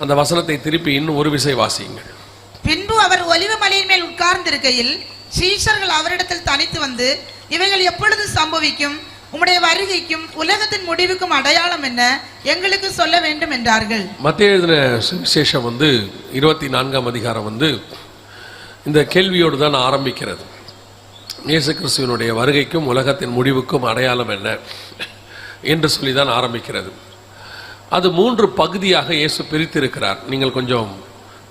அந்த வசனத்தை திருப்பி இன்னும் ஒரு விசை வாசியுங்கள். பின்பு அவர் ஒலிவ மலையின் மேல் உட்கார்ந்திருக்கையில் சீஷர்கள் அவரிடத்தில் தனித்து வந்து, இவைகள் எப்பொழுது சம்பவிக்கும்? உம்முடைய வருகைக்கும் உலகத்தின் முடிவுக்கும் அடையாளம் என்ன? எங்களுக்கு சொல்ல வேண்டும் என்றார்கள். மத்தேயு எழுதின சுவிசேஷம் 24ஆம் அதிகாரம் இந்த கேள்வியோடு தான் ஆரம்பிக்கிறது. இயேசு கிறிஸ்துவினுடைய வருகைக்கும் உலகத்தின் முடிவுக்கும் அடையாளம் என்ன என்று சொல்லி தான் ஆரம்பிக்கிறது. அது 3 பகுதியாக இயேசு பிரித்திருக்கிறார். நீங்கள் கொஞ்சம்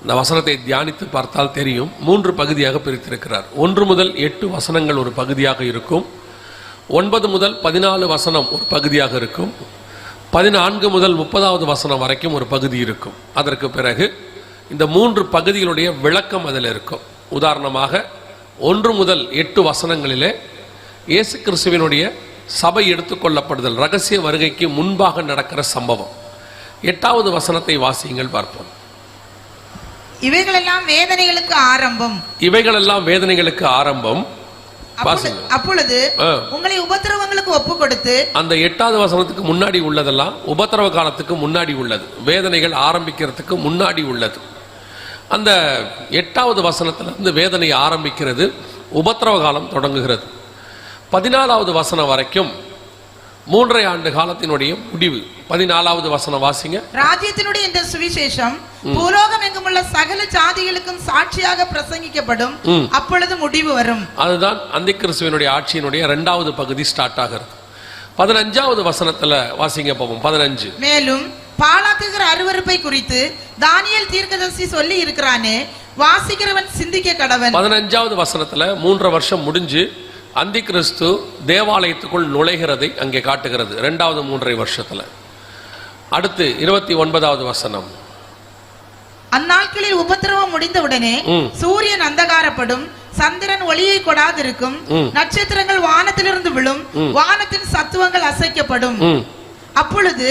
இந்த வசனத்தை தியானித்து பார்த்தால் தெரியும். 3 பகுதியாக பிரித்திருக்கிறார். 1 முதல் 8 வசனங்கள் ஒரு பகுதியாக இருக்கும். 9 முதல் 14 வசனம் ஒரு பகுதியாக இருக்கும். 14 முதல் 30வது வசனம் வரைக்கும் ஒரு பகுதி இருக்கும். அதற்கு பிறகு இந்த 3 பகுதிகளுடைய விளக்கம் அதில் இருக்கும். உதாரணமாக 1 முதல் 8 வசனங்களிலே இயேசு கிறிஸ்துவினுடைய சபை எடுத்துக்கொள்ளப்படுதல், ரகசிய வருகைக்கு முன்பாக நடக்கிற சம்பவம். 8வது வசனத்தை வாசியுங்கள் பார்ப்போம். இவைகளெல்லாம் வேதனைகளுக்கு ஆரம்பம். இவைகளெல்லாம் வேதனைகளுக்கு ஆரம்பம். அப்பொழுது உங்களை உபத்திரவங்களுக்கு ஒப்பு கொடுத்து, அந்த 8வது வசனத்துக்கு முன்னாடி உள்ளதெல்லாம் உபத்திரவ காலத்துக்கு முன்னாடி உள்ளது, வேதனைகள் ஆரம்பிக்கிறதுக்கு முன்னாடி உள்ளது. அந்த 8வது வசனத்திலிருந்து வேதனை ஆரம்பிக்கிறது, உபத்திரவ காலம் தொடங்குகிறது. 14வது வசனம் வரைக்கும் 3.5 ஆண்டு காலத்தினுடைய முடிவு. 14வது வசனம் வாசிங்க. ராஜ்யத்தினுடைய இந்த சுவிசேஷம் பூலோகம் எங்கும் உள்ள சகல ஜாதிகளுக்கும் சாட்சியாக பிரசங்கிக்கப்படும், அப்பொழுது முடிவு வரும். அதுதான் அந்தி கிறிஸ்துவினுடைய ஆட்சியினுடைய 2வது பகுதி ஸ்டார்ட் ஆகிறது. 15வது வசனத்துல வாசிங்க பாப்போம். 15. மேலும் பாழாக்குகிற அருவருப்பை குறித்து தானியேல் தீர்க்கதரிசி சொல்லி இருக்கிறானே, வாசிக்கிறவன் சிந்திக்க கடவன். 15வது வசனத்துல 3 வருஷம் முடிஞ்சு அந்தி கிறிஸ்து தேவாலயத்துக்குள் நுழைகிறதை அங்கே காட்டுகிறது 2வது 3.5 வருஷத்துல. அடுத்து 29வது வசனம். அந்நாட்களில் உபத்திரவம் முடிந்தவுடனே சூரியன் அந்தகாரப்படும், சந்திரன் ஒளியை கொடாதிருக்கும், நட்சத்திரங்கள் வானத்திலிருந்து விழும், வானத்தின் சத்துவங்கள் அசைக்கப்படும். அப்பொழுது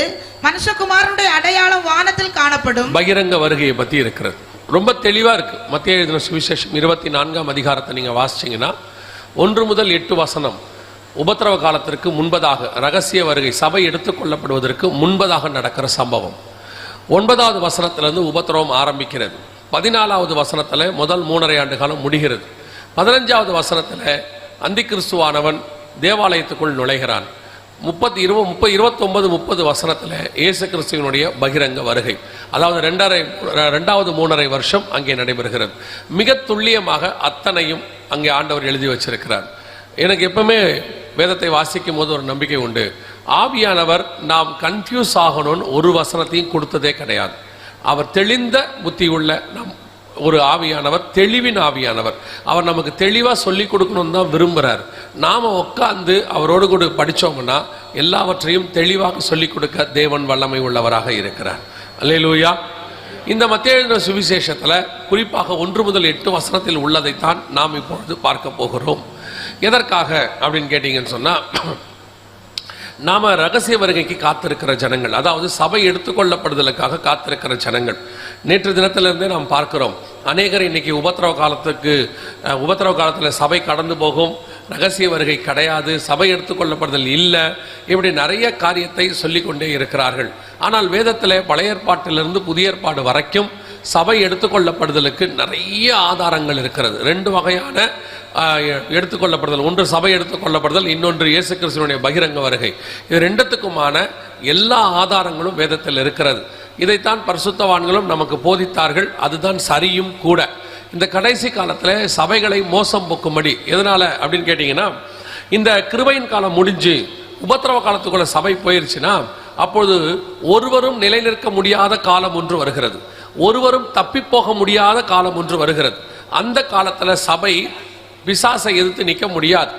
மனுஷகுமாரனுடைய அடையாளம் வானத்தில் காணப்படும். பகிரங்க வருகையை பத்தி இருக்கிறது, ரொம்ப தெளிவா இருக்கு. மத்தேயு எழுதின சுவிசேஷம் 24ஆம் அதிகாரத்தை நீங்க வாசிச்சீங்கன்னா 1 முதல் 8 வசனம் உபத்திரவ காலத்திற்கு முன்பதாக, ரகசிய வருகை சபை எடுத்துக்கொள்ளப்படுவதற்கு முன்பதாக நடக்கிற சம்பவம். 9வது வசனத்திலிருந்து உபத்திரவம் ஆரம்பிக்கிறது. 14வது வசனத்துல முதல் 3.5 ஆண்டு காலம் முடிகிறது. 15வது வசனத்துல அந்தி கிறிஸ்துவானவன் தேவாலயத்துக்குள் நுழைகிறான். 29, 30 வசனத்துல இயேசு கிறிஸ்துவினுடைய பகிரங்க வருகை, அதாவது 2வது 3.5 வருஷம் அங்கே நடைபெறுகிறது. மிக துல்லியமாக அத்தனையும் அங்கே ஆண்டவர் எழுதி வச்சிருக்கிறார். எனக்கு எப்பவுமே வேதத்தை வாசிக்கும் போது ஒரு நம்பிக்கை உண்டு, ஆவியானவர் நாம் கன்ஃபியூஸ் ஆகணும்னு ஒரு வசனத்தையும் கொடுத்ததே கிடையாது. அவர் தெளிந்த புத்தி உள்ள ஒரு ஆவியானவர், தெளிவின் ஆவியானவர். அவர் நமக்கு தெளிவாக சொல்லி கொடுக்கணும்னு தான் விரும்புகிறார். நாம் உட்கார்ந்து அவரோடு கூட படித்தோம்னா எல்லாவற்றையும் தெளிவாக சொல்லிக் கொடுக்க தேவன் வல்லமை உள்ளவராக இருக்கிறார். அல்லேலூயா. இந்த மத்தேயு எழுதின சுவிசேஷத்தில் குறிப்பாக 1 முதல் 8 வசனத்தில் உள்ளதைத்தான் நாம் இப்பொழுது பார்க்க போகிறோம். எதற்காக அப்படின்னு கேட்டீங்கன்னு சொன்னால், நாம ரகசிய வருகைக்கு காத்திருக்கிற ஜனங்கள், அதாவது சபை எடுத்துக்கொள்ளப்படுதலுக்காக காத்திருக்கிற ஜனங்கள். நேற்று தினத்திலிருந்தே நாம் பார்க்கிறோம், அநேகர் இன்னைக்கு உபத்திரவ காலத்தில் சபை கடந்து போகும், ரகசிய வருகை கிடையாது, சபை எடுத்துக்கொள்ளப்படுதல் இல்லை, இப்படி நிறைய காரியத்தை சொல்லிக்கொண்டே இருக்கிறார்கள். ஆனால் வேதத்தில் பழைய ஏற்பாட்டிலிருந்து புதிய ஏற்பாடு வரைக்கும் சபை எடுத்துக்கொள்ளப்படுதலுக்கு நிறைய ஆதாரங்கள் இருக்கிறது. 2 வகையான எடுத்துக்கொள்ளப்படுதல், ஒன்று சபை எடுத்துக்கொள்ளப்படுதல், இன்னொன்று இயேசு கிறிஸ்துவினுடைய பகிரங்க வருகை. இது 2த்துக்குமான எல்லா ஆதாரங்களும் வேதத்தில் இருக்கிறது. இதைத்தான் பரிசுத்தவான்களும் நமக்கு போதித்தார்கள். அதுதான் சரியும் கூட. இந்த கடைசி காலத்தில் சபைகளை மோசம் போக்கும்படி, எதனால அப்படின்னு கேட்டீங்கன்னா, இந்த கிருபையின் காலம் முடிஞ்சு உபத்திரவ காலத்துக்குள்ள சபை போயிருச்சுன்னா, அப்பொழுது ஒருவரும் நிலை நிற்க முடியாத காலம் ஒன்று வருகிறது, ஒருவரும் தப்பி போக முடியாத காலம் ஒன்று வருகிறது. அந்த காலத்தில் சபை பிசாசை எதிர்த்து நிற்க முடியாது.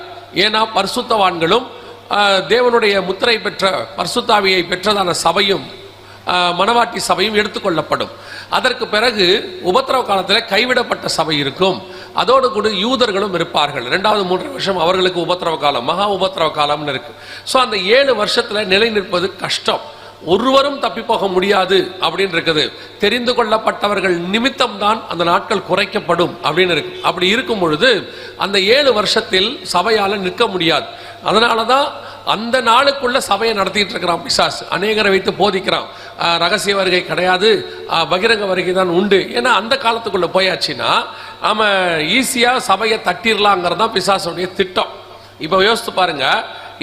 ஏன்னா பரிசுத்தவான்களும் தேவனுடைய முத்திரை பெற்ற பரிசுத்தாவியை பெற்றதான சபையும் மனவாட்டி சபையும் எடுத்துக்கொள்ளப்படும். அதற்கு பிறகு உபத்திரவ காலத்தில் கைவிடப்பட்ட சபை இருக்கும், அதோடு கூட யூதர்களும் இருப்பார்கள். 2வது 3 வருஷம் அவர்களுக்கு உபத்திரவ காலம், மகா உபத்திரவ காலம்னு இருக்கு. ஸோ அந்த 7 வருஷத்துல நிலை நிற்பது கஷ்டம். ஒருவரும் தப்பி போக முடியாது அப்படின்னு இருக்குது. தெரிந்து கொள்ளப்பட்டவர்கள் நிமித்தம் தான் அந்த நாட்கள் குறைக்கப்படும் அப்படின்னு இருக்கு. அப்படி இருக்கும் பொழுது அந்த 7 வருஷத்தில் சபையால நிற்க முடியாது. அதனாலதான் அந்த நாளுக்குள்ள சபையை நடத்திட்டு இருக்கிறான் பிசாசு. அநேகரை வைத்து போதிக்கிறான், ரகசிய வருகை கிடையாது, பகிரங்க வருகை தான் உண்டு. ஏன்னா அந்த காலத்துக்குள்ள போயாச்சுன்னா நாம ஈஸியா சபையை தட்டிடலாங்கிறதான் பிசாசுடைய திட்டம். இப்ப யோசித்து பாருங்க,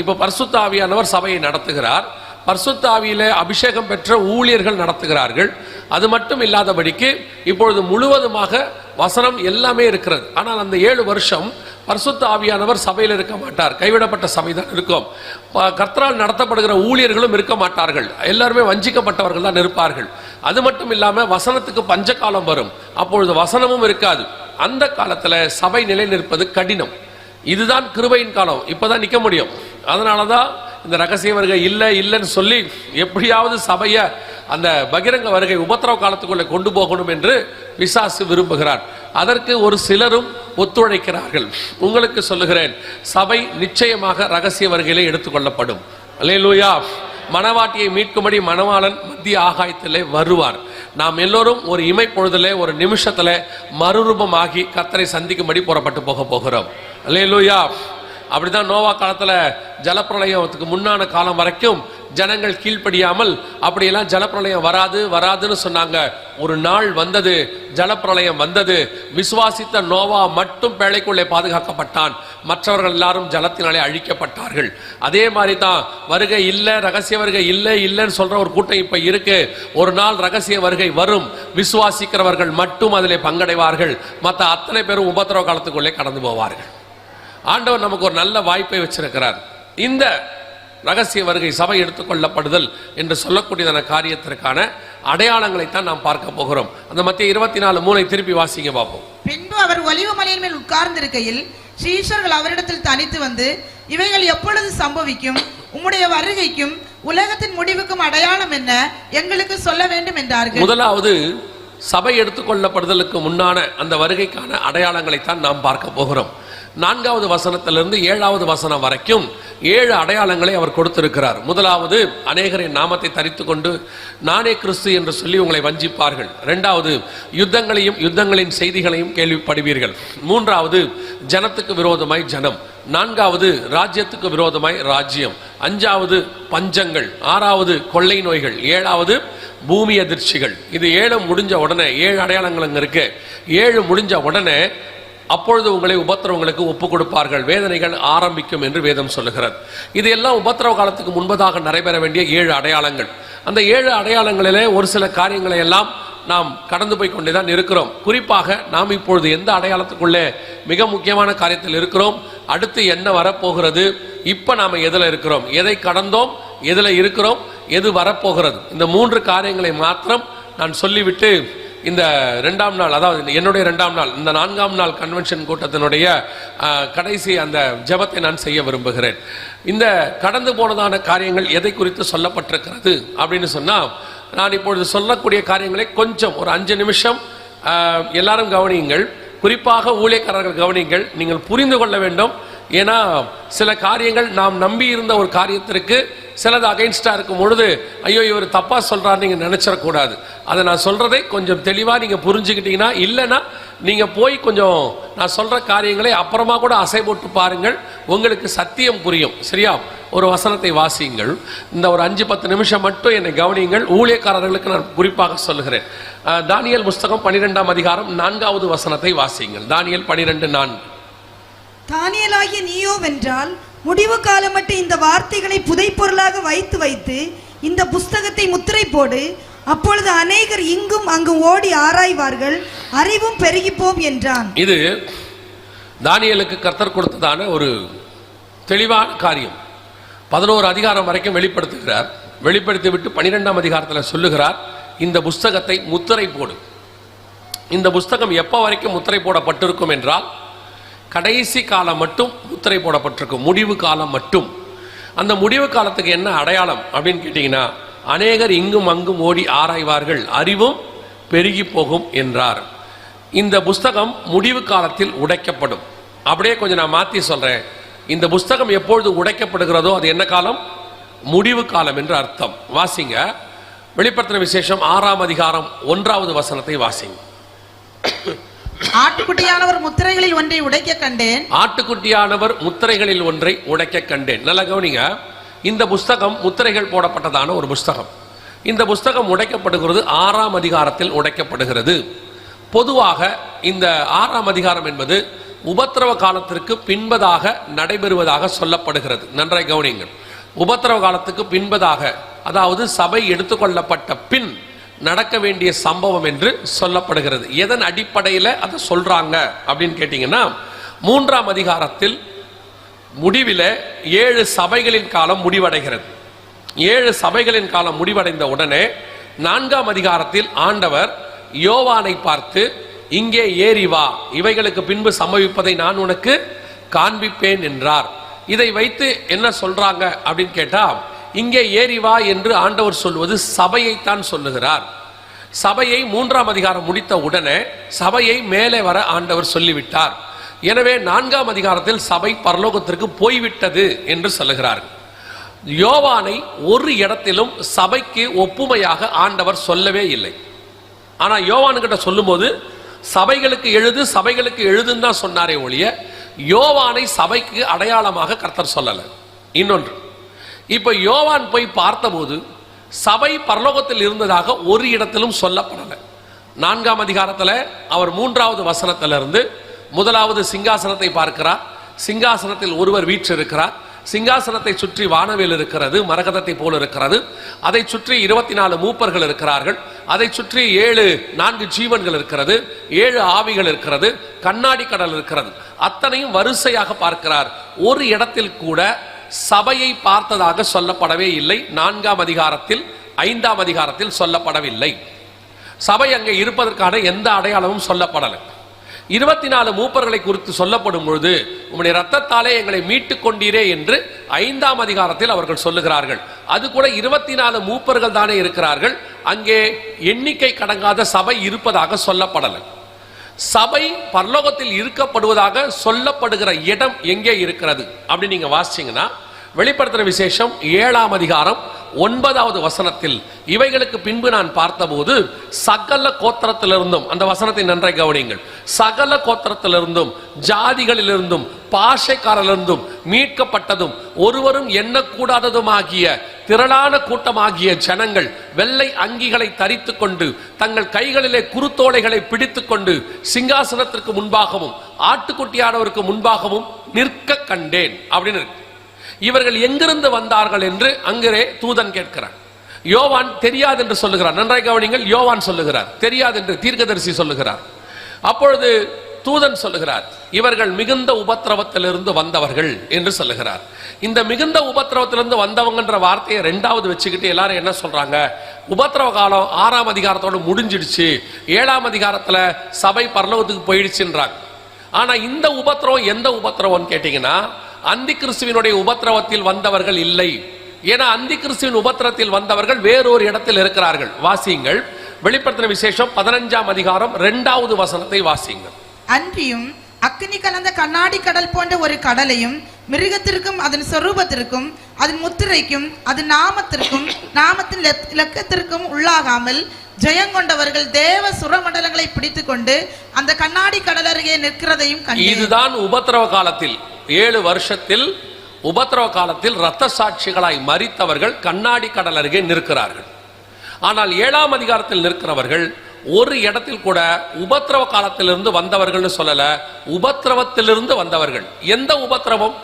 இப்ப பரிசுத்த ஆவியானவர் சபையை நடத்துகிறார், பரிசுத்த ஆவியிலே அபிஷேகம் பெற்ற ஊழியர்கள் நடத்துகிறார்கள். அது மட்டும் இல்லாதபடிக்கு இப்பொழுது முழுவதுமாக வசனம் எல்லாமே இருக்கிறது. ஆனால் அந்த 7 வருஷம் பரிசுத்த ஆவியானவர் சபையில் இருக்க மாட்டார், கைவிடப்பட்ட சபை தான் இருக்கும். கர்த்தரால் நடத்தப்படுகிற ஊழியர்களும் இருக்க மாட்டார்கள், எல்லாருமே வஞ்சிக்கப்பட்டவர்கள் தான் இருப்பார்கள். அது மட்டும் இல்லாம வசனத்துக்கு பஞ்ச காலம் வரும், அப்பொழுது வசனமும் இருக்காது. அந்த காலத்துல சபை நிலை நிற்பது கடினம். இதுதான் கிருபையின் காலம், இப்பதான் நிக்க முடியும். அதனாலதான் இந்த ரகசிய வருகை இல்லைன்னு சொல்லி எப்படியாவது சபையை அந்த பகிரங்க வருகை உபத்திரவ காலத்துக்குள்ளே கொண்டு போகணும் என்று பிசாசு விரும்புகிறார். அதற்கு ஒரு சிலரும் ஒத்துழைக்கிறார்கள். உங்களுக்கு சொல்லுகிறேன், சபை நிச்சயமாக ரகசிய வருகையிலே எடுத்துக்கொள்ளப்படும். அல்லேலூயா. மணவாட்டியை மீட்கும்படி மணவாளன் மத்திய ஆகாயத்திலே வருவார். நாம் எல்லோரும் ஒரு இமை பொழுதிலே ஒரு நிமிஷத்துல மறுரூபமாகி கர்த்தரை சந்திக்கும்படி புறப்பட்டு போகிறோம். அல்லேலூயா. அப்படிதான் நோவா காலத்துல ஜலப்பிரளயத்துக்கு முன்னான காலம் வரைக்கும் ஜனங்கள் கீழ்ப்படியாமல் அப்படியெல்லாம் ஜலப்பிரளயம் வராதுன்னு சொன்னாங்க. ஒரு நாள் வந்தது, ஜலப்பிரளயம் வந்தது. விசுவாசித்த நோவா மட்டும் பேழைக்குள்ளே பாதுகாக்கப்பட்டான், மற்றவர்கள் எல்லாரும் ஜலத்தினாலே அழிக்கப்பட்டார்கள். அதே மாதிரி தான் வருகை இல்லை, ரகசிய வருகை இல்லைன்னு சொல்ற ஒரு கூட்டம் இப்ப இருக்கு. ஒரு நாள் ரகசிய வருகை வரும், விசுவாசிக்கிறவர்கள் மட்டும் அதிலே பங்கடைவார்கள், மற்ற அத்தனை பேரும் உபத்திரவ காலத்துக்குள்ளே கடந்து போவார்கள். ஆண்டவர் நமக்கு ஒரு நல்ல வாய்ப்பை வச்சிருக்கிறார். இந்த ரகசிய வருகை சபை எடுத்துக்கொள்ளப்படுதல் என்று சொல்லக்கூடியதான காரியத்திற்கான அடையாளங்களைத்தான் நாம் பார்க்க போகிறோம். அந்த மத்திய 24:3 திருப்பி வாசிங்க பார்ப்போம். பின்பு அவர் ஒலிவ மலையின் மேல் உட்கார்ந்திருக்கையில் சீஷர்கள் அவரிடத்தில் தனித்து வந்து, இவைகள் எப்பொழுது சம்பவிக்கும், உம்முடைய வருகைக்கும் உலகத்தின் முடிவுக்கும் அடையாளம் என்ன, எங்களுக்கு சொல்ல வேண்டும் என்றார்கள். முதலாவது சபை எடுத்துக்கொள்ளப்படுதலுக்கு முன்னான அந்த வருகைக்கான அடையாளங்களைத்தான் நாம் பார்க்க போகிறோம். 4வது வசனத்திலிருந்து 7வது வசனம் வரைக்கும் 7 அடையாளங்களை அவர் கொடுத்திருக்கிறார். முதலாவது, அநேகரின் நாமத்தை தரித்து கொண்டு நானே கிறிஸ்து என்று சொல்லி உங்களை வஞ்சிப்பார்கள். 2வது, யுத்தங்களின் செய்திகளையும் கேள்விப்படுவீர்கள். 3வது, ஜனத்துக்கு விரோதமாய் ஜனம். 4வது, ராஜ்யத்துக்கு விரோதமாய் ராஜ்யம். 5வது, பஞ்சங்கள். 6வது, கொள்ளை நோய்கள். 7வது, பூமி அதிர்ச்சிகள். இது 7 முடிஞ்ச உடனே 7 அடையாளங்கள் அங்க இருக்கு. 7 முடிஞ்ச உடனே அப்பொழுது உங்களை உபத்திரவங்களுக்கு ஒப்பு கொடுப்பார்கள், வேதனைகள் ஆரம்பிக்கும் என்று வேதம் சொல்லுகிறது. இது எல்லாம் உபத்திரவ காலத்துக்கு முன்பதாக நடைபெற வேண்டிய 7 அடையாளங்கள். அந்த 7 அடையாளங்களிலே ஒரு சில காரியங்களை எல்லாம் நாம் கடந்து போய் கொண்டேதான் இருக்கிறோம். குறிப்பாக நாம் இப்பொழுது எந்த அடையாளத்துக்குள்ளே மிக முக்கியமான காரியத்தில் இருக்கிறோம், அடுத்து என்ன வரப்போகிறது, இப்ப நாம எதுல இருக்கிறோம், எதை கடந்தோம், எதுல இருக்கிறோம், எது வரப்போகிறது, இந்த 3 காரியங்களை மாத்திரம் நான் சொல்லிவிட்டு இந்த 2ஆம் நாள், அதாவது என்னுடைய 2ஆம் நாள், இந்த 4ஆம் நாள் கன்வென்ஷன் கூட்டத்தினுடைய கடைசி அந்த ஜெபத்தை நான் செய்ய விரும்புகிறேன். இந்த கடந்து போனதான காரியங்கள் எதை குறித்து சொல்லப்பட்டிருக்கிறது அப்படின்னு சொன்னா, நான் இப்பொழுது சொல்லக்கூடிய காரியங்களை கொஞ்சம் ஒரு 5 நிமிஷம் எல்லாரும் கவனியுங்கள். குறிப்பாக ஊழியக்காரர்கள் கவனியுங்கள், நீங்கள் புரிந்து கொள்ள வேண்டும். ஏன்னா சில காரியங்கள் நாம் நம்பி இருந்த ஒரு காரியத்திற்கு சிலது அகைன்ஸ்டா இருக்கும் பொழுது, ஐயோ இவர் தப்பா சொல்றாரு நீங்க நினைச்சிடக்கூடாது. அதை நான் சொல்றதை கொஞ்சம் தெளிவா நீங்க புரிஞ்சுக்கிட்டீங்கன்னா, இல்லைன்னா நீங்க போய் கொஞ்சம் நான் சொல்ற காரியங்களை அப்புறமா கூட அசை போட்டு பாருங்கள், உங்களுக்கு சத்தியம் புரியும். சரியா? ஒரு வசனத்தை வாசியுங்கள். இந்த ஒரு 5-10 நிமிஷம் மட்டும் என்னை கவனியுங்கள். ஊழியக்காரர்களுக்கு நான் குறிப்பாக சொல்லுகிறேன். தானியேல் புஸ்தகம் 12ஆம் அதிகாரம் 4வது வசனத்தை வாசியுங்கள். தானியேல் 12:4. தானியேலாகிய நீயோ வென்றால் முடிவு காலம் மட்டும் இந்த வார்த்தைகளை புதைப்பொருளாக வைத்து இந்த புஸ்தகத்தை முத்திரை போடு, அப்பொழுது அநேகர் இங்கும் அங்கும் ஓடி ஆராய்வார்கள், அறிவும் பெருகிப்போம் என்றான். இது தானியேலுக்கு கர்த்தர் கொடுத்ததான ஒரு தெளிவான காரியம். 11 அதிகாரம் வரைக்கும் வெளிப்படுத்துகிறார். வெளிப்படுத்தி விட்டு 12ஆம் அதிகாரத்தில் சொல்லுகிறார், இந்த புஸ்தகத்தை முத்திரை போடு. இந்த புஸ்தகம் எப்போ வரைக்கும் முத்திரை போடப்பட்டிருக்கும் என்றால், கடைசி காலம் மட்டும் முத்திரை போடப்பட்டிருக்கும், முடிவு காலம் மட்டும். அந்த முடிவு காலத்துக்கு என்ன அடையாளம் அப்படின்னு கேட்டீங்கன்னா, அநேகர் இங்கும் அங்கும் ஓடி ஆராய்வார்கள், அறிவும் பெருகி போகும் என்றார். இந்த புஸ்தகம் முடிவு காலத்தில் உடைக்கப்படும். அப்படியே கொஞ்சம் நான் மாற்றி சொல்றேன், இந்த புஸ்தகம் எப்பொழுது உடைக்கப்படுகிறதோ அது என்ன காலம்? முடிவு காலம் என்று அர்த்தம். வாசிங்க வெளிப்படுத்தின விசேஷம் 6ஆம் அதிகாரம் 1வது வசனத்தை வாசிங்க. ஆட்டுக்குட்டியானவர் முத்திரைகளில் ஒன்றை உடைக்க கண்டேன். ஆட்டுக்குட்டியானவர் முத்திரைகளில் ஒன்றை உடைக்க கண்டேன். நல்லா கவனிங்க, இந்த புஸ்தகம் முத்திரைகள் போடப்பட்டதான ஒரு புஸ்தகம். இந்த புஸ்தகம் உடைக்கப்படுகிறது 6ஆம் அதிகாரத்தில் உடைக்கப்படுகிறது. பொதுவாக இந்த 6ஆம் அதிகாரம் என்பது உபத்திரவ காலத்திற்கு பின்பதாக நடைபெறுவதாக சொல்லப்படுகிறது. நன்றாய் கவனிங்கள், உபத்திரவ காலத்துக்கு பின்பதாக, அதாவது சபை எடுத்துக்கொள்ளப்பட்ட பின் நடக்க வேண்டிய சம்பவம் என்று சொல்லப்படுகிறது. எதன் அடிப்படையில் அதை சொல்றாங்க அப்படின்னு கேட்டீங்கன்னா, 3ஆம் அதிகாரத்தில் முடிவில் 7 சபைகளின் காலம் முடிவடைகிறது. 7 சபைகளின் காலம் முடிவடைந்த உடனே 4ஆம் அதிகாரத்தில் ஆண்டவர் யோவானை பார்த்து, இங்கே ஏறி வா, இவைகளுக்கு பின்பு சம்பவிப்பதை நான் உனக்கு காண்பிப்பேன் என்றார். இதை வைத்து என்ன சொல்றாங்க அப்படின்னு கேட்டா, இங்கே ஏறி வா என்று ஆண்டவர் சொல்வது சபையைத்தான் சொல்லுகிறார். சபையை 3ஆம் அதிகாரம் முடித்த உடனே சபையை மேலே வர ஆண்டவர் சொல்லிவிட்டார். எனவே 4ஆம் அதிகாரத்தில் சபை பரலோகத்திற்கு போய்விட்டது என்று சொல்லுகிறார்கள். யோவானை ஒரு இடத்திலும் சபைக்கு ஒப்புமையாக ஆண்டவர் சொல்லவே இல்லை. ஆனா யோவானுக்கிட்ட சொல்லும்போது சபைகளுக்கு எழுது, சபைகளுக்கு எழுதுன்னு தான் சொன்னாரே ஒழிய யோவானை சபைக்கு அடையாளமாக கர்த்தர் சொல்லல. இன்னொன்று, இப்ப யோவான் போய் பார்த்தபோது சபை பரலோகத்தில் இருந்ததாக ஒரு இடத்திலும் சொல்லப்படலை. 4ஆம் அதிகாரத்தில் அவர் 3வது வசனத்திலிருந்து முதலாவது சிங்காசனத்தை பார்க்கிறார். சிங்காசனத்தில் ஒருவர் வீற்றிருக்கிறார். சிங்காசனத்தை சுற்றி வானவேல் இருக்கிறது, மரகதத்தை போல இருக்கிறது. அதை சுற்றி 24 மூப்பர்கள் இருக்கிறார்கள். அதை சுற்றி 4 ஜீவன்கள் இருக்கிறது, 7 ஆவிகள் இருக்கிறது, கண்ணாடி கடல் இருக்கிறது. அத்தனையும் வரிசையாக பார்க்கிறார். ஒரு இடத்தில் கூட சபையை பார்த்ததாக சொல்லப்படவே இல்லை. 4ஆம் அதிகாரத்தில் 5ஆம் அதிகாரத்தில் சொல்லப்படவில்லை. சபை அங்கே இருப்பதற்கான எந்த அடையாளமும் சொல்லப்படலை. 24 மூப்பர்களை குறித்து சொல்லப்படும் பொழுது, உம்முடைய ரத்தத்தாலே எங்களை மீட்டுக் கொண்டீரே என்று 5ஆம் அதிகாரத்தில் அவர்கள் சொல்லுகிறார்கள். அது கூட 24 மூப்பர்கள் தானே இருக்கிறார்கள். அங்கே எண்ணிக்கை கடங்காத சபை இருப்பதாக சொல்லப்படலை. சபை பரலோகத்தில் இருக்கப்படுவதாக சொல்லப்படுகிற இடம் எங்கே இருக்கிறது அப்படின்னு நீங்க வாசிச்சீங்கன்னா, வெளிப்படுத்தின விசேஷம் 7ஆம் அதிகாரம் 9வது வசனத்தில், இவைகளுக்கு பின்பு நான் பார்த்தபோது சகல கோத்திரத்திலிருந்தும், அந்த வசனத்தை நன்றாய் கவனிங்கள், சகல கோத்திரத்திலிருந்தும் ஜாதிகளிலிருந்தும் பாஷைக்காரிலிருந்தும் மீட்கப்பட்டதும் ஒருவரும் எண்ணக்கூடாததுமாகிய திரளான கூட்டமாகிய ஜனங்கள் வெள்ளை அங்கிகளை தரித்து கொண்டு தங்கள் கைகளிலே குருத்தோலைகளை பிடித்துக் கொண்டு சிங்காசனத்திற்கு முன்பாகவும் ஆட்டுக்குட்டியானவருக்கு முன்பாகவும் நிற்க கண்டேன் அப்படின்னு இருக்கு. இவர்கள் எங்கிருந்து வந்தார்கள் என்று அங்கே தூதன் கேட்கிறார். யோவான் தெரியாது என்று சொல்லுகிறார். நன்றாய் கவனிங்கள், யோவான் சொல்லுகிறார் தெரியாது என்று தீர்க்கதரிசி சொல்லுகிறார். அப்பொழுது தூதன் சொல்லுகிறார், இவர்கள் மிகுந்த உபத்திரவத்திலிருந்து வந்தவர்கள் என்று சொல்லுகிறார். இந்த மிகுந்த உபத்திரவத்திலிருந்து வந்தவங்கன்ற வார்த்தையை 2வது வச்சுக்கிட்டு எல்லாரும் என்ன சொல்றாங்க, உபத்திரவ காலம் 6ஆம் அதிகாரத்தோடு முடிஞ்சிடுச்சு, 7ஆம் அதிகாரத்துல சபை பரலோகத்துக்கு போயிடுச்சுன்றாங்க. ஆனா இந்த உபத்திரவம் எந்த உபத்திரவம் கேட்டீங்கன்னா, அந்தி கிறிஸ்துவினுடைய உபத்திரவத்தில் வந்தவர்கள் இல்லை. ஏன்னா அந்தி கிறிஸ்துவின் உபத்திரத்தில் வந்தவர்கள் வேறொரு இடத்தில் இருக்கிறார்கள். வாசியுங்கள், வெளிப்படுத்தின விசேஷம் 15ஆம் அதிகாரம் 2வது வசனத்தை வாசியுங்கள். அன்றியும் அக்கினி கலந்த கண்ணாடி கடல் போன்ற ஒரு கடலையும் மிருகத்திற்கும் அதன் சொரூபத்திற்கும் அதன் முத்திரைக்கும் அதன் நாமத்திற்கும் நாமத்தின் இலக்கத்திற்கும் உள்ளாகாமல் ஜெயங்கொண்டவர்கள் தேவ சுரமண்டலங்களை பிடித்துக் கொண்டு அந்த கண்ணாடி கடல் அருகே நிற்கிறதையும் கண்டேன். இதுதான் உபத்திரவ காலத்தில் 7 வருஷத்தில் உபத்திரவ காலத்தில் இரத்த சாட்சிகளாய் மரித்தவர்கள் கண்ணாடி கடல் அருகே நிற்கிறார்கள். ஆனால் 7ஆம் அதிகாரத்தில் நிற்கிறவர்கள் ஒரு இடத்தில் கூட உபத்திரவ காலத்திலிருந்து வந்தவர்கள் சொல்லல, உபத்திரவத்திலிருந்து வந்தவர்கள். எந்த உபத்திரவம்?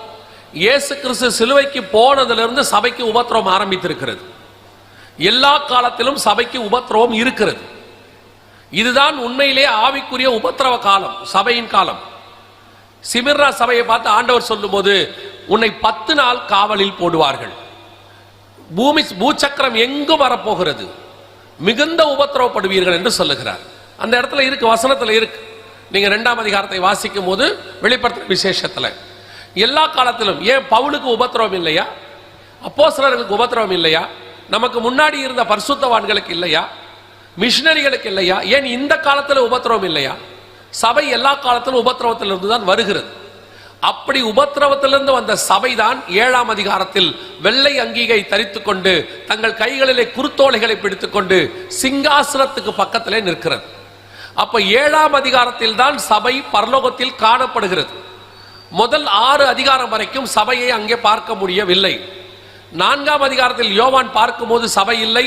இயேசு கிறிஸ்து சிலுவைக்கு போனதிலிருந்து சபைக்கு உபத்திரவம் ஆரம்பித்திருக்கிறது. எல்லா காலத்திலும் சபைக்கு உபத்திரவம் இருக்கிறது. இதுதான் உண்மையிலே ஆவிக்குரிய உபத்திரவ காலம், சபையின் காலம். சிமிர்னா சபையை பார்த்து ஆண்டவர் சொல்லும் போது, உன்னை 10 நாள் காவலில் போடுவார்கள், பூச்சக்கரம் எங்கும் வரப்போகிறது, மிகுந்த உபத்திரவப்படுவீர்கள் என்று சொல்லுகிறார். அந்த இடத்துல இருக்கு, வசனத்துல இருக்கு. நீங்க 2ஆம் அதிகாரத்தை வாசிக்கும் போது வெளிப்படுத்தின விசேஷத்துல எல்லா காலத்திலும், ஏன் பவுலுக்கு உபத்திரவம் இல்லையா? அப்போஸ்தலர்களுக்கு உபத்திரவம் இல்லையா? நமக்கு முன்னாடி இருந்த பரிசுத்தவான்களுக்கு இல்லையா? மிஷனரிகளுக்கு இல்லையா? ஏன் இந்த காலத்துல உபத்திரவம் இல்லையா? சபை எல்லா காலத்திலும் உபத்திரவத்திலிருந்து தான் வருகிறது. அப்படி உபத்திரவத்திலிருந்து வந்த சபைதான் 7ஆம் அதிகாரத்தில் வெள்ளை அங்கிகை தரித்துக் கொண்டு தங்கள் கைகளிலே குருத்தோலைகளை பிடித்துக்கொண்டு சிங்காசனத்துக்கு பக்கத்திலே நிற்கிறது. அப்ப 7ஆம் அதிகாரத்தில் தான் சபை பரலோகத்தில் காணப்படுகிறது. முதல் 6 அதிகாரம் வரைக்கும் சபையை அங்கே பார்க்க முடியவில்லை. 4ஆம் அதிகாரத்தில் யோவான் பார்க்கும்போது சபை இல்லை,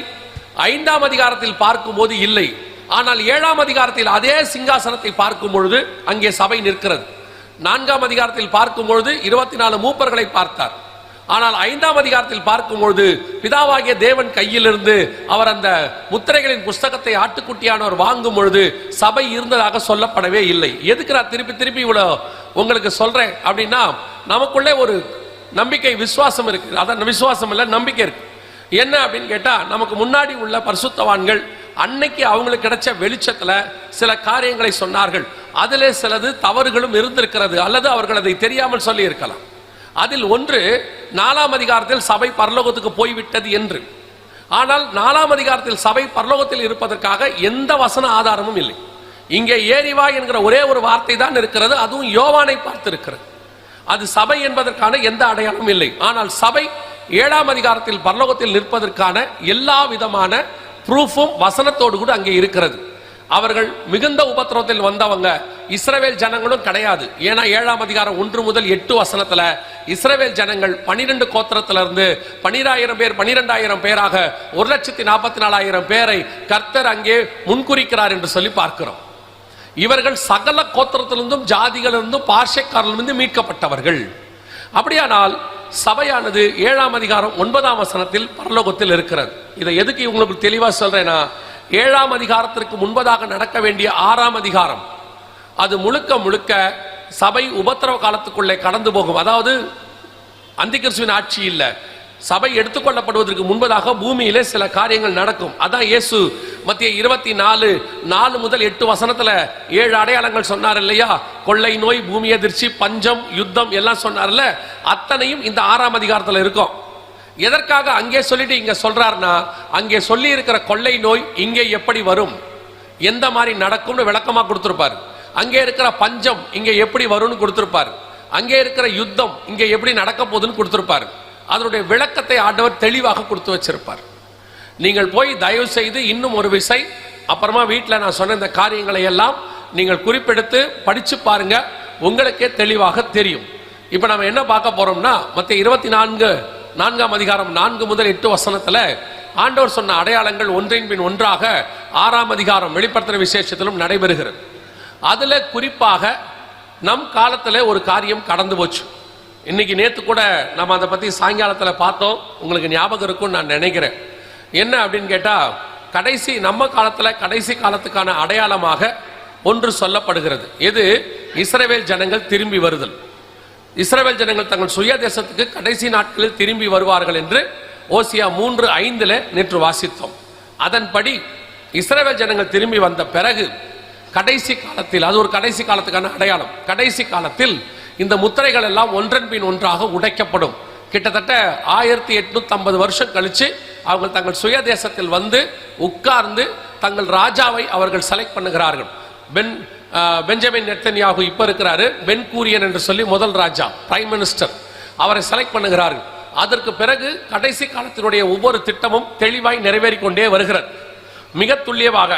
5ஆம் அதிகாரத்தில் பார்க்கும்போது இல்லை. ஆனால் 7ஆம் அதிகாரத்தில் அதே சிங்காசனத்தை பார்க்கும் பொழுது அங்கே சபை நிற்கிறது. 4ஆம் அதிகாரத்தில் பார்க்கும் பொழுது 24 மூப்பர்களை பார்த்தார். ஆனால் 5ஆம் அதிகாரத்தில் பார்க்கும் பொழுது பிதாவாகிய தேவன் கையிலிருந்து அவர் அந்த முத்திரைகளின் புஸ்தகத்தை ஆட்டுக்குட்டியானவர் வாங்கும் பொழுது சபை இருந்ததாக சொல்லப்படவே இல்லை. எதுக்கு நான் திருப்பி திருப்பி இவ்வளவு உங்களுக்கு சொல்றேன் அப்படின்னா, நமக்குள்ளே ஒரு நம்பிக்கை விசுவாசம் இருக்கு. அதான் விசுவாசம் இல்ல, நம்பிக்கை இருக்கு. என்ன அப்படின்னு கேட்டா, நமக்கு முன்னாடி உள்ள பரிசுத்தவான்கள் அன்னைக்கு அவங்களுக்கு கிடைச்ச வெளிச்சத்துல சில காரியங்களை சொன்னார்கள். அதிலே சிலது தவறுகளும் இருந்திருக்கிறது, அல்லது அவர்கள் அதை தெரியாமல் சொல்லி இருக்கலாம். அதில் ஒன்று 4ஆம் அதிகாரத்தில் சபை பரலோகத்துக்கு போய்விட்டது என்று. ஆனால் 4ஆம் அதிகாரத்தில் சபை பரலோகத்தில் இருப்பதற்காக எந்த வசன ஆதாரமும் இல்லை. இங்கே ஏறிவா என்கிற ஒரே ஒரு வார்த்தை தான் இருக்கிறது, அதுவும் யோவானை பார்த்து இருக்கிறது. அது சபை என்பதற்கான எந்த அடையாளமும் இல்லை. ஆனால் சபை 7ஆம் அதிகாரத்தில் பரலோகத்தில் நிற்பதற்கான எல்லா விதமான ப்ரூஃபும் வசனத்தோடு கூட அங்கே இருக்கிறது. அவர்கள் மிகுந்த உபத்திரவத்தில் வந்தவங்க இஸ்ரவேல் ஜனங்களும் கிடையாது. ஏன்னா 7ஆம் அதிகாரம் 1 முதல் 8 வசனத்துல இஸ்ரவேல் ஜனங்கள் 12 கோத்திரத்திலிருந்து 12,000 பேர் 12,000 பேராக 1,44,000 பேரை கர்த்தர் அங்கே முன்குறிக்கிறார் என்று சொல்லி பார்க்கிறோம். இவர்கள் சகல கோத்திரத்திலிருந்தும் ஜாதிகளிலிருந்தும் பார்ஷக்காரிலிருந்து மீட்கப்பட்டவர்கள். அப்படியானால் சபையானது 7ஆம் அதிகாரம் 9ஆம் வசனத்தில் பரலோகத்தில் இருக்கிறது. இதை எதுக்கு உங்களுக்கு தெளிவா சொல்றேன்னா, 7ஆம் அதிகாரத்திற்கு முன்பதாக நடக்க வேண்டிய 6ஆம் அதிகாரம் அது முழுக்க முழுக்க சபை உபத்திரவ காலத்துக்குள்ளே கடந்து போகும். அதாவது அந்திகிறிஸ்துவின் ஆட்சி இல்ல, சபை எடுத்துக்கொள்ளப்படுவதற்கு முன்பதாக பூமியிலே சில காரியங்கள் நடக்கும். அதான் இயேசு மத்திய 24:4 முதல் 8 வசனத்துல 7 அடையாளங்கள் சொன்னார் இல்லையா? கொள்ளை நோய், பூமி எதிர்ச்சி, பஞ்சம், யுத்தம் எல்லாம் சொன்னார்ல, அத்தனையும் இந்த 6ஆம் அதிகாரத்துல இருக்கும். எதற்காக அங்கே சொல்லிட்டு இங்க சொல்றாருன்னா, அங்கே சொல்லி இருக்கிற கொள்ளை நோய் இங்கே எப்படி வரும், எந்த மாதிரி நடக்கும்னு விளக்கமா கொடுத்திருப்பாரு. அங்கே இருக்கிற பஞ்சம் இங்கே எப்படி வரும்னு கொடுத்திருப்பாரு. அங்கே இருக்கிற யுத்தம் இங்கே எப்படி நடக்க போகுதுன்னு கொடுத்திருப்பாரு. அதனுடைய விளக்கத்தை ஆண்டவர் தெளிவாக கொடுத்து வச்சிருப்பார். நீங்கள் போய் தயவு செய்து இன்னும் ஒரு விசை அப்புறமா வீட்டில் நான் சொன்ன இந்த காரியங்களை எல்லாம் நீங்கள் குறிப்பெடுத்து படிச்சு பாருங்க, உங்களுக்கே தெளிவாக தெரியும். இப்ப நம்ம என்ன பார்க்க போறோம்னா, மத்திய 24:4ஆம் அதிகாரம் 4 முதல் 8 வசனத்துல ஆண்டவர் சொன்ன அடையாளங்கள் ஒன்றின் பின் ஒன்றாக 6ஆம் அதிகாரம் வெளிப்படுத்தின விசேஷத்திலும் நடைபெறுகிறது. அதுல குறிப்பாக நம் காலத்துல ஒரு காரியம் கடந்து போச்சு. இன்னைக்கு நேத்து கூட நம்ம அதை பத்தி சாயங்காலத்துல பார்த்தோம், உங்களுக்கு ஞாபகம் இருக்கும்னு நான் நினைக்கிறேன். என்ன அப்படின்னு கேட்டா, கடைசி நம்ம காலத்துல கடைசி காலத்துக்கான அடையாளமாக ஒன்று சொல்லப்படுகிறது. எது? இஸ்ரவேல் ஜனங்கள் திரும்பி வருதல். இஸ்ரவேல் ஜனங்கள் தங்கள் சுய தேசத்துக்கு கடைசி நாட்களில் திரும்பி வருவார்கள் என்று ஓசியா 3:5 நேற்று வாசித்தோம். அதன்படி இஸ்ரவேல் ஜனங்கள் திரும்பி வந்த பிறகு கடைசி காலத்தில், அது ஒரு கடைசி காலத்துக்கான அடையாளம், கடைசி காலத்தில் இந்த முத்திரைகள் எல்லாம் ஒன்றன் பின் ஒன்றாக உடைக்கப்படும். கிட்டத்தட்ட 1850 வருஷம் கழிச்சு அவங்க தங்கள் சுய தேசத்தில் வந்து உட்கார்ந்து தங்கள் ராஜாவை அவர்கள் செலக்ட் பண்ணுகிறார்கள். பெஞ்சமின் நெத்தன்யாகு இப்ப இருக்கிறாரு, பென் கூரியன் என்று சொல்லி முதல் ராஜா, பிரைம் மினிஸ்டர், அவரை செலக்ட் பண்ணுகிறார்கள். அதற்கு பிறகு கடைசி காலத்தினுடைய ஒவ்வொரு திட்டமும் தெளிவாய் நிறைவேறிக்கொண்டே வருகிறது. மிக துல்லியமாக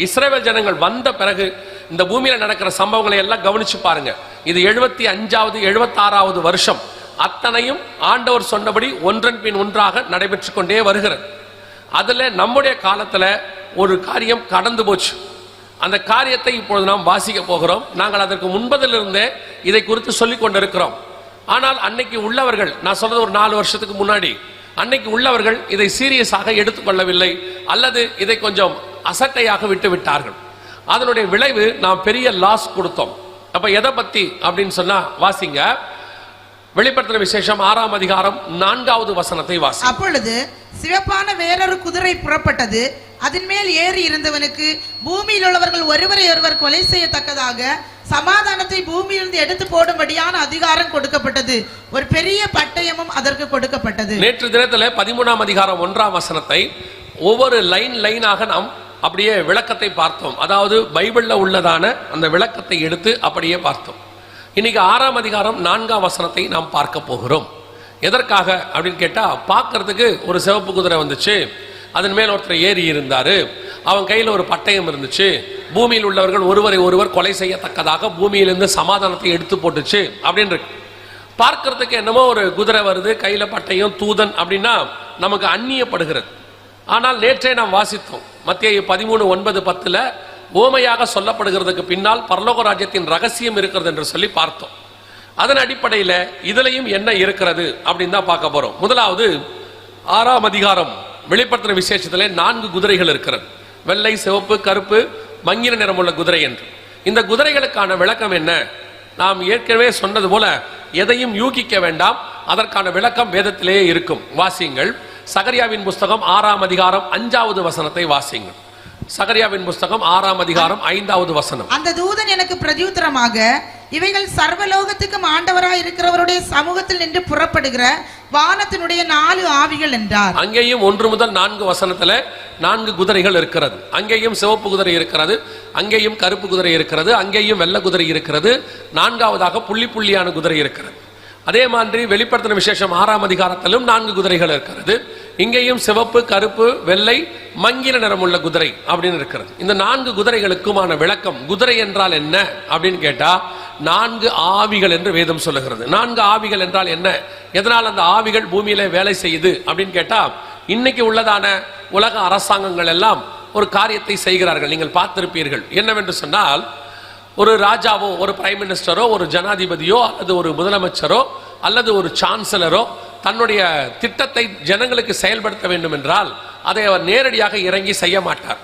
இஸ்ரவேல் ஜனங்கள் வந்த பிறகு இந்த பூமியில நடக்கிற சம்பவங்களை எல்லாம் கவனிச்சு பாருங்க. இது 75வது 76வது வருஷம். அத்தனையும் ஆண்டவர் சொன்னபடி ஒன்றன் பின் ஒன்றாக நடைபெற்று கொண்டே வருகிறது. அதுல நம்முடைய காலத்துல ஒரு காரியம் கடந்து போச்சு. அந்த காரியத்தை இப்பொழுது நாம் வாசிக்க போகிறோம். நாங்கள் அதற்கு முன்பதிலிருந்தே இதை குறித்து சொல்லிக் கொண்டிருக்கிறோம். ஆனால் அன்னைக்கு உள்ளவர்கள், நான் சொல்றது ஒரு 4 வருஷத்துக்கு முன்னாடி, அன்னைக்கு உள்ளவர்கள் இதை சீரியஸாக எடுத்துக்கொள்ளவில்லை, அல்லது இதை கொஞ்சம் அசட்டையாக விட்டு விட்டார்கள். அதனுடைய விளைவு நாம் பெரிய லாஸ் கொடுத்தோம். அப்ப எதை பத்தி அப்படின்னு சொன்னா வாசிங்க, வெளிப்படுத்தின விசேஷம் 6ஆம் அதிகாரம் 4வது வசனத்தை வாசி. அப்பொழுது சிவப்பான வேறொரு குதிரை புறப்பட்டது, அதன் மேல் ஏறி இருந்தவனுக்கு பூமியில் உள்ளவர்கள் ஒருவரை ஒருவர் கொலை செய்யத்தக்கதாக சமாதானத்தை பூமியிலிருந்து எடுத்து போடும்படியான அதிகாரம் கொடுக்கப்பட்டது. ஒரு பெரிய பட்டயமும் அதற்கு கொடுக்கப்பட்டது. நேற்று தினத்துல 13ஆம் அதிகாரம் 1ஆம் வசனத்தை ஒவ்வொரு லைனாக நாம் அப்படியே விளக்கத்தை பார்த்தோம். அதாவது பைபிள்ல உள்ளதான அந்த விளக்கத்தை எடுத்து அப்படியே பார்த்தோம். இன்னைக்கு 6ஆம் அதிகாரம் 4ஆம் வசனத்தை நாம் பார்க்க போகிறோம். எதற்காக அப்படின்னு கேட்டா, பார்க்கறதுக்கு ஒரு சிவப்பு குதிரை வந்துச்சு, அதன் மேல் ஒருத்தர் ஏறி இருந்தாரு, அவன் கையில் ஒரு பட்டயம் இருந்துச்சு, பூமியில் உள்ளவர்கள் ஒருவரை ஒருவர் கொலை செய்யத்தக்கதாக பூமியிலிருந்து சமாதானத்தை எடுத்து போட்டுச்சு அப்படின்னு இருக்கு. பார்க்கறதுக்கு என்னமோ ஒரு குதிரை வருது, கையில பட்டயம், தூதன் அப்படின்னா நமக்கு அந்நியப்படுகிறது. ஆனால் நேற்றே நாம் வாசித்தோம், மத்தேயு 13:9-10 ஓமையாக சொல்லப்படுகிறதுக்கு பின்னால் பரலோக ராஜ்யத்தின் ரகசியம் இருக்கிறது என்று சொல்லி பார்த்தோம். அதன் அடிப்படையில் இதுலையும் என்ன இருக்கிறது அப்படின்னு தான் பார்க்க போறோம். முதலாவது 6ஆம் அதிகாரம் வெளிப்படுத்தின விசேஷத்திலே 4 குதிரைகள் இருக்கிறது. வெள்ளை, சிவப்பு, கருப்பு, மங்கின நிறமுள்ள குதிரை என்று. இந்த குதிரைகளுக்கான விளக்கம் என்ன? நாம் ஏற்கனவே சொன்னது போல எதையும் யூகிக்க வேண்டாம், அதற்கான விளக்கம் வேதத்திலேயே இருக்கும். வாசியுங்கள். சகரியாவின் புஸ்தகம் 6ஆம் அதிகாரம் 5வது வசனத்தை வாசியுங்கள். சகரியாவின் புஸ்தகம் 6ஆம் அதிகாரம் 5வது வசனம். அந்த தூதன் எனக்கு பிரதியுத்தரமாக, இவைகள் சர்வலோகத்துக்கும் ஆண்டவராய் இருக்கிறவருடைய சமூகத்தில் நின்று புறப்படுகிற வானத்தினுடைய 4 ஆவிகள் என்றார். அங்கேயும் 1 முதல் 4 வசனத்துல 4 குதிரைகள் இருக்கிறது. அங்கேயும் சிவப்பு குதிரை இருக்கிறது, அங்கேயும் கருப்பு குதிரை இருக்கிறது, அங்கேயும் வெள்ளை குதிரை இருக்கிறது, 4வதாக புள்ளி புள்ளியான குதிரை இருக்கிறது. அதே மாதிரி வெளிப்படுத்தின விசேஷம் 6ஆம் அதிகாரத்திலும் 4 குதிரைகள் இருக்கிறது. இங்கேயும் சிவப்பு, கருப்பு, வெள்ளை, மங்கின நிறமுள்ள குதிரை அப்படின்னு இருக்கிறது. இந்த 4 குதிரைகளுக்குமான விளக்கம், குதிரை என்றால் என்ன அப்படின்னு கேட்டா, 4 ஆவிகள் என்று வேதம் சொல்லுகிறது. 4 ஆவிகள் என்றால் என்ன, எதனால் அந்த ஆவிகள் பூமியில வேலை செய்யுது அப்படின்னு கேட்டா, இன்னைக்கு உள்ளதான உலக அரசாங்கங்கள் எல்லாம் ஒரு காரியத்தை செய்கிறார்கள். நீங்கள் பார்த்திருப்பீர்கள். என்னவென்று சொன்னால், ஒரு ராஜாவோ, ஒரு பிரைம் மினிஸ்டரோ, ஒரு ஜனாதிபதியோ, அல்லது ஒரு முதலமைச்சரோ, அல்லது ஒரு சான்சலரோ தன்னுடைய திட்டத்தை ஜனங்களுக்கு செயல்படுத்த வேண்டும் என்றால் அதை அவர் நேரடியாக இறங்கி செய்ய மாட்டார்.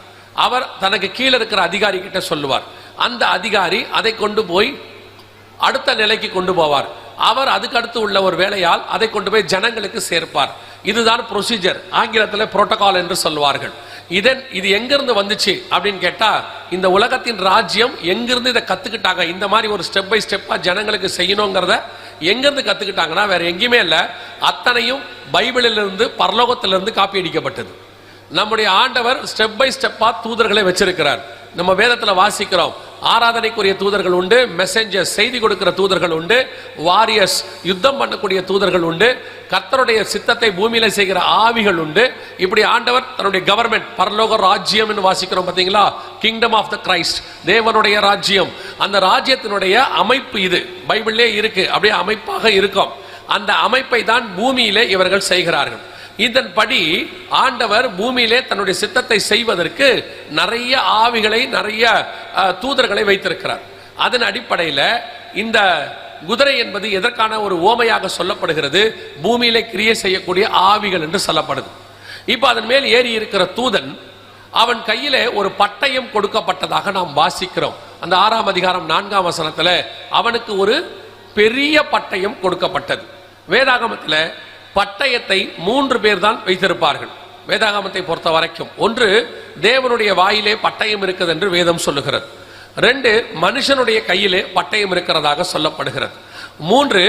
அவர் தனக்கு கீழே இருக்கிற அதிகாரி கிட்ட சொல்லுவார். அந்த அதிகாரி அதை கொண்டு போய் அடுத்த நிலைக்கு கொண்டு போவார். அவர் அதுக்கு அடுத்து உள்ள ஒரு வேலையால் அதை கொண்டு போய் ஜனங்களுக்கு சேர்ப்பார். இதுதான் ப்ரொசீஜர். ஆங்கிலத்தில் புரோட்டோகால் என்று சொல்வார்கள். இது எங்கிருந்து வந்துச்சு அப்படின்னு கேட்டா, இந்த உலகத்தின் ராஜ்யம் எங்கிருந்து இதை கத்துக்கிட்டாங்க, இந்த மாதிரி ஒரு ஸ்டெப் பை ஸ்டெப்பா ஜனங்களுக்கு செய்யணுங்கிறத எங்கிருந்து கத்துக்கிட்டாங்கன்னா வேற எங்கேயுமே இல்லை, அத்தனையும் பைபிளிலிருந்து பரலோகத்திலிருந்து காப்பி அடிக்கப்பட்டது. நம்முடைய ஆண்டவர் ஸ்டெப் பை ஸ்டெப்பா தூதர்களை வச்சிருக்கிறார். நம்ம வேதத்துல வாசிக்கிறோம், ஆராதனைக்குரிய தூதர்கள் உண்டு, மெசேஞ்சர்ஸ் செய்தி கொடுக்கிற தூதர்கள் உண்டு, வாரியர்ஸ் யுத்தம் பண்ணக்கூடிய தூதர்கள் உண்டு, கர்த்தருடைய சித்தத்தை பூமியில செய்கிற ஆவிகள் உண்டு. இப்படி ஆண்டவர் தன்னுடைய கவர்மெண்ட், பரலோக ராஜ்யம் என்று வாசிக்கிறோம் பாத்தீங்களா, கிங்டம் ஆஃப் த கிரைஸ்ட், தேவனுடைய ராஜ்யம். அந்த ராஜ்யத்தினுடைய அமைப்பு இது பைபிள்லே இருக்கு, அப்படியே அமைப்பாக இருக்கும். அந்த அமைப்பை தான் பூமியிலே இவர்கள் செய்கிறார்கள். இதன்படி ஆண்டவர் பூமியிலே தன்னுடைய சித்தத்தை செய்வதற்கு நிறைய ஆவிகளை, நிறைய தூதர்களை வைத்திருக்கிறார். அதன் அடிப்படையில் இந்த குதிரை என்பது எதற்கான ஒரு ஓமையாக சொல்லப்படுகிறது, பூமியிலே கிரியை செய்யக்கூடிய ஆவிகள் என்று சொல்லப்படுது. இப்ப அதன் மேல் ஏறி இருக்கிற தூதன், அவன் கையிலே ஒரு பட்டயம் கொடுக்கப்பட்டதாக நாம் வாசிக்கிறோம். அந்த 6ஆம் அதிகாரம் 4ஆம் வசனத்துல அவனுக்கு ஒரு பெரிய பட்டயம் கொடுக்கப்பட்டது. வேதாகமத்தில் பட்டயத்தை 3 பேர் தான் வைத்திருப்பார்கள். வேதாகமத்தை பொறுத்த வரைக்கும், ஒன்று தேவனுடைய வாயிலே பட்டயம் இருக்குது என்று வேதம் சொல்லுகிறது. 2 மனுஷனுடைய கையிலே பட்டயம் இருக்கிறதாக சொல்லப்படுகிறது. 3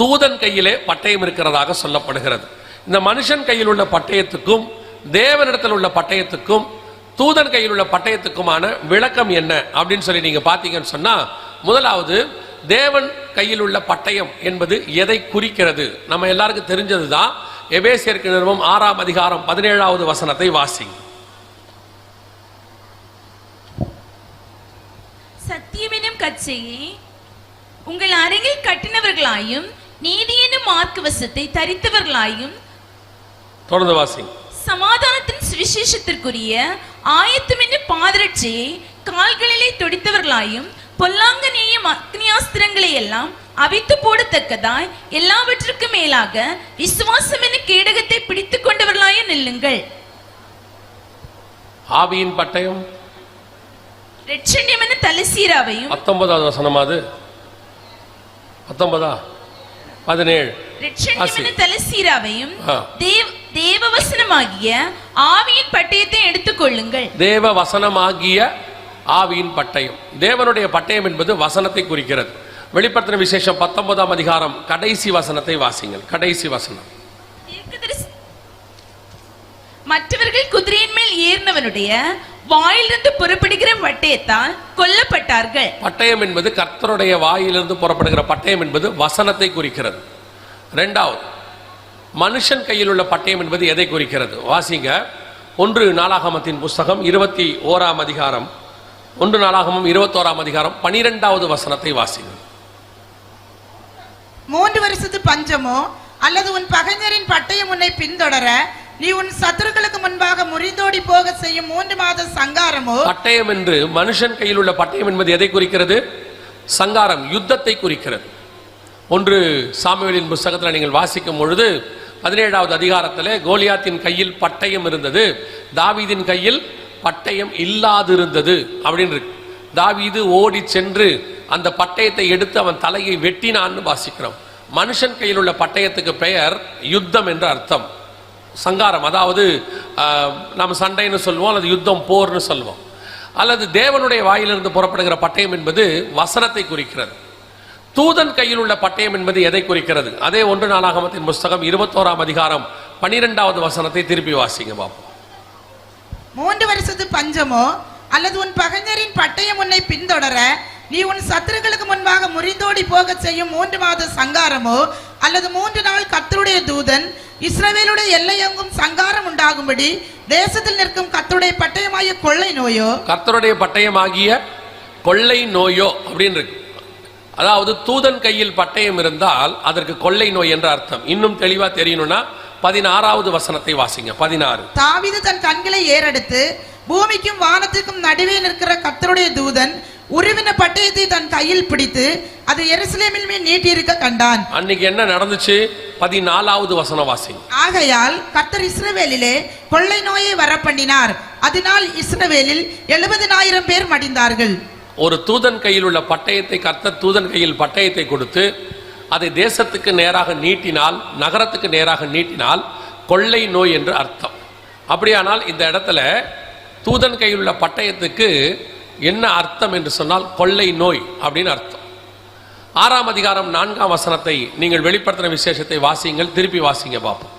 தூதன் கையிலே பட்டயம் இருக்கிறதாக சொல்லப்படுகிறது. இந்த மனுஷன் கையில் உள்ள பட்டயத்துக்கும் தேவனிடத்தில் உள்ள பட்டயத்துக்கும் தூதன் கையில் உள்ள பட்டயத்துக்குமான விளக்கம் என்ன அப்படின்னு சொல்லி நீங்க பாத்தீங்கன்னு சொன்னா, முதலாவது தேவன் கையில் உள்ள பட்டயம் என்பது எதை குறிக்கிறது? நம்ம எல்லாருக்கும் தெரிஞ்சதுதான். எபேசியருக்கு நிருபம் 6ஆம் அதிகாரம் 17வது வசனத்தை வாசி. சத்தியமெனும் கச்சையை உங்கள் அருகில் கட்டினவர்களாயும் நீதி என்னும் மார்க்கவசத்தை தரித்தவர்களாயும் தொடர்ந்து வாசி. சமாதானத்தின் சுவிசேஷத்திற்குரிய ஆயத்தம் என்னும் பாதரட்சியை கால்களிலே தொடித்தவர்களாயும் பொல்லாங்க நேயம் அக்னியாஸ்திரங்களை எல்லாம் அவித்து போடத்தக்கதாய் எல்லாவற்றுக்கும் மேலாக விசுவாசம் என கேடகத்தை பிடித்துக் கொண்டவர்களாய நில்லுங்கள். ஆவியின் பட்டயம் இரட்சண்யம் என தலசீராவையும் 19வது வசனம், அது 19 17 இரட்சண்யம் என தலசீராவையும் தேவ வசனமாகிய ஆவியின் பட்டயத்தை எடுத்துக் கொள்ளுங்கள். தேவ வசனமாகிய ஆவியின் பட்டயம், தேவனுடைய பட்டயம் என்பது வசனத்தை குறிக்கிறது. வெளிப்படுத்தின விசேஷம் 19ஆம் அதிகாரம் கடைசி வசனத்தை வாசிங்கள். கடைசி வசனம், மற்றவர்கள் குதிரையின் மேல் ஏறினவனுடைய வாயிலிருந்து புறப்படுகிற பட்டயத்தால் கொல்லப்பட்டார்கள். பட்டயம் என்பது கர்த்தருடைய வாயிலிருந்து புறப்படுகிற பட்டயம் என்பது வசனத்தை குறிக்கிறது. இரண்டாவது, மனுஷன் கையில் உள்ள பட்டயம் என்பது எதை குறிக்கிறது? வாசிங்க 1 நாளாகமத்தின் புஸ்தகம் 21ஆம் அதிகாரம், 1 நாளாகமம் 21ஆம் அதிகாரம் 12வது வசனத்தை வாசிங்க. 3 வருஷத்து பஞ்சமோ அல்லது உன் பகைஞரின் பட்டயம் உன்னை பின்தொடர நீ உன் சத்துருக்களுக்கு முன்பாக முறிந்தோடி போக செய்யும் 3 மாத சங்காரமோ. பட்டயம் என்று மனுஷன் கையில் உள்ள பட்டயம் என்பது எதை குறிக்கிறது? சங்காரம், யுத்தத்தை குறிக்கிறது. 1 சாமுவேலின் புஸ்தகத்தில் நீங்கள் வாசிக்கும் பொழுது 17வது அதிகாரத்தில் கோலியாத்தின் கையில் பட்டயம் இருந்தது, தாவீதின் கையில் பட்டயம் இல்லாதிருந்தது அப்படின்னு இருக்கு. தாவீது ஓடி சென்று அந்த பட்டயத்தை எடுத்து அவன் தலையை வெட்டினான்னு வாசிக்கிறோம். மனுஷன் கையில் உள்ள பட்டயத்துக்கு பெயர் யுத்தம் என்று அர்த்தம். சங்காரம், அதாவது நம்ம சண்டைன்னு சொல்லுவோம், அல்லது யுத்தம் போர்னு சொல்லுவோம். அல்லது தேவனுடைய வாயிலிருந்து புறப்படுகிற பட்டயம் என்பது வசனத்தை குறிக்கிறது. தூதன் கையில் உள்ள பட்டயம் என்பது எதை குறிக்கிறது? அதே 1 நாளாகமத்தின் புஸ்தகம் 21ஆம் அதிகாரம் 12வது வசனத்தை திருப்பி வாசிங்க பாப்போம். 3 வருஷத்து பஞ்சமோ அல்லது உன் பகைஞரின் பட்டயம் உன்னை பின்தொடர நீ உன் சத்துருக்களுக்கு முன்பாக முறிந்தோடி போக செய்யும் 3 மாத சங்காரமோ அல்லது 3 நாள் கர்த்தருடைய தூதன் இஸ்ரவேலுடைய எல்லையெங்கும் சங்காரம் உண்டாகும்படி தேசத்தில் நிற்கும் கர்த்தருடைய பட்டயமாகிய கொள்ளை நோயோ. கர்த்தருடைய பட்டயமாகிய கொள்ளை நோயோ அப்படின்னு இருக்கு. அதாவது தூதன் கையில் பட்டயம் இருந்தால் அதற்கு கொள்ளை நோய் என்ற அர்த்தம். இன்னும் தெளிவா தெரியணும்னா 16வது வசனத்தை வாசிங்க. 16. தாவீது தன் கண்களை ஏறெடுத்து பூமிக்கும் வானத்திற்கும் நடுவே நிற்கிற கர்த்தருடைய தூதன் உருவின பட்டயத்தை தன் கையில் பிடித்து அது எருசலேமின் மேல் நீட்டி இருக்க கண்டான். அன்னைக்கு என்ன நடந்துச்சு? 14வது வசனம் வாசிங்க. ஆகையால் கர்த்தர் இஸ்ரவேலிலே கொள்ளை நோயை வரப்பண்ணினார், அதனால் இஸ்ரவேலில் 70,000 பேர் மடிந்தார்கள். ஒரு தூதன் கையில் உள்ள பட்டயத்தை கர்த்தர் தூதன் கையில் பட்டயத்தை கொடுத்து அதை தேசத்துக்கு நேராக நீட்டினால், நகரத்துக்கு நேராக நீட்டினால் கொள்ளை நோய் என்று அர்த்தம். அப்படியானால் இந்த இடத்துல தூதன் கையில் உள்ள பட்டயத்துக்கு என்ன அர்த்தம் என்று சொன்னால் கொள்ளை நோய் அப்படின்னு அர்த்தம். 6ஆம் அதிகாரம் 4ஆம் வசனத்தை நீங்கள் வெளிப்படுத்தின விசேஷத்தை வாசியுங்கள், திருப்பி வாசிங்க பாப்போம்.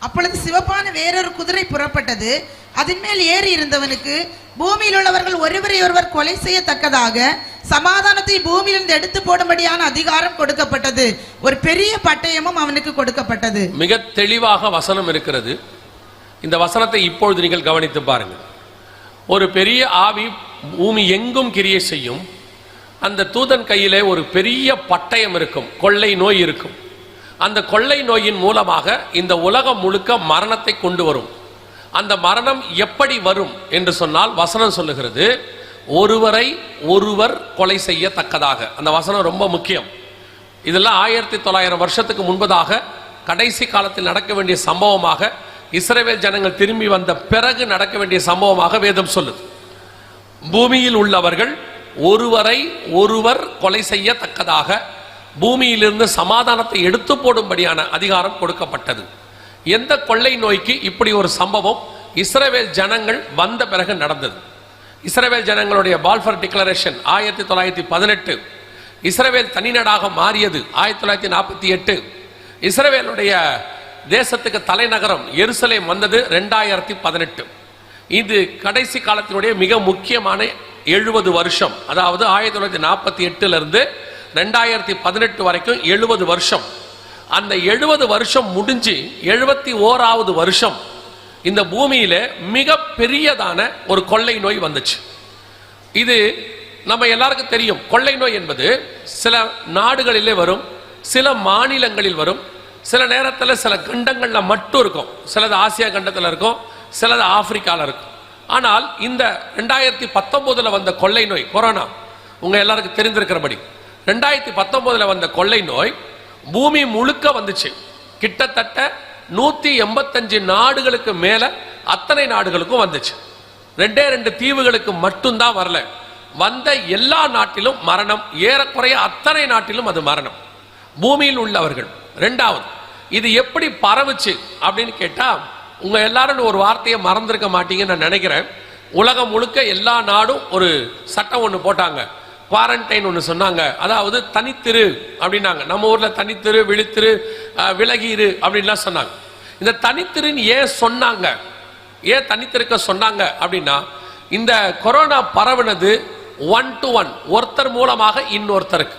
அப்பொழுது சிவப்பான வேறொரு குதிரை புறப்பட்டது, அதன் மேல் ஏறி இருந்தவனுக்கு பூமியில் உள்ளவர்கள் ஒருவரை ஒருவர் கொலை செய்யத்தக்கதாக சமாதானத்தை பூமியிலிருந்து எடுத்து போடும்படியான அதிகாரம் கொடுக்கப்பட்டது. ஒரு பெரிய பட்டயமும் அவனுக்கு கொடுக்கப்பட்டது. மிக தெளிவாக வசனம் இருக்கிறது. இந்த வசனத்தை இப்பொழுது நீங்கள் கவனித்து பாருங்கள். ஒரு பெரிய ஆவி பூமி எங்கும் கிரியை செய்யும். அந்த தூதன் கையிலே ஒரு பெரிய பட்டயம் இருக்கும், கொள்ளை நோய் இருக்கும். அந்த கொள்ளை நோயின் மூலமாக இந்த உலகம் முழுக்க மரணத்தை கொண்டு வரும். அந்த மரணம் எப்படி வரும் என்று சொன்னால் வசனம் சொல்லுகிறது, ஒருவரை ஒருவர் கொலை செய்யத்தக்கதாக. அந்த வசனம் ரொம்ப முக்கியம். இதெல்லாம் 1900 வருஷத்துக்கு முன்பதாக கடைசி காலத்தில் நடக்க வேண்டிய சம்பவமாக, இஸ்ரவேல் ஜனங்கள் திரும்பி வந்த பிறகு நடக்க வேண்டிய சம்பவமாக வேதம் சொல்லுது. பூமியில் உள்ளவர்கள் ஒருவரை ஒருவர் கொலை செய்யத்தக்கதாக பூமியிலிருந்து சமாதானத்தை எடுத்து போடும்படியான அதிகாரம் கொடுக்கப்பட்டது. எந்த கொள்ளை நோய்க்கு இப்படி ஒரு சம்பவம் இஸ்ரவேல் ஜனங்கள் வந்த பிறகு நடந்தது? இஸ்ரவேல் ஜனங்களுடைய பால்ஃபர் டிக்ளரேஷன் 1918, இஸ்ரவேல் தனிநாடாக மாறியது 1948, இஸ்ரவேலுடைய தேசத்துக்கு தலைநகரம் எருசலேம் வந்தது 2018. இது கடைசி காலத்தினுடைய மிக முக்கியமான 70 வருஷம். அதாவது 1948 இருந்து 2018 வரைக்கும் 70 வருஷம். அந்த 70 வருஷம் முடிஞ்சு 71வது வருஷம் இந்த பூமியில மிக பெரியதான ஒரு கொள்ளை நோய் வந்துச்சு. இது நம்ம எல்லாருக்கும் தெரியும். கொள்ளை நோய் என்பது சில நாடுகளிலே வரும், சில மாநிலங்களில் வரும், சில நேரத்தில் சில கண்டங்கள்ல மட்டும் இருக்கும். சிலது ஆசியா கண்டத்தில் இருக்கும், சிலது ஆப்பிரிக்கால இருக்கும். ஆனால் இந்த 2019 வந்த கொள்ளை நோய், கொரோனா, உங்க எல்லாருக்கும் தெரிந்திருக்கிறபடி 2019 வந்த கொள்ளை நோய் பூமி முழுக்க வந்துச்சு. கிட்டத்தட்ட 185 நாடுகளுக்கு மேல அத்தனை நாடுகளுக்கும் வந்துச்சு. 2 தீவுகளுக்கு மட்டும்தான் வரல. வந்த எல்லா நாட்டிலும் மரணம், ஏறக்குறைய அத்தனை நாட்டிலும் அது மரணம், பூமியில் உள்ளவர்கள். 2வது, இது எப்படி பரவுச்சு அப்படின்னு கேட்டா, உங்க எல்லாரும் ஒரு வார்த்தையை மறந்திருக்க மாட்டீங்கன்னு நான் நினைக்கிறேன். உலகம் முழுக்க எல்லா நாடும் ஒரு சட்டம் ஒன்று போட்டாங்க, குவாரண்டைன் ஒன்று சொன்னாங்க. அதாவது தனித்திரு அப்படின்னாங்க. நம்ம ஊர்ல தனித்திரு, விழித்திரு, விலகிரு அப்படின்லாம் சொன்னாங்க. இந்த தனித்திருன்னு ஏன் சொன்னாங்க, ஏன் தனித்திருக்க சொன்னாங்க அப்படின்னா, இந்த கொரோனா பரவுனது 1 to 1, ஒருத்தர் மூலமாக இன்னொருத்தருக்கு.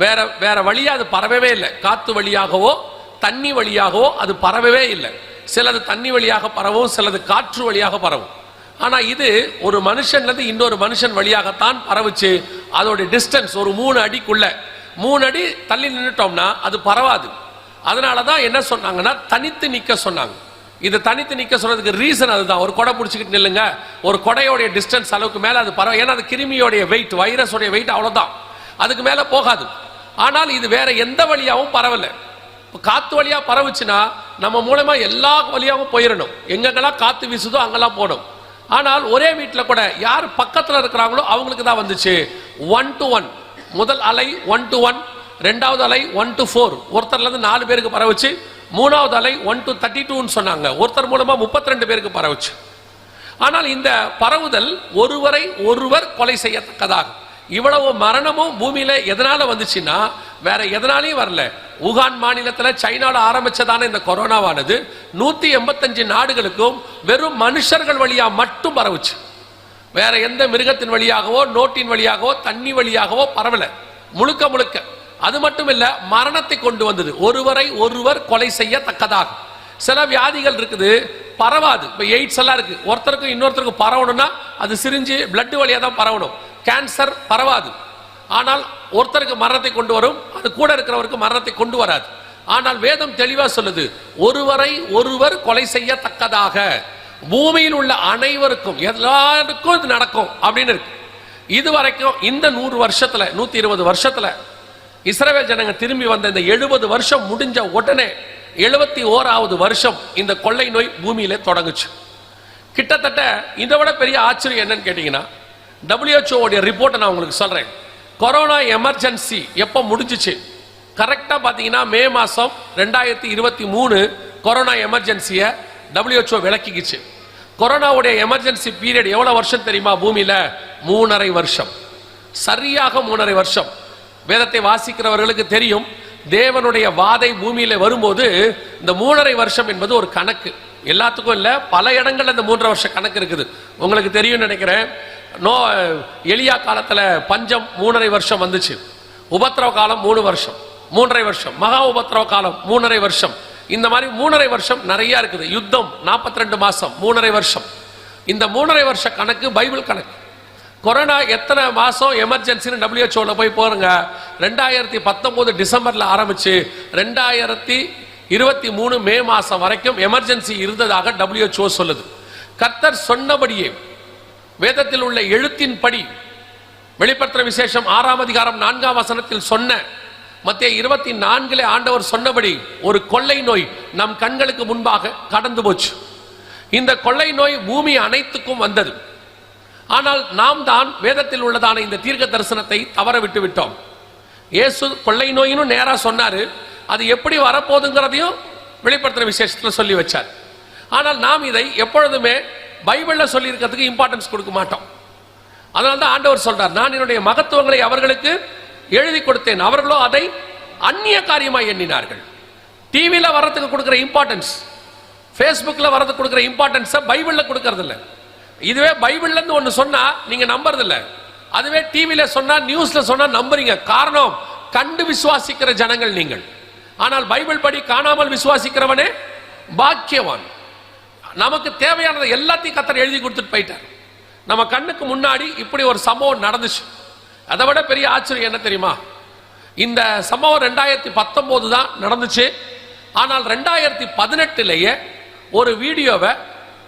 வேற வேற வழியா அது பரவவே இல்லை. காத்து வழியாகவோ தண்ணி வழியாகவோ அது பரவவே இல்லை. சிலது தண்ணி வழியாக பரவும், சிலது காற்று வழியாக பரவும். ஆனா இது ஒரு மனுஷன்ல இன்னொரு மனுஷன் வழியாகத்தான் பரவுச்சு. அதோட டிஸ்டன்ஸ் ஒரு 3 அடிக்குள்ள, 3 அடி தள்ளி நின்றுட்டோம்னா அது பரவாது. அதனாலதான் என்ன சொன்னாங்கன்னா தனித்து நிக்க சொன்னாங்க. இது தனித்து நிக்க சொன்னதுக்கு ரீசன் அதுதான். ஒரு கொடை பிடிச்சிக்கிட்டு நில்லுங்க, ஒரு கொடையோடைய டிஸ்டன்ஸ் அளவுக்கு மேல அது பரவ, ஏன்னா அது கிருமியோடைய வெயிட், வைரஸோடைய வெயிட் அவ்வளவுதான், அதுக்கு மேல போகாது. ஆனால் இது வேற எந்த வழியாவும் பரவல. காத்து வழியா பரவுச்சுன்னா நம்ம மூலமா எல்லா வழியாவும் போயிடணும். எங்கெங்கெல்லாம் காத்து வீசுதோ அங்கெல்லாம் போடும். ஆனால் ஒரே வீட்டில் கூட யார் பக்கத்தில் இருக்கிறாங்களோ அவங்களுக்கு தான் வந்துச்சு 1 to 1. முதல் அலை 1 to 1, ரெண்டாவது அலை 1 to 4, ஒருத்தர்ல இருந்து 4 பேருக்கு பரவுச்சு. மூணாவது அலை 1 to 32 சொன்னாங்க, ஒருத்தர் மூலமா 32 பேருக்கு பரவுச்சு. ஆனால் இந்த பரவுதல் ஒருவரை ஒருவர் கொலை செய்யத்தக்கதாகும். இவ்வளவு மரணமும் பூமியில எதனால வந்துச்சுன்னா வேற எதனாலையும் வரல. உகான் மாநிலத்தில் சைனால ஆரம்பிச்சதான இந்த கொரோனாவானது 185 நாடுகளுக்கும் வெறும் மனுஷர்கள் வழியா மட்டும் பரவுச்சு. வேற எந்த மிருகத்தின் வழியாகவோ நோட்டின் வழியாகவோ தண்ணி வழியாகவோ பரவல. முழுக்க முழுக்க அது மட்டும் இல்ல, மரணத்தை கொண்டு வந்தது. ஒருவரை ஒருவர் கொலை செய்யத்தக்கதாக. சில வியாதிகள் இருக்குது பரவாது. இப்ப எய்ட்ஸ் எல்லாம் இருக்கு, ஒருத்தருக்கு இன்னொருத்தருக்கு பரவணும்னா அது சிரிஞ்சு பிளட் வழியா தான் பரவணும். கேன்சர் பரவாது, ஆனால் ஒருத்தருக்கு மரணத்தை கொண்டு வரும், அது கூட இருக்கிறவருக்கு மரணத்தை கொண்டு வராது. ஆனால் வேதம் தெளிவா சொல்லுது, ஒருவரை ஒருவர் கொலை செய்யத்தக்கதாக பூமியில் உள்ள அனைவருக்கும் எல்லாருக்கும் இது நடக்கும் அப்படின்னு இருக்கு. இதுவரைக்கும் இந்த 100 வருஷத்துல 120 வருஷத்துல இஸ்ரவேல் ஜனங்க திரும்பி வந்த இந்த 70 வருஷம் முடிஞ்ச உடனே 71வது வருஷம் இந்த கொள்ளை நோய் பூமியில தொடங்குச்சு. கிட்டத்தட்ட இதை விட பெரிய ஆச்சரியம் என்னன்னு கேட்டீங்கன்னா, WHO உடைய ரிப்போர்ட்டை நான் உங்களுக்கு சொல்றேன். கொரோனா எமர்ஜென்சி எப்போ முடிஞ்சிச்சு கரெக்டா பாத்தீங்கன்னா மே மாசம் 2023 கொரோனா எமர்ஜென்சியை WHO விளக்கிக்கிச்சு. கொரோனாவுடைய எமர்ஜென்சி பீரியட் எவ்வளவு வருஷம் தெரியுமா? பூமியில 3.5 வருஷம், சரியாக 3.5 வருஷம். வேதத்தை வாசிக்கிறவர்களுக்கு தெரியும், தேவனுடைய வாதை பூமியில வரும்போது இந்த 3.5 வருஷம் என்பது ஒரு கணக்கு. எல்லாத்துக்கும் இல்ல, பல இடங்கள்ல இந்த 3.5 வருஷம் கணக்கு இருக்குது. உங்களுக்கு தெரியும் நினைக்கிறேன், எலியா காலத்துல பஞ்சம் 3.5 வருஷம் வந்துச்சு. உபத்திரவ காலம் 3 வருஷம், 3.5 வருஷம். மகா உபத்திரவ காலம் 3.5 வருஷம். இந்த மாதிரி 3.5 வருஷம் நிறைய இருக்குது. யுத்தம் 42 மாசம், 3.5 வருஷம். இந்த 3.5 வருஷ கணக்கு பைபிள் கணக்கு. கொரோனா எத்தனை மாசம் எமர்ஜென்சின்னு WHO போய் போறங்க. 2019 டிசம்பர்ல ஆரம்பிச்சு 2023 மே மாசம் வரைக்கும் எமர்ஜென்சி இருந்ததாக WHO சொல்லுது. கர்த்தர் சொன்னபடியே வேதத்தில் உள்ள எழுத்தின்படி வெளிப்படுத்துற விசேஷம் 6ஆம் அதிகாரம் 4ஆம் வசனத்தில் சொன்ன மத்தேயு 24 ஆண்டவர் சொன்னபடி ஒரு கொள்ளை நோய் நம் கண்களுக்கு முன்பாக கடந்து போச்சு. இந்த கொள்ளை நோய் பூமி அனைத்துக்கும் வந்தது. ஆனால் நாம் தான் வேதத்தில் உள்ளதான இந்த தீர்க்க தரிசனத்தை தவற விட்டு விட்டோம். இயேசு கொள்ளை நோயின்னு நேரா சொன்னாரு, அது எப்படி வரப்போகுதுங்கிறதையும் வெளிப்படுத்துற விசேஷத்துல சொல்லி வச்சார். ஆனால் நாம் இதை எப்பொழுதுமே பைபிள்ல சொல்லி இருக்கிறதுக்கு இம்பார்ட்டன்ஸ் கொடுக்க மாட்டோம். அதனால்தான் ஆண்டவர் சொல்றார், நான் என்னுடைய மகத்துவங்களை அவர்களுக்கு எழுதி கொடுத்தேன், அவர்களோ அதை அந்நிய காரியமாய் எண்ணினார்கள். டிவியில வர்றதுக்கு கொடுக்கிற இம்பார்ட்டன்ஸ், ஃபேஸ்புக்ல வர்றதுக்கு கொடுக்கிற இம்பார்ட்டன்ஸ் பைபிள்ல கொடுக்கறது இல்லை. இதுவே பைபிள்ல இருந்து ஒன்னு சொன்னா நீங்க நம்புறது இல்ல, அதுவே டிவியில சொன்னா நியூஸ்ல சொன்னா நம்புறீங்க. காரணம், கண்டு விசுவாசிக்கிற ஜனங்கள் நீங்கள். ஆனால் பைபிள் படி காணாமல் விசுவாசிக்கிறவனே பாக்கியவான். நமக்கு தேவையானதை எல்லாத்தையும் கர்த்தர் எழுதி கொடுத்துட்டு போயிட்டார். நம்ம கண்ணுக்கு முன்னாடி இப்படி ஒரு சம்பவம் நடந்துச்சு. அதை விட பெரிய ஆச்சரியம் என்ன தெரியுமா? இந்த சம்பவம் 2019 தான் நடந்துச்சு. ஆனால் 2018 ஒரு வீடியோவை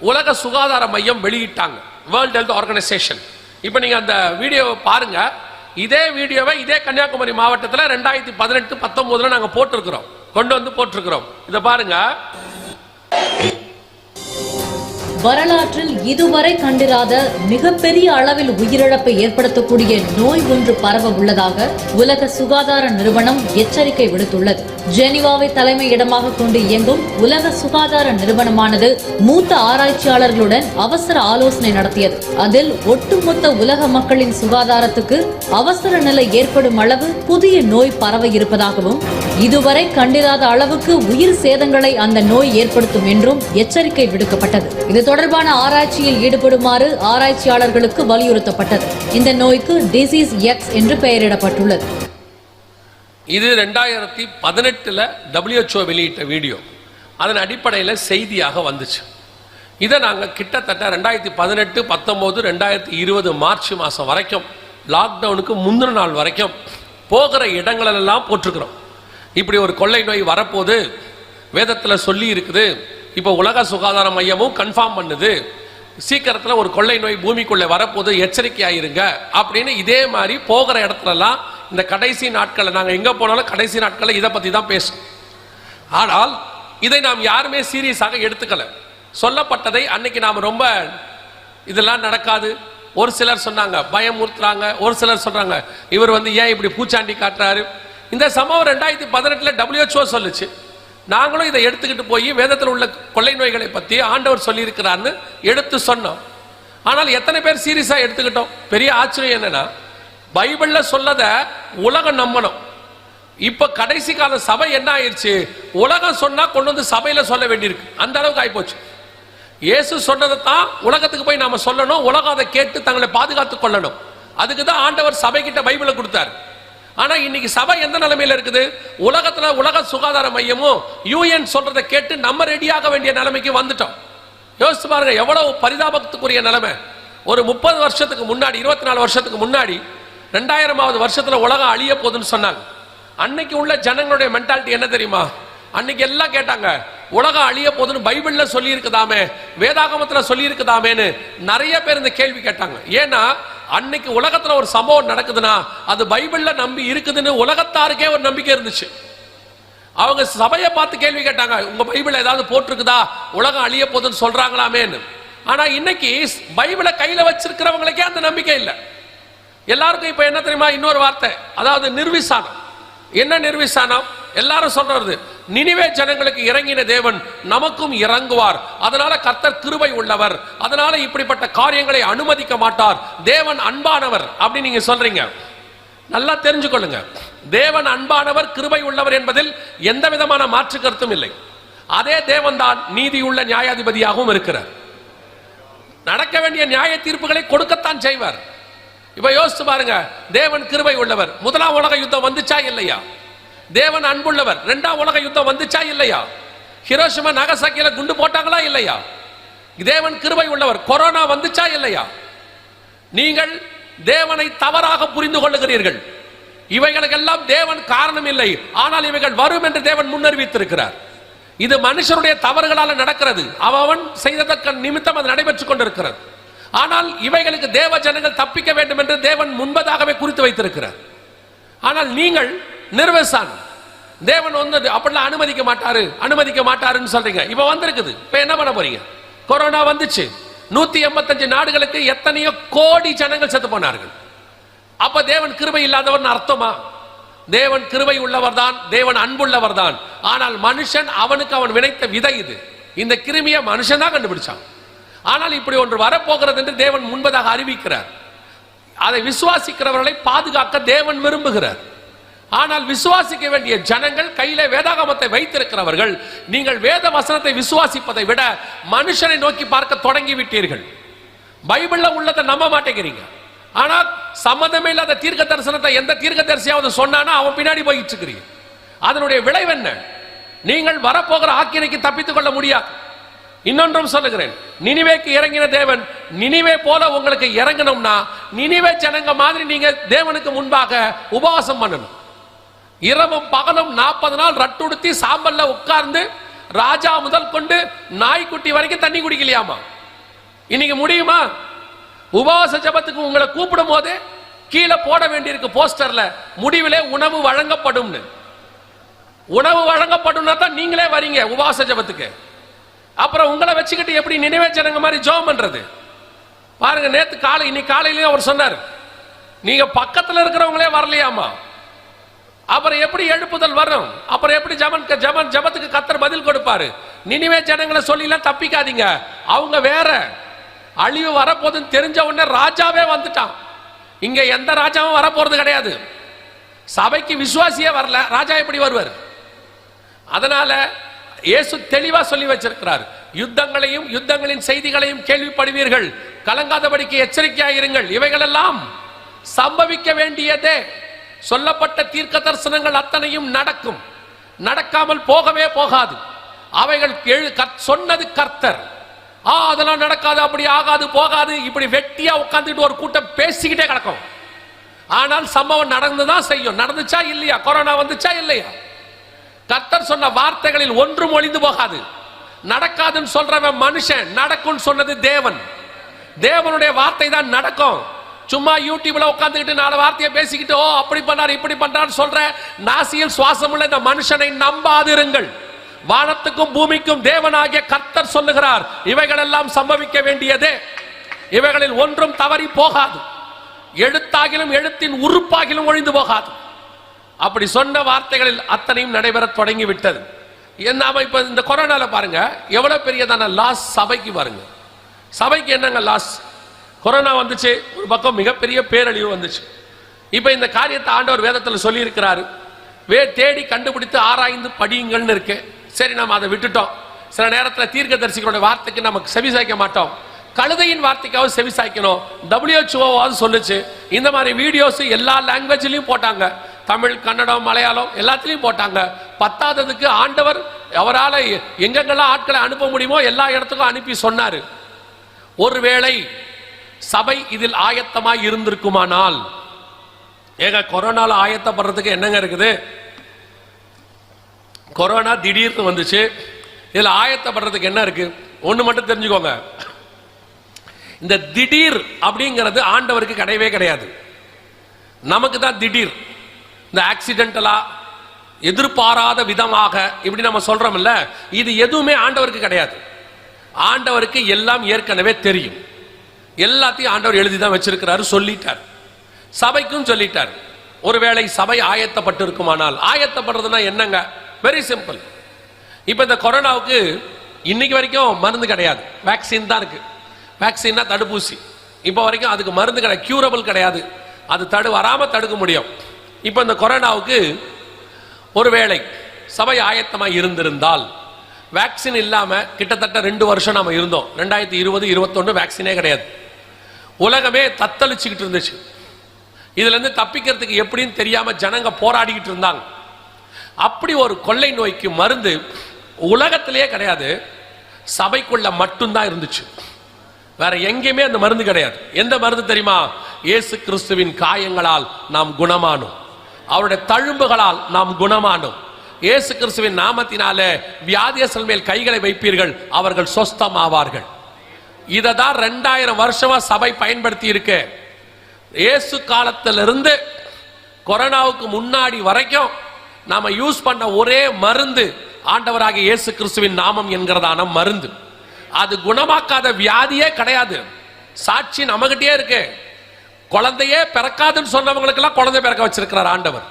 உலக சுகாதார மையம் வெளியிட்டாங்க, வேர்ல்ட் ஹெல்த் ஆர்கனைசேஷன். இப்ப நீங்க அந்த வீடியோவை பாருங்க. இதே வீடியோவை இதே கன்னியாகுமரி மாவட்டத்தில் 2018-19 நாங்க போட்டிருக்கிறோம், கொண்டு வந்து போட்டிருக்கிறோம். இதை பாருங்க. வரலாற்றில் இதுவரை கண்டிராத மிகப்பெரிய அளவில் உயிரிழப்பை ஏற்படுத்தக்கூடிய நோய் ஒன்று பரவ உள்ளதாக உலக சுகாதார நிறுவனம் எச்சரிக்கை விடுத்துள்ளது. ஜெனீவாவை தலைமையிடமாக கொண்டு இயங்கும் உலக சுகாதார நிறுவனமானது மூத்த ஆராய்ச்சியாளர்களுடன் அவசர ஆலோசனை நடத்தியது. அதில் ஒட்டுமொத்த உலக மக்களின் சுகாதாரத்துக்கு அவசர நிலை ஏற்படும் அளவு புதிய நோய் பரவ இருப்பதாகவும், இதுவரை கண்டிராத அளவுக்கு உயிர் சேதங்களை அந்த நோய் ஏற்படுத்தும் என்றும் எச்சரிக்கை விடுக்கப்பட்டது. இது தொடர்பான ஆராய்ச்சியில் ஈடுபடுமாறு ஆராய்ச்சியாளர்களுக்கு வலியுறுத்தப்பட்டது. இந்த நோய்க்கு டிசீஸ் எக்ஸ் என்று பெயரிடப்பட்டுள்ளது. இது 2018 WHO வெளியிட்ட வீடியோ. அதன் அடிப்படையில் செய்தியாக வந்துச்சு. இதை நாங்கள் கிட்டத்தட்ட 2018, 19, 2020 மார்ச் மாதம் வரைக்கும் லாக்டவுனுக்கு முந்தின நாள் வரைக்கும் போகிற இடங்களெல்லாம் போட்டிருக்கிறோம். இப்படி ஒரு கொள்ளை நோய் வரப்போது வேதத்தில் சொல்லி இருக்குது. இப்போ உலக சுகாதார மையமும் கன்ஃபார்ம் பண்ணுது, சீக்கிரத்தில் ஒரு கொள்ளை நோய் பூமிக்குள்ளே வரப்போது, எச்சரிக்கையாயிருங்க அப்படின்னு. இதே மாதிரி போகிற இடத்துலலாம் இந்த கடைசி நாட்களில் நாங்கள் எங்கே போனாலும் கடைசி நாட்களில் இதை பற்றி தான் பேசும். ஆனால் இதை நாம் யாருமே சீரியஸாக எடுத்துக்கல. சொல்லப்பட்டதை அன்னைக்கு நாம் ரொம்ப இதெல்லாம் நடக்காது. ஒரு சிலர் சொன்னாங்க, பயமுறுத்துறாங்க. ஒரு சிலர் சொல்றாங்க, இவர் ஏன் இப்படி பூச்சாண்டி காட்டுறாரு. இந்த சம்பவம் 2018 WHO சொல்லுச்சு. நாங்களும் இதை எடுத்துக்கிட்டு போய் வேதத்தில் உள்ள கொள்ளை நோய்களை பற்றி ஆண்டவர் சொல்லியிருக்கிறான்னு எடுத்து சொன்னோம். ஆனால் எத்தனை பேர் சீரியஸா எடுத்துக்கிட்டோம்? பெரிய ஆச்சரியம் என்னன்னா, பைபிள்ல சொல்லத உலகம் நம்பணும். இப்ப கடைசி கால சபை என்ன ஆயிடுச்சு, உலகம் சொன்னா கொண்டு வந்து சபையில சொல்ல வேண்டியிருக்கு. அந்த அளவுக்கு ஆயிப்போச்சு. இயேசு சொன்னதை தான் உலகத்துக்கு போய் நாம சொல்லணும், உலகம் அதை கேட்டு தங்களை பாதுகாத்துக் கொள்ளணும். அதுக்கு தான் ஆண்டவர் சபை கிட்ட பைபிளை கொடுத்தார். ஆனா இன்னைக்கு சபை எந்த நிலைமையில இருக்குது? உலகத்துல உலக சுகாதார மையமும் UN சொல்றதை கேட்டு நம்ம ரெடியாக வேண்டிய நிலைமைக்கு வந்துட்டோம். யோசிச்சு பாருங்க எவ்வளவு பரிதாபத்துக்குரிய நிலைமை. ஒரு 30 வருஷத்துக்கு முன்னாடி, 24 வருஷத்துக்கு முன்னாடி 2000வது வருஷத்துல உலகம் அழிய போகுதுன்னு சொன்னாங்க. அன்னைக்கு உள்ள ஜனங்களுடைய மென்டாலிட்டி என்ன தெரியுமா? அன்னைக்கு எல்லாம் கேட்டாங்க, உலகம் அழிய போதுன்னு பைபிள்ல சொல்லி இருக்குதாமே, வேதாகமத்துல சொல்லி இருக்குதாமேன்னு நிறைய பேர் இந்த கேள்வி கேட்டாங்க. ஏன்னா அன்னைக்கு உலகத்துல ஒரு சம்பவம் நடக்குதுன்னா அது பைபிள்ல நம்பி இருக்குதுன்னு உலகத்தாருக்கே ஒரு நம்பிக்கை இருந்துச்சு. அவங்க சபையை பார்த்து கேள்வி கேட்டாங்க, உங்க பைபிள் ஏதாவது போட்டிருக்குதா, உலகம் அழிய போதுன்னு சொல்றாங்களாமேன்னு. ஆனா இன்னைக்கு பைபிளை கையில வச்சிருக்கிறவங்களுக்கே அந்த நம்பிக்கை இல்லை. எல்லாருக்கும் இப்ப என்ன தெரியுமா? இன்னொரு வார்த்தை, அதாவது நிர்விசானம். என்ன நிர்விசானம்? எல்லாரும் சொல்றது, நினிவே ஜனங்களுக்கு இறங்கின தேவன் நமக்கும் இறங்குவார், அதனால கர்த்தர் கிருபை உள்ளவர், அதனால இப்படிப்பட்ட காரியங்களை அனுமதிக்க மாட்டார், தேவன் அன்பானவர் அப்படி நீங்க சொல்றீங்க. நல்லா தெரிஞ்சுக்கொள்ளுங்க, தேவன் அன்பானவர், கிருபை உள்ளவர் என்பதில் எந்த விதமான மாற்று கருத்தும் இல்லை. அதே தேவன் தான் நீதியுள்ள நியாயாதிபதியாகவும் இருக்கிறார். நடக்க வேண்டிய நியாய தீர்ப்புகளை கொடுக்கத்தான் செய்வார். இப்ப யோசிச்சு பாருங்க, தேவன் கிருபை உள்ளவர், முதலாம் உலக யுத்தம் வந்துச்சா இல்லையா? தேவன் அன்புள்ளவர், இரண்டாம் உலக யுத்தம் வந்துச்சா இல்லையா? ஹிரோஷிமா நாகசாக்கியில குண்டு போட்டாங்களா இல்லையா? தேவன் கிருபை உள்ளவர். கொரோனா வந்துச்சா இல்லையா? நீங்கள் தேவனை தவறாக புரிந்து கொள்ளுகிறீர்கள். இவைகளுக்கெல்லாம் தேவன் காரணம் இல்லை, ஆனால் இவைகள் வரும் என்று தேவன் முன்னறிவித்திருக்கிறார். இது மனுஷருடைய தவறுகளால் நடக்கிறது. அவன் செய்ததற்கு நிமித்தம் அது நடைபெற்றுக் கொண்டிருக்கிறது. ஆனால் இவைகளுக்கு தேவ ஜனங்கள் தப்பிக்க வேண்டும் என்று தேவன் முன்பதாகவே குறித்து வைத்திருக்கிறார். ஆனால் நீங்கள் நிர்வசானம், தேவன் அப்படிலாம் அனுமதிக்க மாட்டாருன்னு சொல்றீங்க. இப்ப வந்திருக்குது, இப்ப என்ன பண்ண போறீங்க? கொரோனா வந்துச்சு, 185 நாடுகளுக்கு எத்தனையோ கோடி ஜனங்கள் செத்து போனார்கள். அப்ப தேவன் கிருபை இல்லாதவர் அர்த்தமா? தேவன் கிருபை உள்ளவர் தான், தேவன் அன்புள்ளவர் தான். ஆனால் மனுஷன் அவனுக்கு அவன் வினைத்த விதை இது. இந்த கிருமியை மனுஷன் தான் கண்டுபிடிச்சான். ஆனால் இப்படி ஒன்று வரப்போகிறது என்று தேவன் முன்பதாக அறிவிக்கிறார். அதை விசுவாசிக்கிறவர்களை பாதுகாக்க தேவன் விரும்புகிறார். ஆனால் விசுவாசிக்க வேண்டிய ஜனங்கள் கையில வேதாகமத்தை வைத்திருக்கிறவர்கள், நீங்கள் வேத வசனத்தை விசுவாசிப்பதை விட மனுஷனை நோக்கி பார்க்க தொடங்கி விட்டீர்கள். பைபிள்ல உள்ளதை நம்ப மாட்டேங்கிறீங்க. ஆனால் சம்பந்தமே இல்லாத தீர்க்க தரிசனத்தை எந்த தீர்க்க தரிசியாவது சொன்னானா அவன் பின்னாடி போயிட்டு இருக்கிறீங்க. அதனுடைய விளைவு என்ன? நீங்கள் வரப்போகிற ஆக்கினைக்கு தப்பித்துக் கொள்ள முடியாது. இன்னொன்றும் சொல்லுகிறேன், நினிவேக்கு இறங்கின தேவன் நினிவே போல உங்களுக்கு இறங்கணும்னா நினிவே ஜனங்க மாதிரி நீங்க தேவனுக்கு முன்பாக உபவாசம் பண்ணணும். இரவும் பகலும் 40 நாள் ரட்டுடுத்தி சாம்பல்ல உட்கார்ந்து ராஜா முதல் கொண்டு நாய்க்குட்டி வரைக்கும் தண்ணி குடிக்கலையாமா? இன்னைக்கு முடியுமா? உபவாச ஜபத்துக்கு உங்களை கூப்பிடும் போது கீழே போட வேண்டியிருக்கு போஸ்டர்ல, முடிவிலே உணவு வழங்கப்படும். உணவு வழங்கப்படும் தான் நீங்களே வரீங்க உபவாச ஜபத்துக்கு. அப்புறம் உங்களை வச்சுக்கிட்டு எப்படி நினைவே ஜனங்க மாதிரி ஜெபம் பண்றது? பாருங்க, இன்னைக்கு காலையிலேயே அவர் சொன்னார், நீங்க பக்கத்துல இருக்கிறவங்களே வரலையாமா, அப்புறம் எப்படி எழுப்புதல் வரும்? அப்புறம் எப்படி ஜபத்துக்கு கர்த்தர் பதில் கொடுப்பாரு? நினிவே ஜனங்களை சொல்லிலாம் தப்பிக்காதீங்க, அவங்க வேற. அழிவு வரப்போதுன்னு தெரிஞ்ச உடனே ராஜாவே வந்துட்டான். இங்க எந்த ராஜாவும் வரப்போறது கிடையாது. சபைக்கு விசுவாசியே வரல, ராஜா எப்படி வருவார்? அதனால இயேசு தெளிவா சொல்லி வச்சிருக்கிறார், யுத்தங்களையும் யுத்தங்களின் செய்திகளையும் கேள்விப்படுவீர்கள், கலங்காதபடிக்கு எச்சரிக்கையாயிருங்கள், இவைகளெல்லாம் சம்பவிக்க வேண்டியதே. சொல்லப்பட்ட தீர்க்க தரிசனங்கள் அத்தனையும் நடக்கும், நடக்காமல் போகவே போகாது. அவைகள் சொன்னது கர்த்தர். அதெல்லாம் நடக்காது, அப்படி ஆகாது, போகாது, இப்படி வெட்டியா உட்கார்ந்துட்டு ஒரு கூட்டம் பேசிக்கிட்டே கிடக்கும். ஆனால் சம்பவம் நடந்துதான் செய்யும். நடந்துச்சா இல்லையா? கொரோனா வந்துச்சா இல்லையா? கர்த்தர் சொன்ன வார்த்தைகளில் ஒன்றும் ஒளிந்து போகாது. நடக்காதுன்னு சொல்றவன் மனுஷன், நடக்கும் சொன்னது தேவன். தேவனுடைய வார்த்தை தான் நடக்கும். சும்மா யூடியூப்ல உட்கார்ந்துக்கிட்டு 4 வார்த்தையை பேசிக்கிட்டு அப்படி பண்றாரு இப்படி பண்றாரு சொல்ற நாசியில் சுவாசம் உள்ள இந்த மனுஷனை நம்பாதிருங்கள். வானத்துக்கும் பூமிக்கும் தேவனாகிய கர்த்தர் சொல்லுகிறார், இவைகளெல்லாம் சம்பவிக்க வேண்டியதே, இவைகளில் ஒன்றும் தவறி போகாது, எழுத்தாகிலும் எழுத்தின் உறுப்பாகிலும் ஒழிந்து போகாது. அப்படி சொன்ன வார்த்தைகளில் அத்தனையும் நடைபெற தொடங்கி விட்டது. நாம இப்ப இந்த கொரோனால பாருங்க எவ்வளவு பெரியதான லாஸ் சபைக்கு. பாருங்க சபைக்கு என்னங்க லாஸ். கொரோனா வந்துச்சு, ஒரு பக்கம் மிகப்பெரிய பேரழிவு வந்துச்சு. இப்ப இந்த காரியத்தை ஆண்டவர் வேதத்தில் சொல்லி இருக்கிறாரு, தேடி கண்டுபிடித்து ஆராய்ந்து படியுங்கள்னு இருக்கு. சரி, நம்ம அதை விட்டுட்டோம். சில நேரத்தில் தீர்க்கதரிசிகளுடைய வார்த்தைக்கு நமக்கு செவி சாய்க்க மாட்டோம். கழுதையின் வார்த்தைக்காவது செவி சாய்க்கணும். WHO சொல்லுச்சு. இந்த மாதிரி வீடியோஸ் எல்லா லாங்குவேஜ்லயும் போட்டாங்க, தமிழ், கன்னடம், மலையாளம் எல்லாத்திலையும் போட்டாங்க. பத்தாததுக்கு ஆண்டவர் அவரால் எங்கெங்கெல்லாம் ஆட்களை அனுப்ப முடியுமோ எல்லா இடத்துக்கும் அனுப்பி சொன்னாரு. ஒருவேளை சபை இதில் ஆயத்தமாய் இருந்திருக்குமானால், ஏங்க கொரோனால ஆயத்தப்படுறதுக்கு என்னங்க இருக்குது? கொரோனா திடீர்னு வந்துச்சு, இதுல ஆயத்தப்படுறதுக்கு என்ன இருக்கு? ஒண்ணு மட்டும் தெரிஞ்சுக்கோங்க, இந்த திடீர் அப்படிங்கிறது ஆண்டவருக்கு கிடையவே கிடையாது. நமக்கு தான் திடீர். இந்த ஆக்சிடென்டலா எதிர்பாராத விதமாக இப்படி நம்ம சொல்றோம் இல்ல, இது எதுவுமே ஆண்டவருக்கு கிடையாது. ஆண்டவருக்கு எல்லாம் ஏற்கனவே தெரியும். எல்லாத்தையும் ஆண்டவர் எழுதி தான் வச்சிருக்கிறாரு, சொல்லிட்டார். சபைக்கும் சொல்லிட்டார். ஒருவேளை சபை ஆயத்தப்பட்டு இருக்குமானால், ஆயத்தப்படுறதுன்னா என்னங்க? Very simple. இப்ப இந்த கொரோனாவுக்கு இன்னைக்கு வரைக்கும் மருந்து கிடையாது, வேக்சின் தான் இருக்கு. வேக்சின்னா தடுப்பூசி. இப்போ வரைக்கும் அதுக்கு மருந்து கிடையாது, கியூரபிள் கிடையாது. அது வராம தடுக்க முடியும். இப்போ இந்த கொரோனாவுக்கு ஒருவேளை சபை ஆயத்தமாக இருந்திருந்தால், வேக்சின் இல்லாம கிட்டத்தட்ட 2 வருஷம் நாம இருந்தோம். 2020-21 வேக்சினே கிடையாது. உலகமே தத்தளிச்சுக்கிட்டு இருந்துச்சு. இதுல இருந்து தப்பிக்கிறதுக்கு எப்படின்னு தெரியாம ஜனங்க போராடிக்கிட்டு இருந்தாங்க. அப்படி ஒரு கொள்ளை நோய்க்கு மருந்து உலகத்திலேயே கிடையாது, சபைக்குள்ள மட்டும்தான் இருந்துச்சு. வேற எங்கேயுமே அந்த மருந்து கிடையாது. எந்த மருந்து தெரியுமா? இயேசு கிறிஸ்துவின் காயங்களால் நாம் குணமானோம், அவருடைய தழும்புகளால் நாம் குணமானோம். இயேசு கிறிஸ்துவின் நாமத்தினாலே வியாதியஸ்தர்கள் மேல் கைகளை வைப்பீர்கள், அவர்கள் சொஸ்தமாவார்கள். இததான் 2000 வருஷமா சபை பயன்படுத்தி இருக்கு. இயேசு காலத்திலிருந்து கொரோனாவுக்கு முன்னாடி வரைக்கும் நாம யூஸ் பண்ண ஒரே மருந்து ஆண்டவராகிய இயேசு கிறிஸ்துவின் நாமம் என்கிறதான மருந்து. அது குணமாக்காத வியாதியே கிடையாது. சாட்சி நம்மகிட்டே இருக்கு. குழந்தையே பிறக்காதுன்னு சொன்னவங்களுக்கு எல்லாம் குழந்தை பிறக்க வச்சிருக்கிறார் ஆண்டவர்.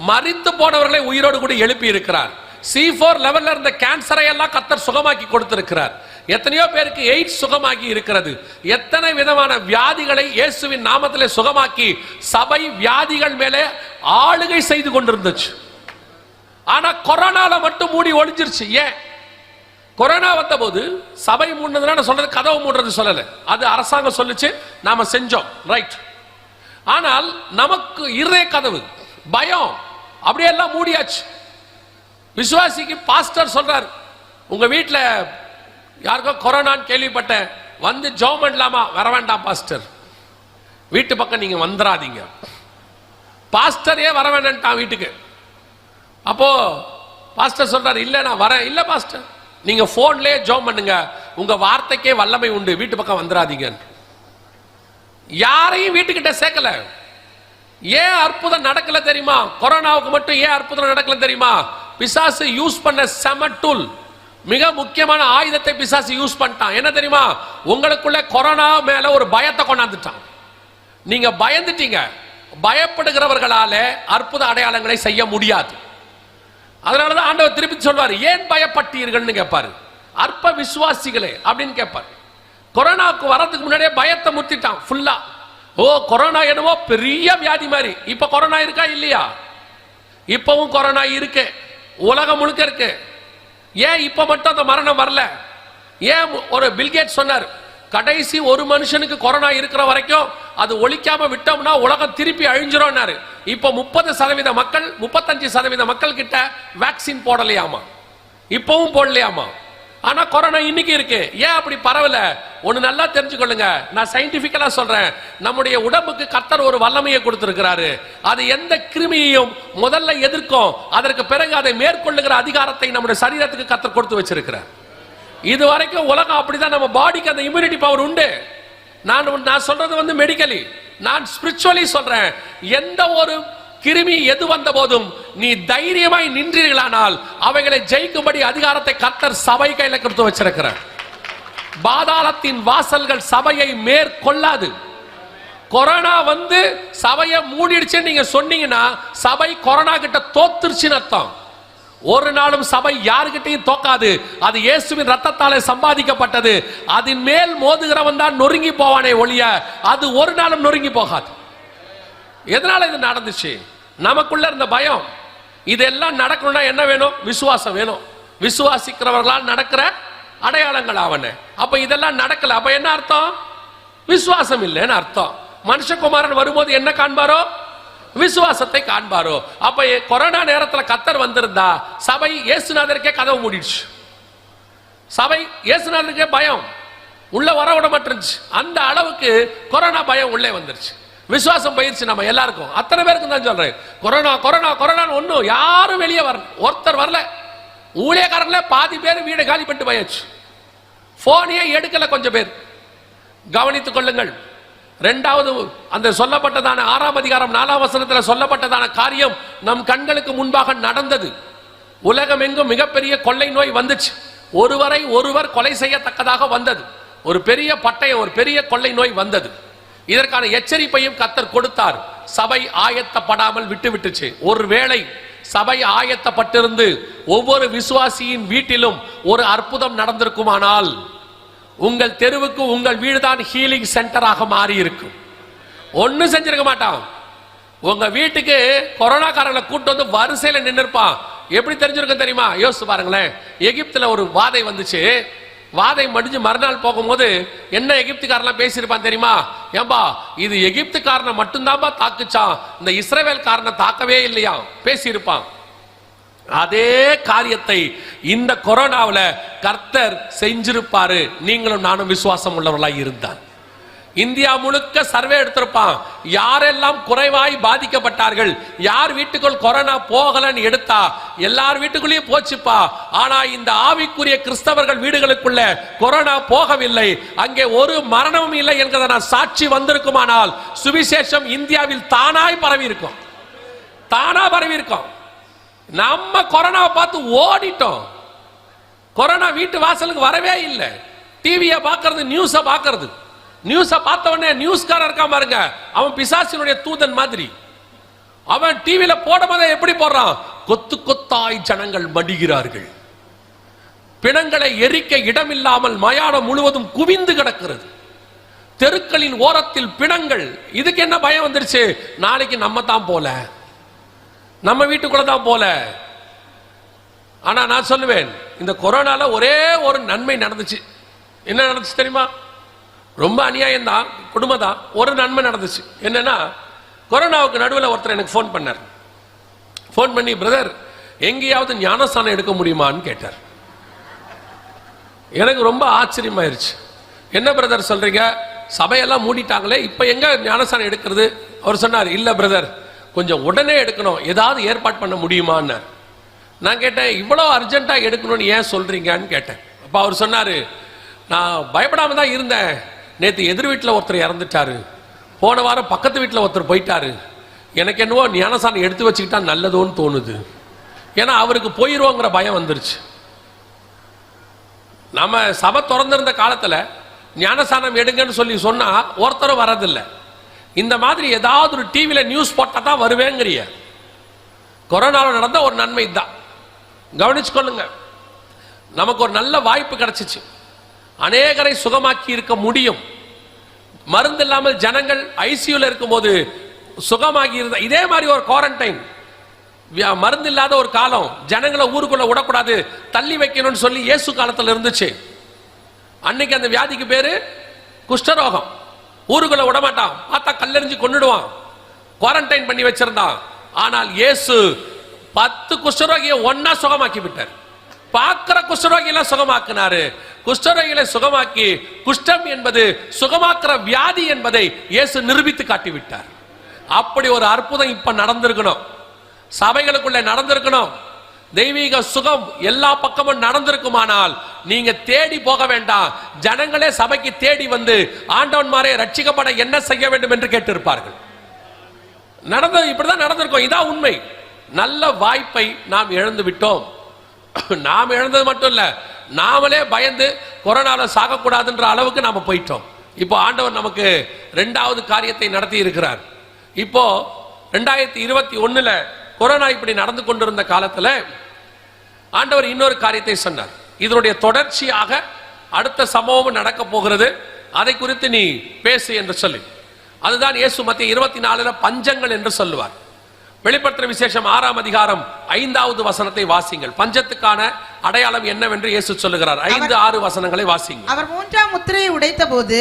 மரித்து போனவர்களை உயிரோடு கூட எழுப்பி இருக்கிறார். C4 லெவல்ல இருந்த கேன்சரை எல்லாம் கர்த்தர் சுகமாக்கி கொடுத்திருக்கிறார். எத்தனையோ பேருக்கு எய்ட்ஸ் சுகமாக்கி இருக்கிறது. எத்தனை விதமான வியாதிகளை இயேசுவின் நாமத்திலே சுகமாக்கி சபை வியாதிகள் மேலே ஆளுகை செய்து கொண்டிருந்துச்சு. ஆனா கொரோனால மட்டும் மூடி ஒளிஞ்சிருச்சு. ஏன்? கொரோனா வந்த போது சபை மூடுனதுனா சொல்றது கதவு மூடுறது சொல்லல, அது அரசாங்கம் சொல்லுச்சு, நாம செஞ்சோம், ரைட். ஆனால் நமக்கு இருதய கதவு பயம் அப்படியெல்லாம் மூடியாச்சு. விசுவாசிக்கு பாஸ்டர் சொல்றார், உங்க வீட்டில் யாருக்கோ கொரோனான்னு கேள்விப்பட்டேன், வந்து ஜெபம் பண்ணலாமா? வர வேண்டாம் பாஸ்டர், வீட்டு பக்கம் நீங்க வந்துடாதீங்க. பாஸ்டரே வர வேண்டாம் வீட்டுக்கு. அப்போ பாஸ்டர் சொல்றாரு, இல்ல நான் வரேன். இல்ல பாஸ்டர், நீங்க போன்லயே ஜெபம் பண்ணுங்க, உங்க வார்த்தைக்கே வல்லமை உண்டு, வீட்டு பக்கம் வந்துடாதீங்க. யாரையும் வீட்டுக்கிட்ட சேர்க்கல. ஏன் அற்புதம் நடக்கல தெரியுமா? கொரோனாவுக்கு மட்டும் ஏன் அற்புதம் நடக்கல தெரியுமா? பிசாசு யூஸ் பண்ண செம டூல், மிக முக்கியமான ஆயுதத்தை பிசாசு யூஸ் பண்ணிட்டான். என்ன தெரியுமா? உங்களுக்குள்ள கொரோனா மேல ஒரு பயத்தை கொண்டாந்துட்டான். நீங்க பயந்துட்டீங்க. பயப்படுகிறவர்களால அற்புத அடையாளங்களை செய்ய முடியாது. அதனாலதான் ஆண்டவர் திருப்பி சொல்வார், ஏன் பயப்பட்டீர்கள்னு கேட்பாரு. அற்ப விசுவாசிகளே அப்படின்னு கேட்பாரு. கொரோனாவுக்கு வரதுக்கு முன்னாடியே பயத்தை முத்திட்டான் ஃபுல்லா. ஓ கொரோனா என்னவோ பெரிய வியாதி மாதிரி. இப்ப கொரோனா இருக்கா இல்லையா? இப்பவும் கொரோனா இருக்கு, உலகம் முழுக்க இருக்கு. ஏன் இப்ப மட்டும் அந்த மரணம் வரல? ஏன் ஒரு பில்கேட் சொன்னார், கடைசி ஒரு மனுஷனுக்கு கொரோனா இருக்கிற வரைக்கும் அது ஒழிக்காம விட்டோம்னா உலகம் திருப்பி அழிஞ்சிரும். இப்ப 30% மக்கள் 35% மக்கள் கிட்ட வேக்சின் போடலையாமா, இப்பவும் போடலையாமா. ஆனா கொரோனா இன்னைக்கு இருக்கு. ஏன் அப்படி பரவல? ஒண்ணு நல்லா தெரிஞ்சுக்கொள்ளுங்க, நான் சயின்டிபிக்கலா சொல்றேன். நம்முடைய உடம்புக்கு கர்த்தர் ஒரு வல்லமையை கொடுத்திருக்கிறாரு. அது எந்த கிருமியையும் முதல்ல எதிர்க்கும், அதற்கு பிறகு அதை மேற்கொள்ளுகிற அதிகாரத்தை நம்முடைய சரீரத்துக்கு கர்த்தர் கொடுத்து வச்சிருக்கிறார். இது வரைக்கும் உலகம் அப்படிதான், நம்ம பாடிக்கு அந்த இம்யூனிட்டி பவர் உண்டு. நான் சொல்றது மெடிக்கலி, நான் ஸ்பிரிச்சுவலி சொல்றேன். எந்த ஒரு கிருமி எது வந்த போதும் நீ தைரியமாய் நின்றீர்களானால் அவைகளை ஜெயிக்கும்படி அதிகாரத்தை கர்த்தர் சபை கையில கொடுத்து வச்சிருக்கிறார். பாதாளத்தின் வாசல்கள் சபையை மேற்கொள்ளாது. கொரோனா வந்து சபையை மூடிடுச்சு நீங்க சொன்னீங்கன்னா சபை கொரோனா கிட்ட தோத்துருச்சுன்னு அர்த்தம். ஒரு நாளும் சபை யாருகிட்டையும் தோக்காது. அது இயேசுவின் ரத்தத்தாலே சம்பாதிக்கப்பட்டது. அதன் மேல் மோதுகிறவன் தான் நொறுங்கி போவானே ஒழிய அது ஒரு நாளும் நொறுங்கி போகாது. எதனால இது நடந்துச்சு? நமக்குள்ள இருந்த பயம். இதெல்லாம் நடக்கணும்னா என்ன வேணும்? விசுவாசம் வேணும். விசுவாசிக்கிறவர்களால் நடக்கிற அடையாளங்கள் ஆவன. அப்ப இதெல்லாம் நடக்கல. அப்ப என்ன அர்த்தம்? விசுவாசம் இல்லைன்னு அர்த்தம். மனுஷகுமாரன் வரும்போது என்ன காண்பாரோ? விசுவாசத்தை காண்பாரோ. அப்ப கொரோனா நேரத்தில் கர்த்தர் வந்திருந்தா சபை இயேசுநாதருக்கே கதவு மூடிடுச்சு. சபை இயேசுநாதருக்கே பயம், உள்ள வர விட மாட்டுருச்சு. அந்த அளவுக்கு கொரோனா பயம் உள்ளே வந்துருச்சு. விசுவாசம் போயிருச்சு நம்ம எல்லாருக்கும். அத்தனை பேருக்கு தான் சொல்றேன், கொரோனா கொரோனா கொரோனான்னு ஒண்ணும் யாரும் வெளியே வரல. ஒருத்தர் வரல. ஊழியக்காரங்களே பாதி பேர் வீடு காலி பண்ணிட்டு போயாச்சு. போனையே எடுக்கல கொஞ்சம் பேர். கவனித்துக் கொள்ளுங்கள். இரண்டாவது அந்த சொல்லப்பட்டதான 6ஆம் அதிகாரம் 4ஆம் வசனத்தில் சொல்லப்பட்டதான காரியம் நம் கண்களுக்கு முன்பாக நடந்தது. உலகம் எங்கும் மிகப்பெரிய கொள்ளை நோய் வந்துச்சு. ஒருவரை ஒருவர் கொலை செய்யத்தக்கதாக வந்தது. ஒரு பெரிய பட்டயம், ஒரு பெரிய கொள்ளை நோய் வந்தது. இதற்கான எச்சரிப்பையும் கர்த்தர் கொடுத்தார். சபை ஆயத்தப்படாமல் விட்டுவிட்டுச்சு. ஒருவேளை சபை ஆயத்தப்பட்டிருந்து ஒவ்வொரு விசுவாசியின் வீட்டிலும் ஒரு அற்புதம் நடந்திருக்குமானால் உங்கள் தெருவுக்கு உங்கள் வீடுதான் ஹீலிங் சென்டராக மாறி இருக்கும். ஒன்னும் செஞ்சிருக்க மாட்டான். உங்க வீட்டுக்கு கொரோனா காரங்களை கூட்டு வந்து வரிசையில நின்றுப்பான். எப்படி தெரிஞ்சிருக்கும் தெரியுமா? யோசிச்சு பாருங்களேன். எகிப்துல ஒரு வாதை வந்துச்சு. வாதை மடிஞ்சு மறுநாள் போகும்போது என்ன எகிப்துக்காரலாம் பேசியிருப்பான் தெரியுமா? ஏம்பா இது எகிப்துக்காரனை மட்டும்தான்பா தாக்குச்சான், இந்த இஸ்ரவேல் காரனை தாக்கவே இல்லையா பேசியிருப்பான். அதே காரியத்தை இந்த கொரோனாவில் கர்த்தர் செஞ்சிருப்பாரு. நீங்களும் நானும் விசுவாசம் உள்ளவர்களாய் இருந்தார். இந்தியா முழுக்க சர்வே எடுத்திருப்பான். யாரெல்லாம் குறைவாய் பாதிக்கப்பட்டார்கள், யார் வீட்டுக்குள் கொரோனா போகலன்னு எடுத்தா எல்லார் வீட்டுக்குள்ளேயும் போச்சுப்பா. ஆனா இந்த ஆவிக்குரிய கிறிஸ்தவர்கள் வீடுகளுக்குள்ள கொரோனா போகவில்லை, அங்கே ஒரு மரணமும் இல்லை என்கிறத நான் சாட்சி வந்திருக்குமானால் சுவிசேஷம் இந்தியாவில் தானாய் பரவி இருக்கும். தானா பரவி இருக்கும். நம்ம கொரோனாவை பார்த்து ஓடிட்டோம். கொரோனா வீட்டு வாசலுக்கு வரவே இல்லை. டிவியை பார்க்கறது, நியூஸை பார்க்கறது. நியூஸை பார்த்த உடனே நியூஸ்காரன் இருக்கான் பாருங்க, அவன் பிசாசினுடைய தூதன் மாதிரி. அவன் டிவியில போடும்போது எப்படி போடுறான்? கொத்து கொத்தாய் ஜனங்கள் மடிகிறார்கள், பிணங்களை எரிக்க இடமில்லாமல் மயானம் முழுவதும் குவிந்து கிடக்கிறது, தெருக்களின் ஓரத்தில் பிணங்கள். இதுக்கு என்ன பயம் வந்துருச்சு? நாளைக்கு நம்ம தான் போல, நம்ம வீட்டுக்குள்ள தான் போல. ஆனா நான் சொல்லுவேன், இந்த கொரோனால ஒரே ஒரு நன்மை நடந்துச்சு. என்ன நடந்துச்சு தெரியுமா? ரொம்ப அநியாயம் தான், கொடுமை தான். ஒரு நன்மை நடந்துச்சு. என்னன்னா, கொரோனாவுக்கு நடுவில் ஒருத்தர் எனக்கு ஃபோன் பண்ணார். ஃபோன் பண்ணி, பிரதர் எங்கேயாவது ஞானஸ்தானம் எடுக்க முடியுமான்னு கேட்டார். எனக்கு ரொம்ப ஆச்சரியமாயிருச்சு. என்ன பிரதர் சொல்றீங்க, சபையெல்லாம் மூடிட்டாங்களே, இப்ப எங்க ஞானஸ்தானம் எடுக்கிறது? அவர் சொன்னார், இல்ல பிரதர் கொஞ்சம் உடனே எடுக்கணும், ஏதாவது ஏற்பாடு பண்ண முடியுமான்னு. நான் கேட்டேன், இவ்வளவு அர்ஜென்ட்டா எடுக்கணும்னு ஏன் சொல்றீங்கன்னு கேட்டேன். அப்ப அவர் சொன்னாரு, நான் பயப்படாம தான் இருந்தேன். நேற்று எதிர் வீட்டில் ஒருத்தர் இறந்துட்டாரு, போன வாரம் பக்கத்து வீட்டில் ஒருத்தர் போயிட்டாரு. எனக்கு என்னவோ ஞானஸ்தானம் எடுத்து வச்சுக்கிட்டா நல்லதோன்னு தோணுது. ஏன்னா அவருக்கு போயிருவோங்கிற பயம் வந்துருச்சு. நம்ம சபை திறந்திருந்த காலத்தில் ஞானஸ்தானம் எடுங்கன்னு சொல்லி சொன்னா ஒருத்தரும் வரதில்லை. இந்த மாதிரி ஏதாவது ஒரு டிவியில நியூஸ் போட்டா தான் வருவேங்கிறிய. கொரோனாவில் நடந்த ஒரு நன்மை தான், கவனிச்சு கொள்ளுங்க. நமக்கு ஒரு நல்ல வாய்ப்பு கிடைச்சிச்சு. அநேகரை சுகமாக்கி இருக்க முடியும். மருந்து இல்லாமல் ஜனங்கள் ஐசியூல இருக்கும் போது சுகமாகி இருந்த இதே மாதிரி ஒரு குவாரண்டைன் மருந்து இல்லாத ஒரு காலம், ஜனங்களை ஊருக்குள்ள விடக்கூடாது, தள்ளி வைக்கணும்னு சொல்லி இயேசு காலத்துல இருந்துச்சு. அன்னைக்கு அந்த வியாதிக்கு பேரு குஷ்டரோகம். ஊருக்குள்ள விட மாட்டான், பார்த்தா கல்லெறிஞ்சு கொன்னுடுவான், குவாரண்டைன் பண்ணி வச்சிருந்தான். ஆனால் இயேசு 10 குஷ்டரோகியை ஒன்னா சுகமாக்கி விட்டார். பார்க்கிற குஷ்டரோகியெல்லாம் சுகமாக்கினாரு. குஷ்டரோகிகளை சுகமாக்கி, குஷ்டம் என்பது சுகமாக்குற வியாதி என்பதை இயேசு நிரூபித்து காட்டி விட்டார். அப்படி ஒரு அற்புதம் இப்ப நடந்திருக்கணும், சபைகளுக்குள்ள நடந்திருக்கணும். தெய்வீக சுகம் எல்லா பக்கமும் நடந்திருக்குமானால் நீங்க தேடி போக வேண்டாம், ஜனங்களே சபைக்கு தேடி வந்து ஆண்டவன்மாரே ரட்சிக்கப்பட என்ன செய்ய வேண்டும் என்று கேட்டிருப்பார்கள். நடந்தது இப்படிதான் நடந்திருக்கும். இதான் உண்மை. நல்ல வாய்ப்பை நாம் இழந்து விட்டோம். நாம் இழந்தது மட்டும் இல்ல, நாமளே பயந்து கொரோனால சாகக்கூடாதுன்ற அளவுக்கு நாம போயிட்டோம். இப்போ ஆண்டவர் நமக்கு 2வது காரியத்தை நடத்தி இருக்கிறார். இப்போ 2021 கொரோனா இப்படி நடந்து கொண்டிருந்த காலத்துல ஆண்டவர் இன்னொரு காரியத்தை சொன்னார். இதனுடைய தொடர்ச்சியாக அடுத்த சம்பவம் நடக்க போகிறது, அதை குறித்து நீ பேசு என்று சொல்லி. அதுதான் இயேசு மத்திய 24 பஞ்சங்கள் என்று சொல்லுவார். வெளிப்படுத்துற விசேஷம் 6ஆம் அதிகாரம் 5வது வசனத்தை வாசிங்கள். பஞ்சத்துக்கான அடையாளம் என்னவென்று இயேசு சொல்லுகிறார். 5-6 வசனங்களை வாசிங்கள். அவர் 3ஆம் முத்திரையை உடைத்த போது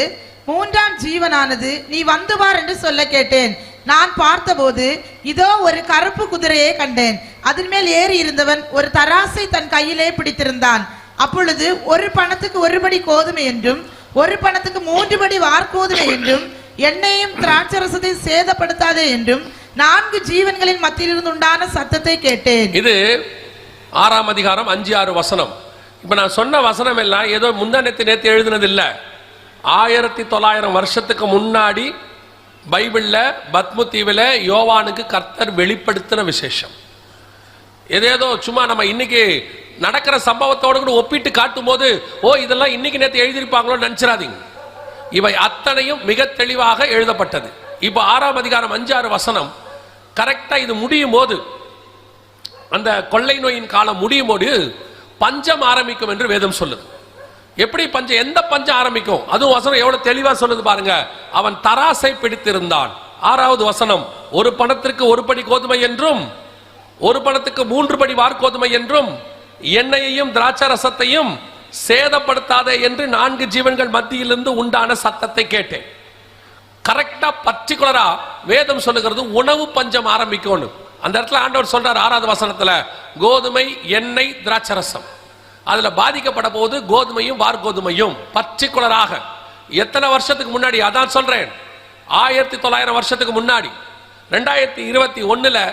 3ஆம் ஜீவனானது நீ வந்து பார் என்று சொல்ல கேட்டேன். நான் பார்த்தபோது இதோ ஒரு கருப்பு குதிரையை கண்டேன். அதன் மேல் ஏறி இருந்தவன் ஒரு தராசை தன் கையிலே பிடித்திருந்தான். அப்பொழுது ஒரு பணத்துக்கு 1 படி கோதுமை என்றும் 1 பணத்துக்கு 3 படி வார்கோதுமை என்றும் எண்ணெயும் திராட்சரசத்தை சேதப்படுத்தாதே என்றும் 4 ஜீவன்களின் மத்தியிலிருந்து உண்டான சத்தத்தை கேட்டேன். இது 6ஆம் அதிகாரம் 5-6 வசனம். இப்ப நான் சொன்ன வசனம் எல்லாம் ஏதோ நேத்து எழுதினது இல்ல. 1900 வருஷத்துக்கு முன்னாடி பைபிள்ல பத்மு தீவுல யோவானுக்கு கர்த்தர் வெளிப்படுத்தின விசேஷம். ஏதேதோ சும்மா நம்ம இன்னைக்கு நடக்கிற சம்பவத்தோடு கூட ஒப்பிட்டு காட்டும் போது ஓ இதெல்லாம் இன்னைக்கு நேத்து எழுதியிருப்பாங்களோ நினைச்சிடாதீங்க. இவை அத்தனையும் மிக தெளிவாக எழுதப்பட்டது. இப்போ 6ஆம் அதிகாரம் 5-6 வசனம் கரெக்டா இது முடியும் போது, அந்த கொள்ளை நோயின் காலம் முடியும் போது பஞ்சம் ஆரம்பிக்கும் என்று வேதம் சொல்லுது. எப்படி பஞ்சம், எந்த பஞ்சம் ஆரம்பிக்கும்? அதுவும் வசனம் எவ்வளவு தெளிவா சொல்லுது பாருங்க. அவன் தராசை பிடித்திருந்தான். 6வது வசனம், 1 பணத்திற்கு 1 படி கோதுமை என்றும் 1 பணத்துக்கு 3 படி வார்கோதுமை என்றும் எண்ணெயையும் திராட்சரசத்தையும் சேதப்படுத்தாதே என்று 4 ஜீவன்கள் மத்தியிலிருந்து உண்டான சத்தத்தை கேட்டேன். கரெக்டா பர்டிகுலரா வேதம் சொல்லுகிறது உணவு பஞ்சம் ஆரம்பிக்கும். அந்த இடத்துல ஆண்டவர் சொல்றார் 6வது வசனத்துல, கோதுமை எண்ணெய் திராட்சரசம் அதுல பாதிக்கப்பட போது கோதுமையும் வார்கோதுமையும் பர்டிகுலராக. எத்தனை வருஷத்துக்கு முன்னாடி? அதான் சொல்றேன், 1900 வருஷத்துக்கு முன்னாடி 2021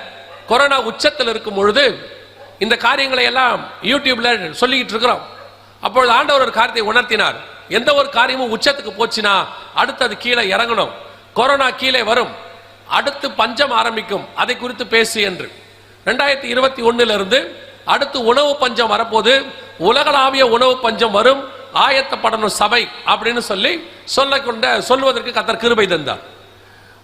கொரோனா உச்சத்தில் இருக்கும் பொழுது இந்த காரியங்களை எல்லாம் யூடியூப்ல சொல்லிக்கிட்டு இருக்கிறோம். அப்பொழுது ஆண்டவர் ஒரு காரியத்தை உணர்த்தினார். எந்த ஒரு காரியமும் உச்சத்துக்கு போச்சுன்னா அடுத்தது கீழே இறங்கணும். கொரோனா கீழே வரும், அடுத்து பஞ்சம் ஆரம்பிக்கும், அதை குறித்து பேசு என்று. 2021 இருந்து அடுத்து உணவு பஞ்சம் வரப்போது, உலகளாவிய உணவு பஞ்சம் வரும், ஆயத்தப்படணும் சபை அப்படின்னு சொல்லி சொல்வதற்கு கர்த்தர் கிருபை தந்தார்.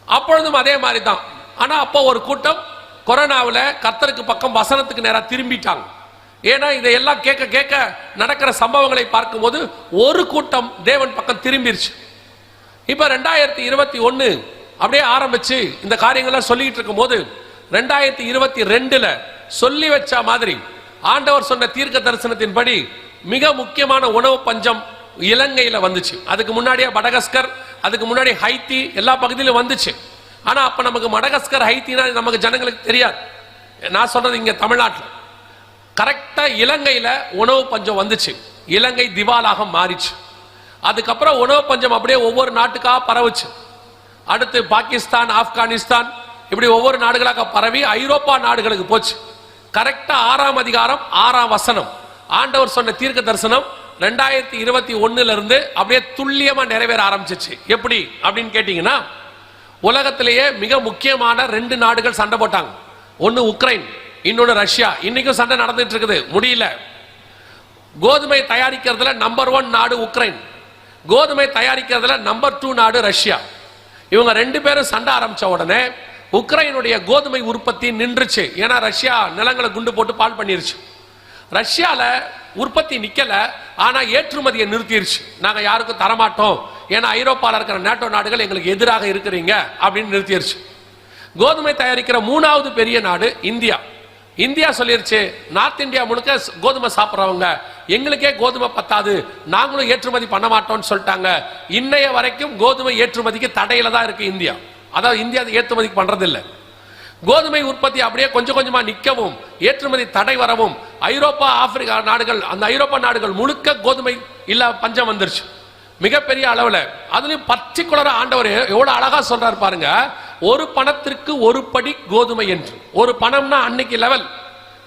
அப்பொழுதும் அதே மாதிரி தான். ஆனா அப்போ ஒரு கூட்டம் கொரோனாவில் கர்த்தருக்கு பக்கம் வசனத்துக்கு நேரா திரும்பிட்டாங்க. ஏன்னா இதையெல்லாம் கேட்க கேட்க நடக்கிற சம்பவங்களை பார்க்கும்போது ஒரு கூட்டம் தேவன் பக்கம் திரும்பிருச்சு. இப்ப 2021 அப்படியே ஆரம்பிச்சு இந்த காரியங்கள்லாம் சொல்லிட்டு இருக்கும் போது 2022 சொல்லி வச்ச மாதிரி ஆண்டவர் சொன்ன தீர்க்க தரிசனத்தின்படி மிக முக்கியமான உணவு பஞ்சம் இலங்கையில வந்துச்சு. அதுக்கு முன்னாடியே மடகஸ்கர், அதுக்கு முன்னாடி ஹைத்தி, எல்லா பகுதியிலும் வந்துச்சு. ஆனா அப்ப நமக்கு மடகஸ்கர் ஹைத்தினா நமக்கு ஜனங்களுக்கு தெரியாது. நான் சொல்றது இங்க தமிழ்நாட்டில் கரெக்டா இலங்கையில உணவு பஞ்சம் வந்துச்சு. இலங்கை திவாலாக மாறிச்சு. அதுக்கப்புறம் உணவு பஞ்சம் அப்படியே ஒவ்வொரு நாட்டுக்காக பரவுச்சு. அடுத்து பாகிஸ்தான், ஆப்கானிஸ்தான், இப்படி ஒவ்வொரு நாடுகளாக பரவி ஐரோப்பா நாடுகளுக்கு போச்சு. கரெக்டா 6ஆம் அதிகாரம் 6ஆம் வசனம் ஆண்டவர் சொன்ன தீர்க்க தரிசனம் 2021 இருந்து அப்படியே துல்லியமா நிறைவேற ஆரம்பிச்சிச்சு. எப்படி அப்படின்னு கேட்டீங்கன்னா, உலகத்திலேயே மிக முக்கியமான 2 நாடுகள் சண்டை போட்டாங்க. ஒன்னு உக்ரைன், இன்னொன்னு ரஷ்யா. இன்னைக்கும் சண்டை நடந்துட்டு இருக்குது, முடியல. கோதுமை தயாரிக்கிறதுல நம்பர் 1 நாடு உக்ரைன், கோதுமை தயாரிக்கிறதுல நம்பர் 2 நாடு ரஷ்யா. இவங்க 2 பேரும் சண்டை ஆரம்பிச்ச உடனே உக்ரைனுடைய கோதுமை உற்பத்தி நின்றுச்சு. ஏன்னா ரஷ்யா நிலங்களை குண்டு போட்டு பால் பண்ணிருச்சு. ரஷ்யால உற்பத்தி நிக்கல, ஆனா ஏற்றுமதியை நிறுத்திருச்சு. நாங்க யாருக்கும் தரமாட்டோம், ஏன்னா ஐரோப்பால இருக்கிற நேட்டோ நாடுகள் எங்களுக்கு எதிராக இருக்கிறீங்க அப்படின்னு நிறுத்திருச்சு. கோதுமை தயாரிக்கிற 3வது பெரிய நாடு இந்தியா. இந்தியா சொல்லிருச்சு, நார்த் இந்தியா முழுக்க கோதுமை சாப்பிட்றவங்க, எங்களுக்கே கோதுமை பத்தாது, நாங்களும் ஏற்றுமதி பண்ண மாட்டோம்னு சொல்லிட்டாங்க. இன்னைய வரைக்கும் கோதுமை ஏற்றுமதிக்கு தடையில தான் இருக்கு இந்தியா. அதாவது இந்தியா ஏற்றுமதி பண்றது இல்லை. கோதுமை உற்பத்தி அப்படியே கொஞ்சம் கொஞ்சமா நிற்கவும், ஏற்றுமதி தடை வரவும், ஐரோப்பா ஆப்பிரிக்கா நாடுகள், அந்த ஐரோப்பா நாடுகள் முழுக்க கோதுமை இல்ல பஞ்சம் வந்துருச்சு மிகப்பெரிய அளவுல. அதுலயும் பர்டிகுலரா ஆண்டவர் எவ்வளவு அழகா சொல்றாரு பாருங்க, ஒரு பணத்திற்கு ஒரு படி கோதுமை என்று. ஒரு பணம்னா அன்னைக்கு லெவல்,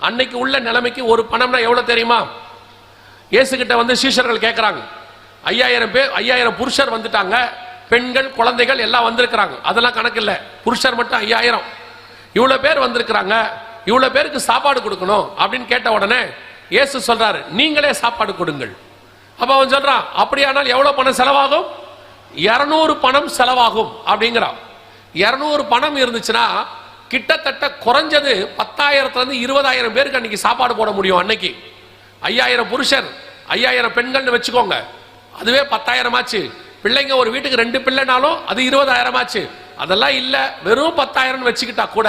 அன்னைக்கு உள்ள நிலைமைக்கு ஒரு பணம்னா எவ்வளவு தெரியுமா? இயேசு கிட்ட வந்து சீஷர்கள் கேட்கிறாங்க, 5000 பேர், 5000 புருஷர் வந்துட்டாங்க, பெண்கள் குழந்தைகள் எல்லாம் வந்திருக்கிறாங்க, அதெல்லாம் கணக்கு இல்லை, புருஷர் மட்டும் 5000, இவ்வளவு பேர் வந்திருக்கிறாங்க, இவ்வளவு பேருக்கு சாப்பாடு கொடுக்கணும் அப்படின்னு கேட்ட உடனே இயேசு சொல்றாரு, நீங்களே சாப்பாடு கொடுங்கள். அப்ப அவன் சொல்றான், அப்படியானால் எவ்வளவு பணம் செலவாகும்? 200 பணம் செலவாகும் அப்படிங்கிறான். 200 பணம் இருந்துச்சுன்னா கிட்டத்தட்ட குறைஞ்சது 10,000 இருந்து 20,000 பேருக்கு அன்னைக்கு சாப்பாடு போட முடியும். அன்னைக்கு 5000 புருஷர் 5000 பெண்கள்னு வச்சுக்கோங்க, அதுவே 10,000 ஆச்சு. பிள்ளைங்க ஒரு வீட்டுக்கு 2 பிள்ளைனாலும் அது 20,000 ஆச்சு. அதெல்லாம் இல்ல, வெறும் 10,000 வச்சுக்கிட்டா கூட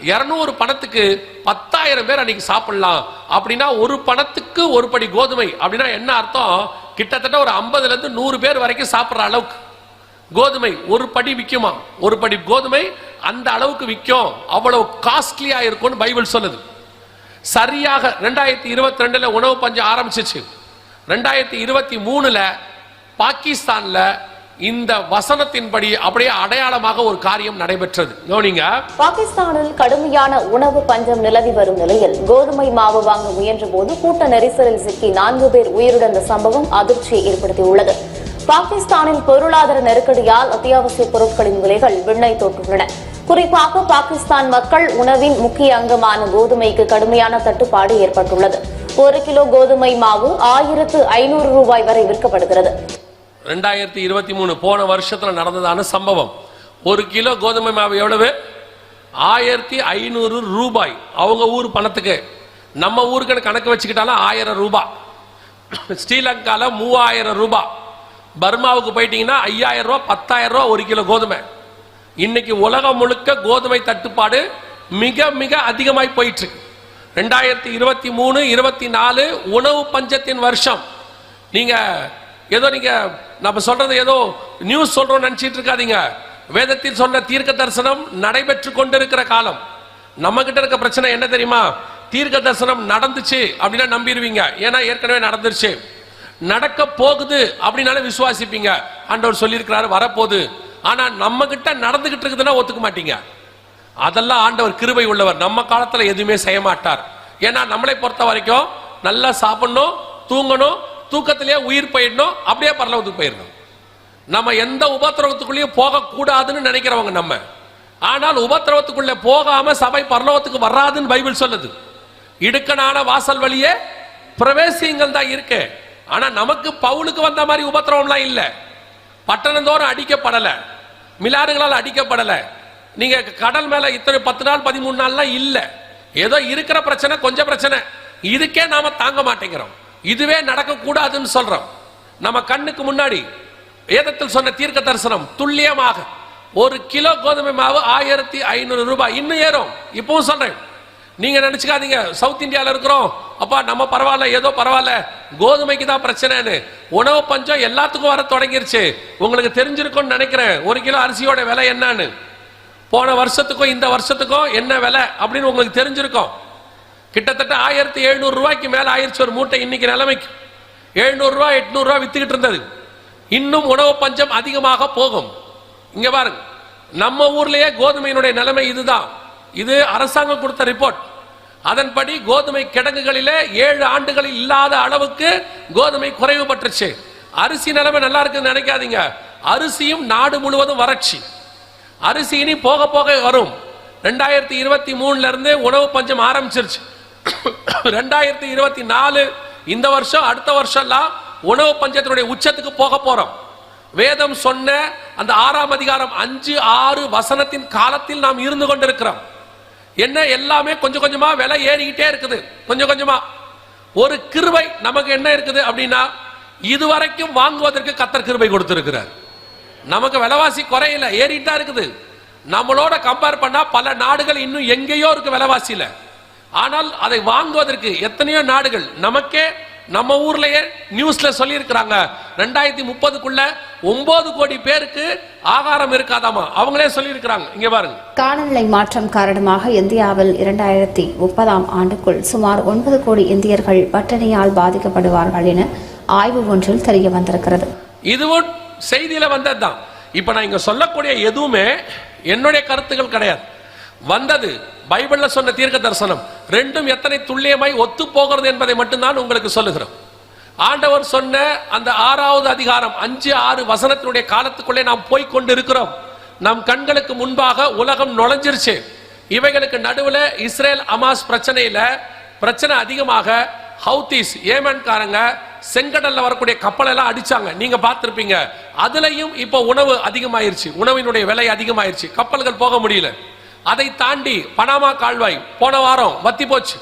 200 பணத்துக்கு 10,000 பேர் அன்னைக்கு சாப்பிடலாம். அப்படின்னா ஒரு பணத்துக்கு ஒரு படி கோதுமை அப்படின்னா என்ன அர்த்தம்? கிட்டத்தட்ட ஒரு 50ல இருந்து 100 பேர் வரைக்கும் சாப்பிடுற அளவுக்கு கோதுமை ஒரு படி விற்குமா? ஒரு படி கோதுமை அந்த அளவுக்கு விற்கும், அவ்வளவு காஸ்ட்லியா இருக்கும்னு பைபிள் சொல்லுது. சரியாக 2022 உணவு பஞ்சம் ஆரம்பிச்சிச்சு. 2023 பாகிஸ்தான்ல இந்த வசனத்தின்படி அப்படியே அடையாளமாக ஒரு காரியம் நடைபெற்றது. கவனிங்க, பாகிஸ்தானில் கடுமையான உணவு பஞ்சம் நிலவி வரும் நிலையில் கோதுமை மாவு வாங்க முயன்ற போது கூட்ட நெரிசலில் சிக்கி 4 பேர் உயிரிழந்த சம்பவம் அதிர்ச்சியை ஏற்படுத்தியுள்ளது. பாகிஸ்தானில் பொருளாதார நெருக்கடியால் அத்தியாவசிய பொருட்களின் விலைகள் விண்ணை தொட்டுள்ளன. குறிப்பாக பாகிஸ்தான் மக்கள் உணவின் முக்கிய அங்கமான கோதுமைக்கு கடுமையான தட்டுப்பாடு ஏற்பட்டுள்ளது. 1 கிலோ கோதுமை மாவு 1500 ரூபாய் வரை விற்கப்படுகிறது. 2023 போன வருஷத்துல நடந்ததான சம்பவம். 1 கிலோ கோதுமை மாவு எவ்வளவு? 1500 ரூபாய். அவங்க ஊர் பணத்துக்கு, நம்ம ஊருக்கு கணக்கு வச்சுக்கிட்டாலும் 1000 ரூபாய். ஸ்ரீலங்கால 3000 ரூபாய். பர்மாவுக்கு போயிட்டீங்கன்னா 5000 ரூபாய், 10,000 ரூபாய் 1 கிலோ கோதுமை. இன்னைக்கு உலகம் முழுக்க கோதுமை தட்டுப்பாடு மிக மிக அதிகமாய் போயிட்டு இருக்கு. 2023 24 உணவு பஞ்சத்தின் வருஷம். நீங்க ஏதோ நீங்க நம்ம சொல்றது ஏதோ நியூஸ் சொல்றோம் நினைச்சிட்டு இருக்காதீங்க. வேதத்தில் சொன்ன தீர்க்க தரிசனம் நடைபெற்று கொண்டிருக்கிற காலம். நம்ம கிட்ட இருக்க பிரச்சனை என்ன தெரியுமா? தீர்க்க தரிசனம் நடந்துச்சு அப்படின்னா நம்பிடுவீங்க, ஏன்னா ஏற்கனவே நடந்துருச்சு. நடக்க போகுது அப்படின்னால விசுவாசிப்பீங்க, ஆண்டவர் சொல்லியிருக்கிறாரு வரப்போகுது. ஆனா நம்ம கிட்ட நடந்துகிட்டு இருக்குதுன்னா ஒத்துக்க மாட்டீங்க. அதெல்லாம் ஆண்டவர் கிருபை உள்ளவர், நம்ம காலத்துல எதுவுமே செய்ய மாட்டார். ஏன்னா நம்மளை பொறுத்த வரைக்கும் நல்லா சாப்பிடணும், தூங்கணும், தூக்கத்திலேயே உயிர் போயிடணும், அப்படியே பரலோகத்துக்கு போயிடணும். நம்ம எந்த உபத்திரவத்துக்குள்ளேயும் போக கூடாதுன்னு நினைக்கிறவங்க நம்ம. ஆனால் உபத்திரவத்துக்குள்ளே போகாம சபை பரலோகத்துக்கு வராதுன்னு பைபிள் சொல்லுது. இடுக்கனான வாசல் வழியே பிரவேசிங்கள் தான் இருக்கு. ஆனா நமக்கு பவுலுக்கு வந்த மாதிரி உபத்திரவம்லாம் இல்ல. பட்டணந்தோறும் அடிக்கப்படல, மிலாறுகளால் அடிக்கப்படல. நீங்க கடல் மேல இத்தனை 10 நாள் 13 நாள்லாம் இல்ல. ஏதோ இருக்கிற பிரச்சனை, கொஞ்சம் பிரச்சனை, இதுக்கே நாம தாங்க மாட்டேங்கிறோம். இதுவே நடக்க கூடாதுன்னு சொல்றோம். நம்ம கண்ணுக்கு முன்னாடி வேதத்தில் சொன்ன தீர்க்க தரிசனம் துல்லியமாக 1 கிலோ கோதுமை மாவு 1500 ரூபாய். இன்னும் ஏறும். இப்பவும் சொல்றேன், நீங்க நினைச்சுக்காதீங்க சவுத் இந்தியால இருக்கிறோம் அப்பா நம்ம பரவாயில்ல, ஏதோ பரவாயில்ல, கோதுமைக்கு தான் பிரச்சனைன்னு. உணவு பஞ்சம் எல்லாத்துக்கும் வர தொடங்கிருச்சு. உங்களுக்கு தெரிஞ்சிருக்கும்னு நினைக்கிறேன் 1 கிலோ அரிசியோட விலை என்னன்னு. போன வருஷத்துக்கும் இந்த வருஷத்துக்கும் என்ன விலை அப்படின்னு உங்களுக்கு தெரிஞ்சிருக்கும். கிட்டத்தட்ட 1700 ரூபாய்க்கு மேல ஆயிடுச்சு ஒரு மூட்டை. இன்னைக்கு நிலைமைக்கு 700 ரூபாய் 800 ரூபாய் வித்துக்கிட்டு இருந்தது. இன்னும் உணவு பஞ்சம் அதிகமாக போகும். இங்க பாருங்க, நம்ம ஊர்லயே கோதுமையினுடைய நிலைமை இதுதான். இது அரசாங்கம் கொடுத்த ரிப்போர்ட். அதன்படி கோதுமை கிடங்குகளிலே 7 ஆண்டுகளில் இல்லாத அளவுக்கு கோதுமை குறைவுபட்டுருச்சு. அரிசி நிலைமை நல்லா இருக்குன்னு நினைக்காதீங்க. அரிசியும் நாடு முழுவதும் வறட்சி. அரிசி இனி போக போக வரும். 2023 இருந்து உணவு பஞ்சம் ஆரம்பிச்சிருச்சு. 2024 இந்த வருஷம் அடுத்த வருஷம் எல்லாம் உணவு பஞ்சத்தினுடைய உச்சத்துக்கு போக போறோம். வேதம் சொன்ன அந்த 6ஆம் அதிகாரம் 5, 6 வசனத்தின் காலத்தில் நாம் இருந்து கொண்டிருக்கிறோம். என்ன எல்லாமே கொஞ்சம் கொஞ்சமா விலை ஏறிக்கிட்டே இருக்குது. கொஞ்சம் கொஞ்சமா ஒரு கிருபை நமக்கு என்ன இருக்குது அப்படின்னா, இதுவரைக்கும் வாங்குவதற்கு கர்த்தர் கிருபை கொடுத்திருக்கிறார். நமக்கு விலைவாசி குறையில, ஏறிட்டா இருக்குது. நம்மளோட கம்பேர் பண்ணா பல நாடுகள் இன்னும் எங்கேயோ இருக்கு விலைவாசியில. ஆனால் அதை வாங்குவதற்கு எத்தனையோ நாடுகள், நமக்கே நம்ம ஊர்லயே நியூஸ்ல சொல்லி இருக்கிறாங்க 2030க்குள்ள 9 கோடி பேருக்கு ஆகாரம் இருக்காதாமா, அவங்களே சொல்லி இருக்கிறாங்க. இங்க பாருங்க. காலநிலை மாற்றம் காரணமாக இந்தியாவில் 2030ஆம் ஆண்டுக்குள் சுமார் 9 கோடி இந்தியர்கள் பட்டினியால் பாதிக்கப்படுவார்கள் என ஆய்வு ஒன்றில் தெரிய வந்திருக்கிறது. இதுவும் செய்தியில வந்ததுதான். இப்ப நான் இங்க சொல்லக்கூடிய எதுவுமே என்னுடைய கருத்துக்கள் கிடையாது, வந்தது பைபிள்ல சொன்ன தீர்க்க தரிசனம். ரெண்டும் எத்தனை துல்லியமாய் ஒத்து போகிறது என்பதை மட்டும்தான் உங்களுக்கு சொல்லுகிறோம். ஆண்டவர் சொன்ன அந்த 6வது அதிகாரம் 5-6 வசனத்தினுடைய காலத்துக்குள்ளே நாம் போய் கொண்டு இருக்கிறோம். நம் கண்களுக்கு முன்பாக உலகம் நுழைஞ்சிருச்சு. இவைகளுக்கு நடுவில் இஸ்ரேல் அமாஸ் பிரச்சனை அதிகமாக ஹவுதீஸ் ஏமன்காரங்க செங்கடல்ல வரக்கூடிய கப்பல் எல்லாம் அடிச்சாங்க, நீங்க பார்த்திருப்பீங்க. அதுலயும் இப்ப உணவு அதிகமாயிருச்சு, உணவினுடைய விலை அதிகமாயிருச்சு, கப்பல்கள் போக முடியல. அதை தாண்டி பனாமா கால்வாய் போன வாரம் வத்தி போச்சு.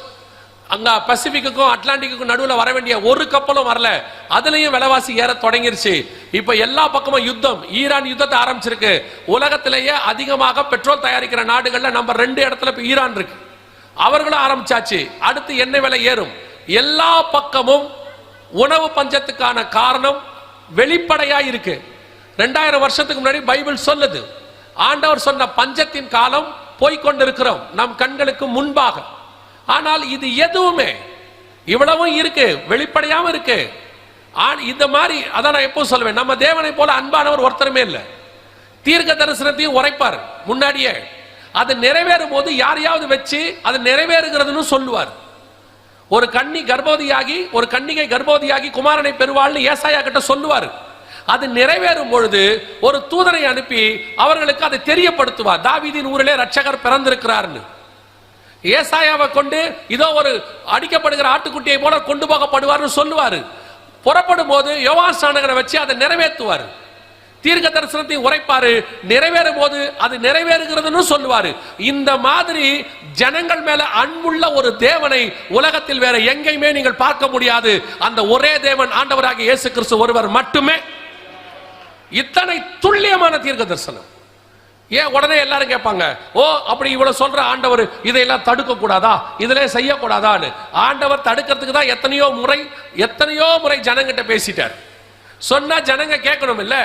அங்க பசிபிக்குக்கும் அட்லாண்டிக்கும் நடுவில் வர வேண்டிய ஒரு கப்பலும் வரல, அதுலயும் விலைவாசி ஏற தொடங்கிருச்சு. இப்ப எல்லா பக்கமும் யுத்தம். ஈரான் யுத்தத்தை ஆரம்பிச்சிருக்கு. உலகத்திலேயே அதிகமாக பெட்ரோல் தயாரிக்கிற நாடுகள்ல நம்பர் 2 இடத்துல இப்ப ஈரான் இருக்கு, அவர்களும் ஆரம்பிச்சாச்சு. அடுத்து எண்ணெய் விலை ஏறும். எல்லா பக்கமும் உணவு பஞ்சத்துக்கான காரணம் வெளிப்படையா இருக்கு. 2000 வருஷத்துக்கு முன்னாடி பைபிள் சொல்லுது, ஆண்டவர் சொன்ன பஞ்சத்தின் காலம் போய்கொண்டிருக்கிறோம் நம் கண்களுக்கு முன்பாக. ஆனால் இது எதுவுமே இவ்வளவும் இருக்கு, வெளிப்படையாம இருக்கு. இந்த மாதிரி அதான் நான் எப்போ சொல்வேன், நம்ம தேவனை போல அன்பானவர் ஒருத்தருமே இல்லை. தீர்க்க தரிசனத்தையும் உரைப்பார் முன்னாடியே, அது நிறைவேறும் போது யாரையாவது வச்சு அது நிறைவேறுகிறதுன்னு சொல்லுவார். ஒரு கன்னிகை கர்ப்பவதியாகி குமாரனை பெறுவாள்னு ஏசாயா கிட்ட சொல்லுவார். அது நிறைவேறும் பொழுது ஒரு தூதனை அனுப்பி அவர்களுக்கு அதை தெரியப்படுத்துவார். தாவீதின் ஊரிலே ரட்சகர் பிறந்திருக்கிறார்னு. ஏசாயாவை கொண்டு இதோ ஒரு அடிக்கப்படுகிற ஆட்டுக்குட்டியை போல கொண்டு போகப்படுவார்னு சொல்லுவார். புறப்படும் போது யோவான் ஸ்நானகரை வச்சு அதை நிறைவேற்றுவார். தீர்க்க தரிசனத்தை உரைப்பாரு, நிறைவேறும் போது அது நிறைவேறுகிறதுன்னு சொல்லுவாரு. இந்த மாதிரி ஜனங்கள் மேல அன்புள்ள ஒரு தேவனை உலகத்தில் வேற எங்கேயுமே நீங்கள் பார்க்க முடியாது. அந்த ஒரே தேவன் ஆண்டவராகிய இயேசு கிறிஸ்து ஒருவர் மட்டுமே. இத்தனை துல்லியமான தீர்க்க தரிசனம். ஏன் உடனே எல்லாரும் கேட்பாங்க, ஓ அப்படி இவ்வளவு சொல்ற ஆண்டவர் இதையெல்லாம் தடுக்க கூடாதா, இதுல செய்யக்கூடாதான்னு. ஆண்டவர் தடுக்கிறதுக்கு தான் எத்தனையோ முறை ஜனங்கிட்ட பேசிட்டார். சொன்னா ஜனங்க கேட்கணும் இல்ல.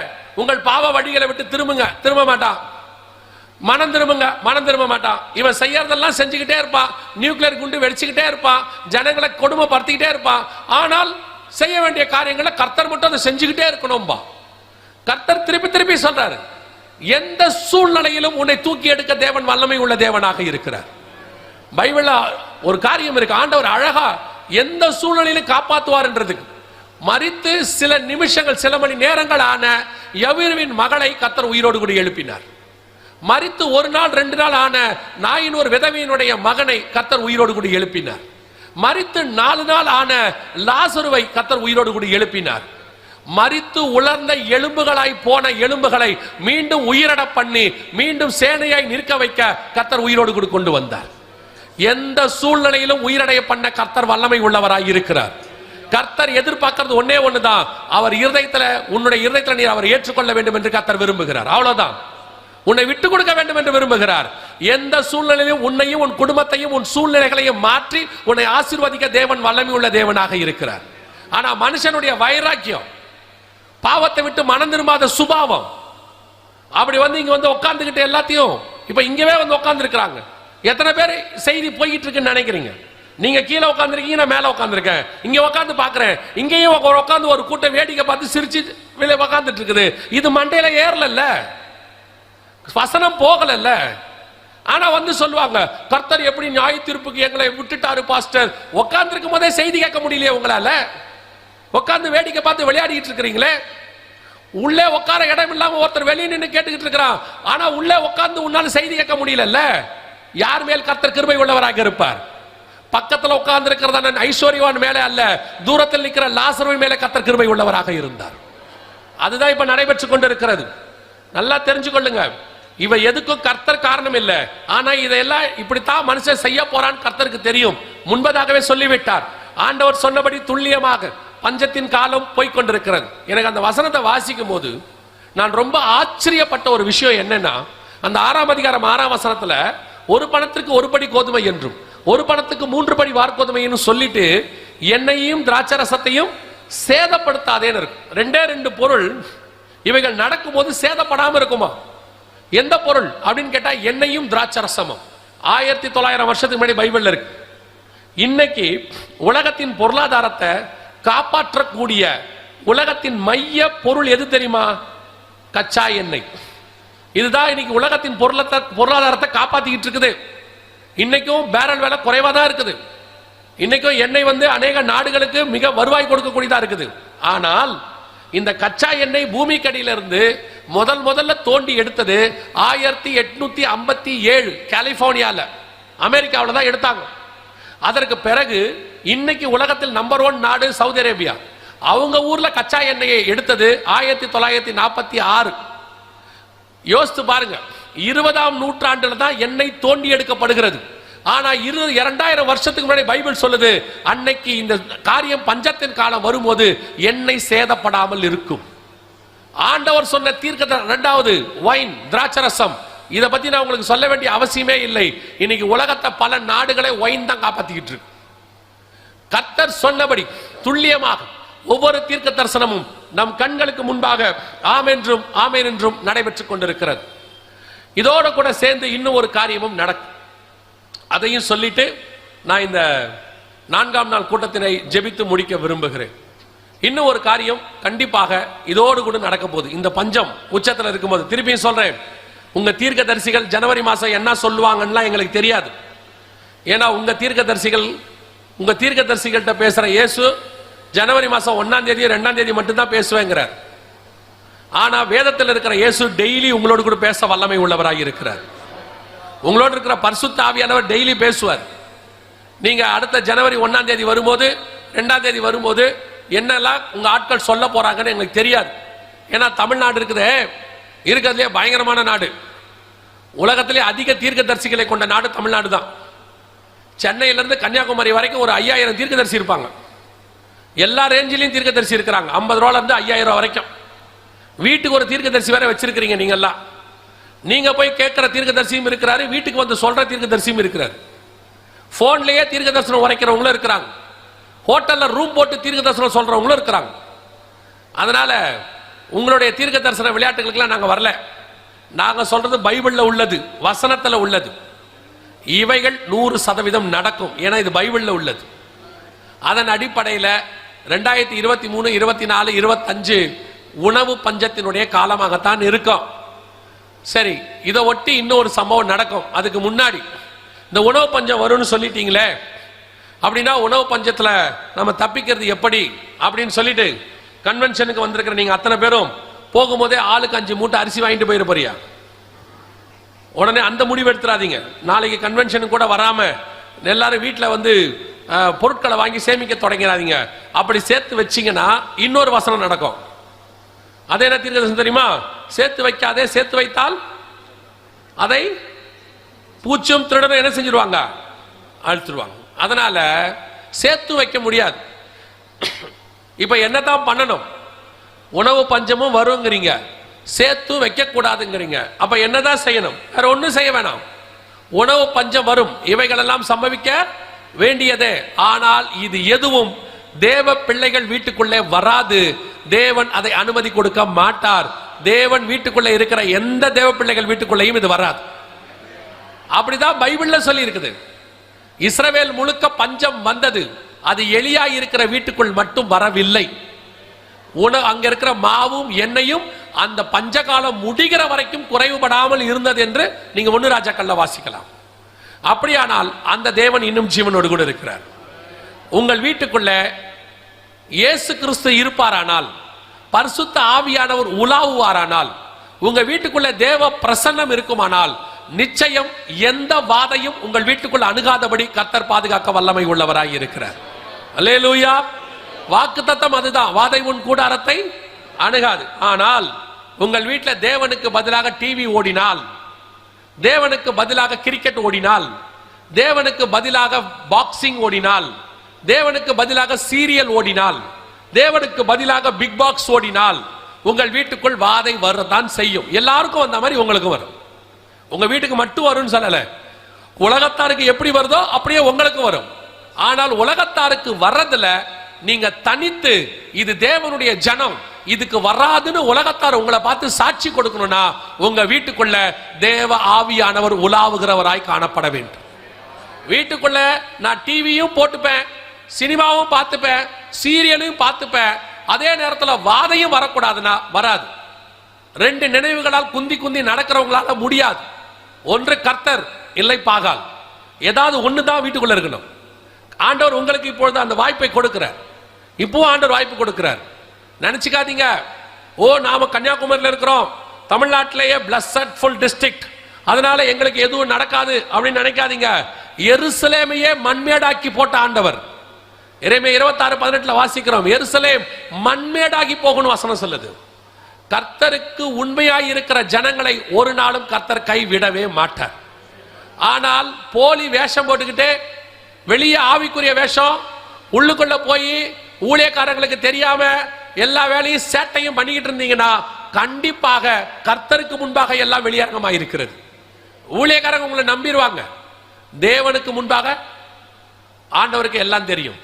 உங்கள் பாவ வழிகளை விட்டு திரும்புங்க, திரும்ப மாட்டான். மனம் திரும்ப மாட்டான். இவன் செய்யறதெல்லாம் செஞ்சுக்கிட்டே இருப்பான், நியூக்ளியர் குண்டு வெடிச்சுக்கிட்டே இருப்பான், ஜனங்களை கொடுமைப்படுத்திக்கிட்டே இருப்பான். ஆனால் செய்ய வேண்டிய காரியங்களை கர்த்தர் மட்டும் அதை செஞ்சுக்கிட்டே இருக்கணும்பா. கர்த்தர் திருப்பி சொல்றாரு, எந்த சூழ்நிலையிலும் உன்னை தூக்கி எடுக்க தேவன் வல்லமை உள்ள தேவனாக இருக்கிறார். பைபிள்ல ஒரு காரியம் இருக்கு, ஆண்டவர் அழகா எந்த சூழ்நிலையிலும் காப்பாற்றுவார் என்றதுக்கு. மரித்து சில நிமிஷங்கள் சில மணி நேரங்கள் ஆன யவீருவின் மகளை கர்த்தர் உயிரோடு கூட எழுப்பினார். மரித்து 1 நாள் 2 நாள் ஆன நாயின் ஒரு விதவையினுடைய மகனை கர்த்தர் உயிரோடு கூட எழுப்பினார். மரித்து 4 நாள் ஆன லாசருவை கர்த்தர் உயிரோடு கூட எழுப்பினார். மரித்து உலர்ந்த எலும்புகளாய் போன எலும்புகளை மீண்டும் உயிரட பண்ணி மீண்டும் சேனையாய் நிற்க வைக்க கர்த்தர் உயிரோடு கூட கொண்டு வந்தார். எந்த சூழ்நிலையிலும் உயிரடைய பண்ண கர்த்தர் வல்லமை உள்ளவராய் இருக்கிறார். கர்த்தர் எதிர்பார்க்கிறது ஒன்னே ஒண்ணுதான், அவர் இருதயத்துல, உன்னுடைய இருதயத்துல நீ அவரை ஏற்றுக்கொள்ள வேண்டும் என்று கர்த்தர் விரும்புகிறார். அவ்வளவுதான். உன்னை விட்டு கொடுக்க வேண்டும் என்று விரும்புகிறார். எந்த சூழ்நிலையிலும் உன்னையும் உன் குடும்பத்தையும் உன் சூழ்நிலைகளையும் மாற்றி உன்னை ஆசீர்வதிக்க தேவன் வல்லமை உள்ள தேவனாக இருக்கிறார். ஆனா மனுஷனுடைய வைராக்கியம், பாவத்தை விட்டு மனம் திரும்பாத சுபாவம், அப்படி இங்க உட்கார்ந்துகிட்டு எல்லாத்தையும் இப்ப இங்கவே உட்கார்ந்து இருக்கிறாங்க. எத்தனை பேர் செய்தி போய்கிட்டு இருக்குன்னு நினைக்கிறீங்க? நீங்க கீழே உட்காந்துருக்கீங்க, நான் மேல உட்காந்துருக்கேன், இங்க உட்காந்து பாக்குறேன், இங்கேயும் உட்காந்து ஒரு கூட்டம் வேடிக்கை பார்த்து சிரிச்சு உட்காந்துட்டு இருக்குது. இது மண்டையில ஏறல, வசனம் போகல. ஆனா சொல்லுவாங்க, கர்த்தர் எப்படி நியாய தீர்ப்புக்கு எங்களை விட்டுட்டாரு பாஸ்டர். உட்கார்ந்து இருக்கும் போதே செய்தி கேட்க முடியலையே உங்களால? உட்கார்ந்து வேடிக்கை பார்த்து விளையாடிட்டு இருக்கிறீங்களே. உள்ளே உட்கார இடம் இல்லாம ஒருத்தர் வெளியே நின்று கேட்டுக்கிட்டு இருக்கிறான். ஆனா உள்ளே உட்கார்ந்து உன்னால செய்தி கேட்க முடியல. யார் மேல் கர்த்தர் கிருபை உள்ளவராக இருப்பார்? பக்கத்துல உட்கார்ந்து இருக்கிறதான ஐஸ்வர்யவான் மேல அல்ல, தூரத்தில் நிற்கிற லாசருவின் மேல கர்த்தர் கிருபை உள்ளவராக இருந்தார். அதுதான் இப்ப நடைபெற்றுக் கொண்டிருக்கிறது. நல்லா தெரிஞ்சுக்கொள்ளுங்க, இவ எதுக்கும் கர்த்தர் காரணம் இல்லை. ஆனா இதெல்லாம் இப்படித்தான் மனுஷன் செய்ய போறான்னு கர்த்தருக்கு தெரியும், முன்பதாகவே சொல்லிவிட்டார். ஆண்டவர் சொன்னபடி துல்லியமாக பஞ்சத்தின் காலம் போய்கொண்டிருக்கிறது. எனக்கு அந்த வசனத்தை வாசிக்கும் போது நான் ரொம்ப ஆச்சரியப்பட்ட ஒரு விஷயம் என்னன்னா, அந்த 6ஆம் அதிகாரம் 6ஆம் வசனத்துல ஒரு பணத்திற்கு ஒரு படி கோதுமை என்றும் ஒரு பணத்துக்கு 3 படி வார்கோதுமைன்னு சொல்லிட்டு எண்ணெயையும் திராட்சை ரசத்தையும் சேதப்படுத்தாதேன்னு இருக்கும். 2 பொருள் இவைகள் நடக்கும் போது சேதப்படாம இருக்குமா? எந்த பொருள் அப்படின்னு கேட்டா எண்ணெயும் திராட்சை ரசமும். 1900 வருஷத்துக்கு முன்னாடி பைபிள்ல இருக்கு. இன்னைக்கு உலகத்தின் பொருளாதாரத்தை காப்பாற்றக்கூடிய உலகத்தின் மைய பொருள் எது தெரியுமா? கச்சா எண்ணெய். இதுதான் இன்னைக்கு உலகத்தின் பொருளாதாரத்தை காப்பாத்திக்கிட்டு இருக்குது. இன்னைக்கும் பேரல் விலை குறைவா தான் இருக்குது. இன்னைக்கும் எண்ணெய் அநேக நாடுகளுக்கு மிக வருவாய் கொடுக்கக்கூடியதா இருக்குது. ஆனால் இந்த கச்சா எண்ணெய் பூமிக்கடியிலிருந்து முதல்ல தோண்டி எடுத்தது 1857 கலிபோர்னியால, அமெரிக்காவில் தான் எடுத்தாங்க. அதற்கு பிறகு இன்னைக்கு உலகத்தில் நம்பர் 1 நாடு சவுதி அரேபியா. அவங்க ஊர்ல கச்சா எண்ணெயை எடுத்தது 1946. யோசித்து பாருங்க, 20ஆம் நூற்றாண்டுல தான் எண்ணெய் தோண்டி எடுக்கப்படுகிறது. ஆனா 2000 வருஷத்துக்கு முன்னாடி பைபிள் சொல்லுது, அன்னைக்கு இந்த காரியம் பஞ்சத்தின் காலம் வரும்போது எண்ணெய் சேதப்படாமல் இருக்கும். ஆண்டவர் சொன்ன தீர்க்க 2வது வைன் திராட்சரசம். இதை பத்தி நான் உங்களுக்கு சொல்ல வேண்டிய அவசியமே இல்லை. இன்னைக்கு உலகத்தை பல நாடுகளை வைன் தான் காப்பாத்திக்கிட்டு இருக்கு. கர்த்தர் சொன்னபடி துல்லியமாக ஒவ்வொரு தீர்க்க தரிசனமும் நம் கண்களுக்கு முன்பாக ஆமென்றும் ஆமென் என்றும் நடைபெற்றுக் கொண்டிருக்கிறது. இதோட கூட சேர்ந்து இன்னும் ஒரு காரியமும் நடக்கும். அதையும் சொல்லிட்டு நான் இந்த 4ஆம் நாள் கூட்டத்தினை ஜெபித்து முடிக்க விரும்புகிறேன். இன்னும் ஒரு காரியம் கண்டிப்பாக இதோடு கூட நடக்க போகுது. இந்த பஞ்சம் உச்சத்தில் இருக்கும்போது திருப்பியும் சொல்றேன், உங்க தீர்க்க தரிசிகள் ஜனவரி மாசம் என்ன சொல்லுவாங்கன்னா எங்களுக்கு தெரியாது. ஏன்னா உங்க தீர்க்க தரிசிகள்கிட்ட பேசுற இயேசு ஜனவரி மாசம் 1ஆம் தேதி 2ஆம் தேதி மட்டும்தான் பேசுவேங்கிறார். ஆனா வேதத்தில் இருக்கிற இயேசு டெய்லி உங்களோடு கூட பேச வல்லமை உள்ளவராக இருக்கிறார். உங்களோடு இருக்கிற பரிசுத்த ஆவியானவர் டெய்லி பேசுவார். நீங்க அடுத்த ஜனவரி 1ஆம் தேதி வரும்போது 2ஆம் தேதி வரும்போது என்னெல்லாம் உங்க ஆட்கள் சொல்ல போறாங்கன்னு எங்களுக்கு தெரியாது. ஏன்னா தமிழ்நாடு இருக்கிறதுலே பயங்கரமான நாடு. உலகத்திலே அதிக தீர்க்க தரிசிகளை கொண்ட நாடு தமிழ்நாடு தான். சென்னையிலிருந்து கன்னியாகுமரி வரைக்கும் ஒரு 5000 தீர்க்க தரிசி இருப்பாங்க. எல்லா ரேஞ்சிலையும் தீர்க்க தரிசி இருக்கிறாங்க. 50 ரூபாயில இருந்து 5000 வரைக்கும். வீட்டுக்கு ஒரு தீர்க்க தரிசி வேற வச்சிருக்கிறீங்க நீங்க எல்லாம். நீங்க போய் கேட்கிற தீர்க்க தரிசியும் இருக்கிறாரு, வீட்டுக்கு வந்து சொல்ற தீர்க்க தரிசியும் இருக்கிறாரு. போன்லயே தீர்க்க தரிசனம் உரைக்கிறவங்களும் இருக்கிறாங்க. ஹோட்டல்ல ரூம் போட்டு தீர்க்க தரிசனம் சொல்றவங்களும் இருக்கிறாங்க. அதனால உங்களுடைய தீர்க்க தரிசன விளையாட்டுகளுக்கெல்லாம் நாங்க வரல. நாங்க சொல்றது பைபிள்ல உள்ளது, வசனத்துல உள்ளது. இவைகள் 100% நடக்கும். ஏன்னா இது பைபிள்ல உள்ளது. அதன் அடிப்படையில் 2023, 24, 25 உணவு பஞ்சத்தினுடைய காலமாகத்தான் இருக்கும். சரி, இதை ஒட்டி இன்னொரு சம்பவம் நடக்கும். அதுக்கு முன்னாடி இந்த உணவு பஞ்சம் வரும்னு சொல்லிட்டீங்களே, அப்படின்னா உணவு பஞ்சத்துல நம்ம தப்பிக்கிறது எப்படி அப்படின்னு சொல்லிட்டு கன்வென்ஷனுக்கு வந்திருக்கிற நீங்க அத்தனை பேரும் போகும்போதே ஆளுக்கு 5 மூட்டை அரிசி வாங்கிட்டு போயிட போறியா? உடனே அந்த முடிவு எடுத்துறாதீங்க. நாளைக்கு கன்வென்ஷனுக்கு கூட வராம எல்லாரும் வீட்டில் பொருட்களை வாங்கி சேமிக்க தொடங்கிறாதீங்க. அப்படி சேர்த்து வச்சீங்கன்னா இன்னொரு வசனம் நடக்கும். அதே என்ன தீர்க்கதரிசனம் தெரியுமா? சேர்த்து வைக்காதே, சேர்த்து வைத்தால் அதை பூச்சும் திருடனும் என்ன செஞ்சிருவாங்க? அழுத்துருவாங்க. அதனால சேர்த்து வைக்க முடியாது. இப்ப என்னதான் பண்ணணும்? உணவு பஞ்சமும் வருங்கிறீங்க, சேர்த்து வைக்க கூடாதுங்கிறீங்க. அப்ப என்னதான் செய்யணும்? வேற ஒண்ணும் செய்ய வேணாம். உணவு பஞ்சம் வரும், இவைகளெல்லாம் சம்பவிக்க வேண்டியதே. ஆனால் இது எதுவும் தேவ பிள்ளைகள் வீட்டுக்குள்ளே வராது. தேவன் அதை அனுமதி கொடுக்க மாட்டார். தேவன் வீட்டுக்குள்ளே இருக்கிற எந்த தேவ பிள்ளைகள் வீட்டுக்குள்ளேயும் இது வராது. அப்படிதான் பைபிள்ல சொல்லி இருக்குது. இஸ்ரவேல் முழுக்க பஞ்சம் வந்தது, அது எலியா இருக்கிற வீட்டுக்குள் மட்டும் வரவில்லை. அங்க இருக்கிற மாவும் எண்ணெயும் அந்த பஞ்சகாலம் முடிகிற வரைக்கும் குறைவுபடாமல் இருந்தது என்று நீங்க 1 ராஜாக்கள்ல வாசிக்கலாம். அப்படியானால் அந்த தேவன் இன்னும் ஜீவனோடு கூட இருக்கிறார். உங்கள் வீட்டுக்குள்ள இயேசு கிறிஸ்து இருப்பாரானால், பரிசுத்த ஆவியானவர் உலாவுவாரானால், உங்க வீட்டுக்குள்ள தேவ பிரசன்னம் இருக்குமானால், நிச்சயம் எந்த வாதையும் உங்கள் வீட்டுக்குள்ள அணுகாதபடி கர்த்தர் பாதுகாக்க வல்லமை உள்ளவராய் இருக்கிறார். அல்லேலூயா. வாக்குத்தத்தம் அதுதான், வாதை உன் கூடாரத்தை அணுகாது. ஆனால் உங்கள் வீட்டில் தேவனுக்கு பதிலாக டிவி ஓடினால், தேவனுக்கு பதிலாக கிரிக்கெட் ஓடினால், தேவனுக்கு பதிலாக பாக்ஸிங் ஓடினால், தேவனுக்கு பதிலாக சீரியல் ஓடினால், தேவனுக்கு பதிலாக பிக் பாக்ஸ் ஓடினால், உங்கள் வீட்டுக்குள் வாதை வரதான் செய்யும். எல்லாருக்கும் வந்த மாதிரி உங்களுக்கும் வரும். உங்க வீட்டுக்கு மட்டும் வரும்னு சொல்லல, உலகத்தாருக்கு எப்படி வருதோ அப்படியே உங்களுக்கு வரும். ஆனால் உலகத்தாருக்கு வர்றதுல நீங்க தனித்து இது தேவனுடைய ஜனம், இதுக்கு வராதுன்னு உலகத்தார் உங்களை பார்த்து சாட்சி கொடுக்கணும்னா உங்க வீட்டுக்குள்ள தேவ ஆவியானவர் உலாவுகிறவராய் காணப்பட வேண்டும். வீட்டுக்குள்ள நான் டிவியும் போட்டுப்பேன், சினிமாவும் பார்த்துப்பேன், சீரியலையும் பார்த்துப்பேன், அதே நேரத்தில் வாதையும் வரக்கூடாதுன்னா வராது. ரெண்டு நினைவுகளால் குந்தி குந்தி நடக்கிறவங்களால முடியாது. ஒன்று கர்த்தர், இல்லை பாகால். ஏதாவது ஒன்று தான் வீட்டுக்குள்ள இருக்கணும். ஆண்டவர் உங்களுக்கு இப்பொழுது அந்த வாய்ப்பை கொடுக்கிறார். இப்போ ஆண்டவர் வாய்ப்பு கொடுக்கிறார். நினைச்சுக்காதீங்க, ஓ நாம கன்னியாகுமரியில் இருக்கிறோம், தமிழ்நாட்டிலேயே பிளஸட் ஃபுல் டிஸ்ட்ரிக்ட், அதனால எங்களுக்கு எதுவும் நடக்காது அப்படின்னு நினைக்காதீங்க. எருசலேமையே மண்மேடாக்கி போட்ட ஆண்டவர். எரேமியா 26:18 வாசிக்கிறோம், எருசலேம் மண்மேடாகி போகணும் வசனம் சொல்லுது. கர்த்தருக்கு உண்மையாய் இருக்கிற ஜனங்களை ஒரு நாளும் கர்த்தர் கைவிடவே மாட்டார். ஆனால் போலி வேஷம் போட்டுக்கிட்டு வெளியே ஆவிக்குரிய வேஷம், உள்ளுக்குள்ள போய் ஊழியக்காரங்களுக்கு தெரியாம எல்லா வேலையும் சேட்டையும் பண்ணிக்கிட்டு இருந்தீங்கன்னா கண்டிப்பாக கர்த்தருக்கு முன்பாக எல்லாம் வெளியரங்கமாக இருக்கிறது. ஊழியக்காரங்க உங்களை நம்பிடுவாங்க, தேவனுக்கு முன்பாக ஆண்டவருக்கு எல்லாம் தெரியும்.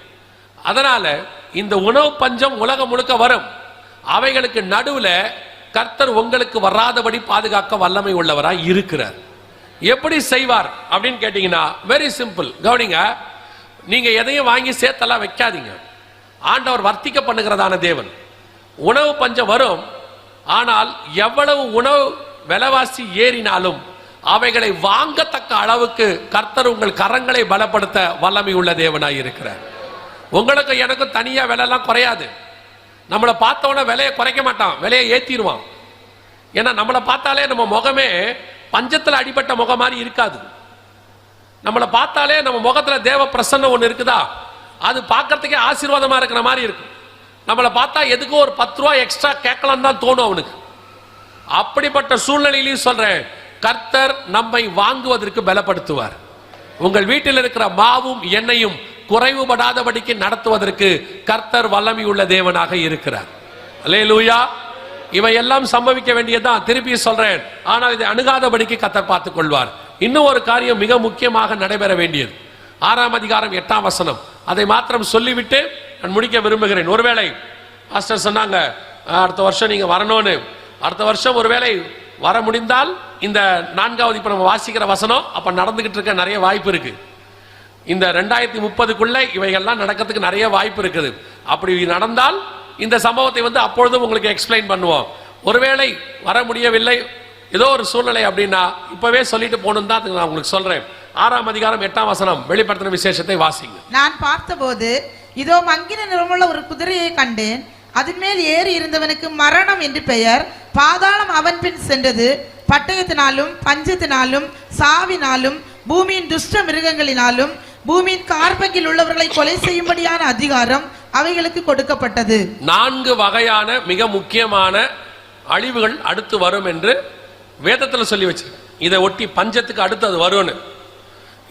அதனால இந்த உணவு பஞ்சம் உலகம் முழுக்க வரும். அவைகளுக்கு நடுவுல கர்த்தர் உங்களுக்கு வராதபடி பாதுகாக்க வல்லமை உள்ளவராய் இருக்கிறார். எப்படி செய்வார் அப்படின்னு கேட்டீங்கன்னா வெரி சிம்பிள். கவனிங்க, நீங்க எதையும் வாங்கி சேர்த்தெல்லாம் வைக்காதீங்க. ஆண்டவர் வர்த்திக்க பண்ணுகிறதான தேவன். உணவு பஞ்சம் வரும், ஆனால் எவ்வளவு உணவு விலைவாசி ஏறினாலும் அவைகளை வாங்கத்தக்க அளவுக்கு கர்த்தர் உங்கள் கரங்களை பலப்படுத்த வல்லமை உள்ள தேவனாய் இருக்கிறார். உங்களுக்கு எனக்கும் தனியா விலைலாம் குறையாது. நம்மளை பார்த்தவன விலையை குறைக்க மாட்டான், விலையை ஏத்திடுவான். ஏன்னா நம்மளை பார்த்தாலே நம்ம முகமே பஞ்சத்தில் அடிபட்ட முகம் மாதிரி இருக்காது. நம்மளை பார்த்தாலே நம்ம முகத்துல தேவ பிரசன்னம் ஒன்று இருக்குதா, அது பார்க்கறதுக்கே ஆசீர்வாதமா இருக்கிற மாதிரி இருக்கும். நம்மளை பார்த்தா எதுக்கும் ஒரு 10 ரூபாய் எக்ஸ்ட்ரா கேட்கலாம் தான் தோணும் அவனுக்கு. அப்படிப்பட்ட சூழ்நிலையிலையும் சொல்றேன், கர்த்தர் நம்மை வாங்குவதற்கு பலப்படுத்துவார். உங்கள் வீட்டில் இருக்கிற மாவும் எண்ணெயும் குறைவுபடாதபடிக்கு நடத்துவதற்கு கர்த்தர் வல்லமை உள்ள தேவனாக இருக்கிறார். அல்லேலூயா. இவையெல்லாம் சம்பவிக்க வேண்டியதுதான், திருப்பி சொல்றேன். ஆனால் இதை அணுகாதபடிக்கு கர்த்தர் பார்த்துக் கொள்வார். இன்னும் ஒரு காரியம் மிக முக்கியமாக நடைபெற வேண்டியது, 6ஆம் அதிகாரம் 8ஆம் வசனம். அதை மாத்திரம் சொல்லிவிட்டு நான் முடிக்க விரும்புகிறேன். ஒருவேளை பாஸ்டர் சொன்னாங்க அடுத்த வருஷம் நீங்க வரணும்னு. அடுத்த வருஷம் ஒருவேளை வர முடிந்தால் இந்த 4வது இப்ப நம்ம வாசிக்கிற வசனம் அப்ப நடந்துகிட்டு இருக்க நிறைய வாய்ப்பு இருக்கு. இந்த 2030க்குள்ள இவைகள்லாம் நடக்கிறதுக்கு நிறைய வாய்ப்பு இருக்குது. அப்படி நடந்தால் இந்த சம்பவத்தை அப்பொழுதும் உங்களுக்கு எக்ஸ்பிளைன் பண்ணுவோம். ஒருவேளை வர முடியவில்லை, ஏதோ ஒரு சூழ்நிலை அப்படின்னா இப்பவே சொல்லிட்டு போகணும் தான் நான் உங்களுக்கு சொல்றேன். 6ஆம் அதிகாரம் 8ஆம் வசனம், வெளிப்படுத்தின விசேஷத்தை வாசிங்க. நான் பார்த்தபோது இதோ மங்கின நிறமுள்ள ஒரு குதிரையை கண்டேன். அதன் மேல் ஏறி இருந்தவனுக்கு மரணம் என்று பெயர். பாதாளம் அவன் பின் சென்றது. பட்டயத்தினாலும் பஞ்சத்தினாலும் சாவினாலும் பூமியின் துஷ்ட மிருகங்களினாலும் பூமியின் கார்பங்கில் உள்ளவர்களை கொலை செய்யும்படியான அதிகாரம் அவைகளுக்கு கொடுக்கப்பட்டது. 4 வகையான மிக முக்கியமான அழிவுகள் அடுத்து வரும் என்று வேதத்தில் சொல்லி வச்சிருக்க. இதை ஒட்டி பஞ்சத்துக்கு அடுத்து அது வரும்னு.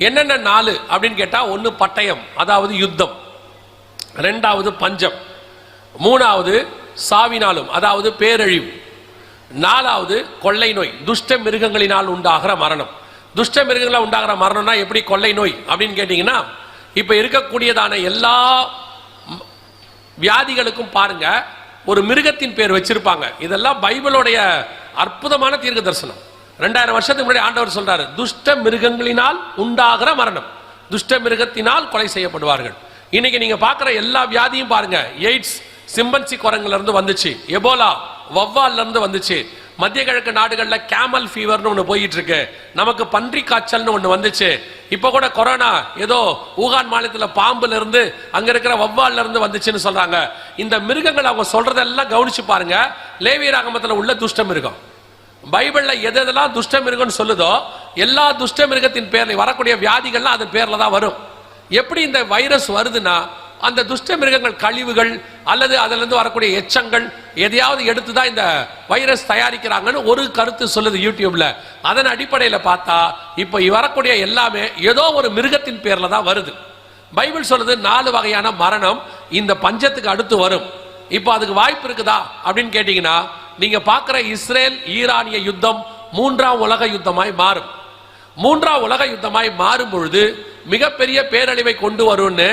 என்னென்ன 4 அப்படின்னு கேட்டா, 1 பட்டயம், அதாவது யுத்தம். 2வது பஞ்சம். 3வது சாவினாலும், அதாவது பேரழிவு. 4வது கொள்ளை நோய், துஷ்ட மிருகங்களினால் உண்டாகிற மரணம். துஷ்ட மிருகங்களால் உண்டாகிற மரணம்னா எப்படி கொள்ளை நோய் அப்படின்னு கேட்டீங்கன்னா, இப்ப இருக்கக்கூடியதான எல்லா வியாதிகளுக்கும் பாருங்க ஒரு மிருகத்தின் பேர் வச்சிருப்பாங்க. இதெல்லாம் பைபிளுடைய அற்புதமான தீர்க்க தரிசனம். 2000 வருஷத்துக்கு முன்னாடி ஆண்டவர் சொல்றாரு, துஷ்ட மிருகங்களினால் உண்டாகிற மரணம், துஷ்ட மிருகத்தினால் கொலை செய்யப்படுவார்கள். இன்னைக்கு நீங்க பாக்குற எல்லா வியாதியும் பாருங்க, எய்ட்ஸ் சிம்பன்சி குரங்குல இருந்து வந்துச்சு, எபோலா வவ்வால்ல இருந்து வந்துச்சு, மத்திய கிழக்கு நாடுகள்ல கேமல் ஃபீவர்னு ஒண்ணு போயிட்டு இருக்கு, நமக்கு பன்றி காய்ச்சல்னு ஒண்ணு வந்துச்சு, இப்ப கூட கொரோனா ஏதோ ஊகான் மாநிலத்துல பாம்புல இருந்து அங்க இருக்கிற வவ்வால்ல இருந்து வந்துச்சுன்னு சொல்றாங்க. இந்த மிருகங்கள் அவங்க சொல்றதெல்லாம் கவனிச்சு பாருங்க. லேவியராகமத்துல உள்ள துஷ்ட மிருகம், பைபிள்ல எதெல்லாம் துஷ்ட மிருகம்னு சொல்லுதோ எல்லா துஷ்ட மிருகத்தின் பேர்ல வரக்கூடிய வியாதிகள்லாம் அதன் பேர்ல தான் வரும். எப்படி இந்த வைரஸ் வருதுன்னா, அந்த துஷ்ட மிருகங்கள் கழிவுகள் அல்லது அதுல இருந்து வரக்கூடிய எச்சங்கள் எதையாவது எடுத்துதான் இந்த வைரஸ் தயாரிக்கிறாங்கன்னு ஒரு கருத்து சொல்லுது யூடியூப்ல. அதன் அடிப்படையில பார்த்தா இப்ப வரக்கூடிய எல்லாமே ஏதோ ஒரு மிருகத்தின் பேர்ல தான் வருது. பைபிள் சொல்லுது 4 வகையான மரணம் இந்த பஞ்சத்துக்கு அடுத்து வரும். இப்ப அதுக்கு வாய்ப்பு இருக்குதா அப்படின்னு கேட்டீங்கன்னா, நீங்க பாக்குற இஸ்ரேல் ஈரானிய யுத்தம் 3ஆம் உலக யுத்தமாய் மாறும். மூன்றாம் உலக யுத்தமாய் மாறும் பொழுது மிகப்பெரிய பேரழிவை கொண்டு வரும்னு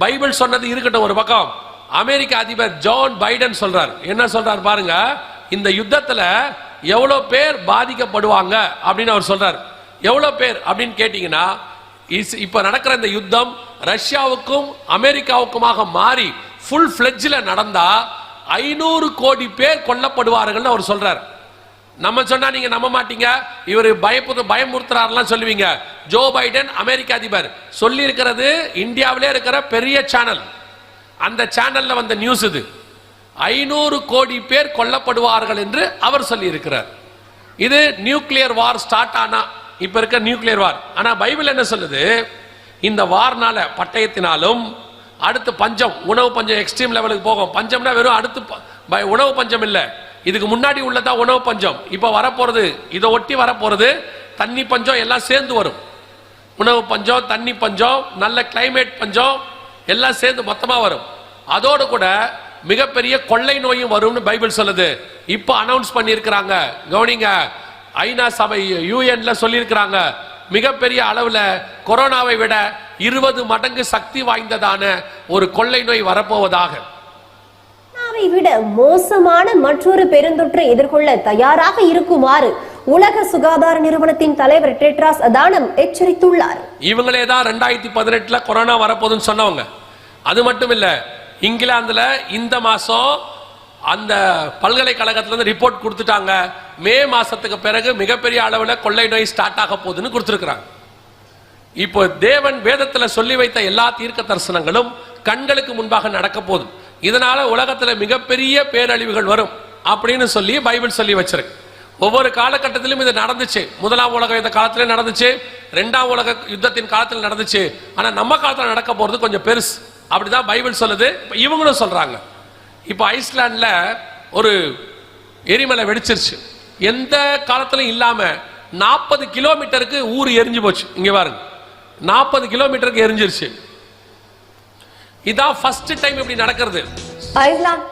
பைபிள் சொன்னது இருக்கட்டும் ஒரு பக்கம். அமெரிக்க அதிபர் ஜான் பைடன் சொல்றார். என்ன சொல்றார் பாருங்க, இந்த யுத்தத்துல எவ்வளவு பேர் பாதிக்கப்படுவாங்க அப்படின்னு அவர் சொல்றார். எவ்வளவு பேர் அப்படின்னு கேட்டீங்கன்னா, இப்ப நடக்கிற இந்த யுத்தம் ரஷ்யாவுக்கும் அமெரிக்காவுக்குமாக மாறி ஃபுல் ஃபிளெட்ஜ்ல நடந்தா 500 கோடி பேர் கொல்லப்படுவார்கள் அவர் சொல்றார். நம்ம சொன்னா நீங்க நம்ப மாட்டீங்க, இவர் பயமுறுத்துறாருலாம் சொல்லுவீங்க. ஜோ பைடன் அமெரிக்க அதிபர் சொல்லி இருக்கிறது இந்தியாவிலே இருக்கிற பெரிய சேனல், அந்த சேனல்ல வந்த நியூஸ் இது. 500 கோடி பேர் கொல்லப்படுவார்கள் என்று அவர் சொல்லி இருக்கிறார். இது நியூக்ளியர் வார் ஸ்டார்ட் ஆனா, இப்ப இருக்க நியூக்ளியர் வார். ஆனா பைபிள் என்ன சொல்லுது, இந்த வார்னால பட்டயத்தினாலும் அடுத்து பஞ்சம், உணவு பஞ்சம் எக்ஸ்ட்ரீம் லெவலுக்கு போகும். பஞ்சம்னா வெறும் அடுத்து உணவு பஞ்சம் இல்ல, இதுக்கு முன்னாடி உள்ளதா உணவு பஞ்சம். இப்ப வரப்போறது, இதை ஒட்டி வரப்போறது தண்ணி பஞ்சம், எல்லாம் சேர்ந்து வரும். உணவு பஞ்சம், தண்ணி பஞ்சம், நல்ல கிளைமேட் பஞ்சம் எல்லாம் சேர்ந்து மொத்தமா வரும். அதோடு கூட மிகப்பெரிய கொள்ளை நோயும் வரும்னு பைபிள் சொல்லுது. இப்ப அனௌன்ஸ் பண்ணி இருக்கிறாங்க, கவனிங்க, ஐநா சபை யூஎன்ல சொல்லி இருக்கிறாங்க, மிகப்பெரிய அளவுல கொரோனாவை விட 20 மடங்கு சக்தி வாய்ந்ததான ஒரு கொள்ளை நோய் வரப்போவதாக. விட மோசமான மற்றொரு பெருந்தொற்றை எதிர்கொள்ள தயாராக இருக்குமாறு உலக சுகாதார நிறுவனத்தின் தலைவர் டெட்ராஸ் அதானம் எச்சரித்துள்ளார். இவங்களே தான் 2018 கொரோனா வரப்போகுதுன்னு சொன்னவங்க. அது மட்டும் இல்ல, இங்கிலாந்துல இந்த மாசம் அந்த பல்கலைக்கழகத்திலிருந்து ரிப்போர்ட் கொடுத்துட்டாங்க, மே மாசத்துக்கு பிறகு மிகப்பெரிய அளவுல கொள்ளை நோய் ஸ்டார்ட் ஆக போகுதுன்னு கொடுத்திருக்கிறாங்க. இப்போ தேவன் வேதத்துல சொல்லி வைத்த எல்லா தீர்க்க தரிசனங்களும் கண்களுக்கு முன்பாக நடக்க போகுது. இதனால உலகத்துல மிகப்பெரிய பேரழிவுகள் வரும் அப்படின்னு சொல்லி பைபிள் சொல்லி வச்சிருக்கு. ஒவ்வொரு காலகட்டத்திலும் இது நடந்துச்சு. முதலாம் உலக யுத்த காலத்திலே நடந்துச்சு, 2ஆம் உலக யுத்தத்தின் காலத்தில் நடந்துச்சு. ஆனா நம்ம காலத்துல நடக்க போறது கொஞ்சம் பெருசு, அப்படிதான் பைபிள் சொல்லுது, இவங்களும் சொல்றாங்க. இப்ப ஐஸ்லாண்ட்ல ஒரு எரிமலை வெடிச்சிருச்சு, எந்த காலத்திலும் இல்லாம 40 கிலோமீட்டருக்கு ஊர் எரிஞ்சு போச்சு. இங்க பாருங்க, 40 கிலோமீட்டருக்கு எரிஞ்சிருச்சு. இதான் ஃபர்ஸ்ட் டைம் இப்படி நடக்கிறது. ஐஸ்லாந்து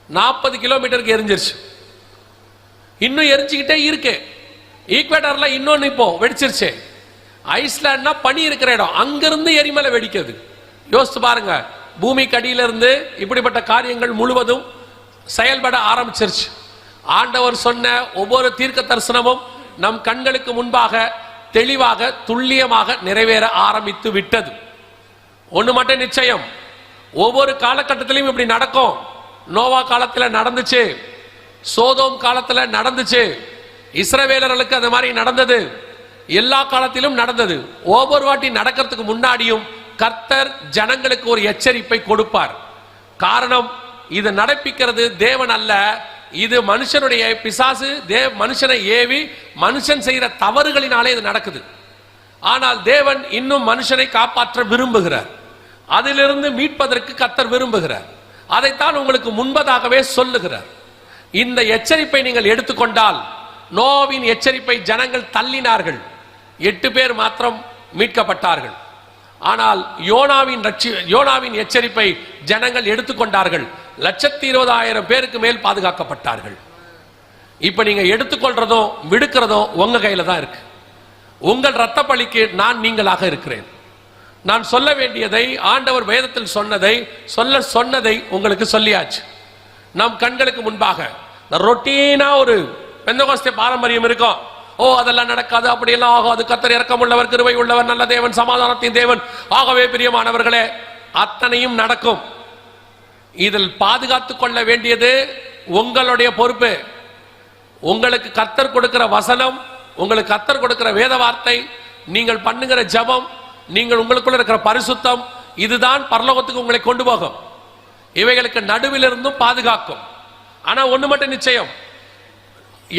40 கிலோமீட்டருக்கு எரிஞ்சிருச்சு, இன்னும் எரிஞ்சுக்கிட்டே இருக்கு. ஈக்வேட்டர்ல இன்னொன்னு இப்போ வெடிச்சிருச்சு. ஐஸ்லாண்ட்னா பனி இருக்கிற இடம், அங்கிருந்து எரிமலை வெடிக்கிறது. யோசித்து பாருங்க, பூமிக்கு அடியில இருந்து இப்படிப்பட்ட காரியங்கள் முழுவதும் செயல்பட ஆரம்பிச்சிருச்சு. ஆண்டவர் சொன்ன ஒவ்வொரு தீர்க்க தரிசனமும் நம் கண்களுக்கு முன்பாக தெளிவாக துல்லியமாக நிறைவேற ஆரம்பித்து விட்டது. ஒண்ணு மட்டும் நிச்சயம், ஒவ்வொரு காலகட்டத்திலும் இப்படி நடக்கும். நோவா காலத்தில் நடந்துச்சு, சோதோம் காலத்தில் நடந்துச்சு, இஸ்ரவேலர்களுக்கு அந்த மாதிரி நடந்தது, எல்லா காலத்திலும் நடந்தது. ஒவ்வொரு வாட்டி நடக்கிறதுக்கு முன்னாடியும் கர்த்தர் ஜனங்களுக்கு ஒரு எச்சரிப்பை கொடுப்பார். காரணம், இது நடப்பிக்கிறது தேவன் அல்ல, இது மனுஷனுடைய பிசாசு மனுஷனை ஏவி மனுஷன் செய்கிற தவறுகளினாலே இது நடக்குது. ஆனால் தேவன் இன்னும் மனுஷனை காப்பாற்ற விரும்புகிறார், அதிலிருந்து மீட்பதற்கு கர்த்தர் விரும்புகிறார். அதைத்தான் உங்களுக்கு முன்பதாகவே சொல்லுகிறார். இந்த எச்சரிப்பை நீங்கள் எடுத்துக்கொண்டால், நோவின் எச்சரிப்பை ஜனங்கள் தள்ளினார்கள், 8 பேர் மாத்திரம் மீட்கப்பட்டார்கள். ஆனால் யோனாவின் எச்சரிப்பை ஜனங்கள் எடுத்துக்கொண்டார்கள், 120,000 பேருக்கு மேல் பாதுகாக்கப்பட்டார்கள். இப்ப நீங்க எடுத்துக்கொள்றதும் விடுக்கிறதும் உங்க கையில தான் இருக்கு. உங்கள் ரத்த பலிக்கு நான் நீங்களாக இருக்கிறேன். நான் சொல்ல வேண்டியதை, ஆண்டவர் வேதத்தில் சொன்னதை உங்களுக்கு சொல்லியாச்சு. நம் கண்களுக்கு முன்பாக ரொட்டீனா ஒரு பெந்தெகோஸ்தே பாரம்பரியம் இருக்கும். ஓ, அதெல்லாம் நடக்காது, அப்படியெல்லாம் ஆகும், அது கர்த்தர் இரக்கம் உள்ளவர், கிருபை உள்ளவர், நல்ல தேவன், சமாதானத்தின் தேவன், ஆகவே பிரியமானவர்களே, அத்தனையும் நடக்கும். இதில் பாதுகாத்துக் கொள்ள வேண்டியது உங்களுடைய பொறுப்பு. உங்களுக்கு கர்த்தர் கொடுக்கிற வசனம், உங்களுக்கு கர்த்தர் கொடுக்கிற வேத வார்த்தை, நீங்கள் பண்ணுகிற ஜெபம், நீங்கள் உங்களுக்குள்ள இருக்கிற பரிசுத்தம், இதுதான் பரலோகத்துக்கு உங்களை கொண்டு போகும். இவைகளுக்கு நடுவில் இருந்தும் பாதுகாக்கும். ஆனா ஒண்ணு மட்டும் நிச்சயம்,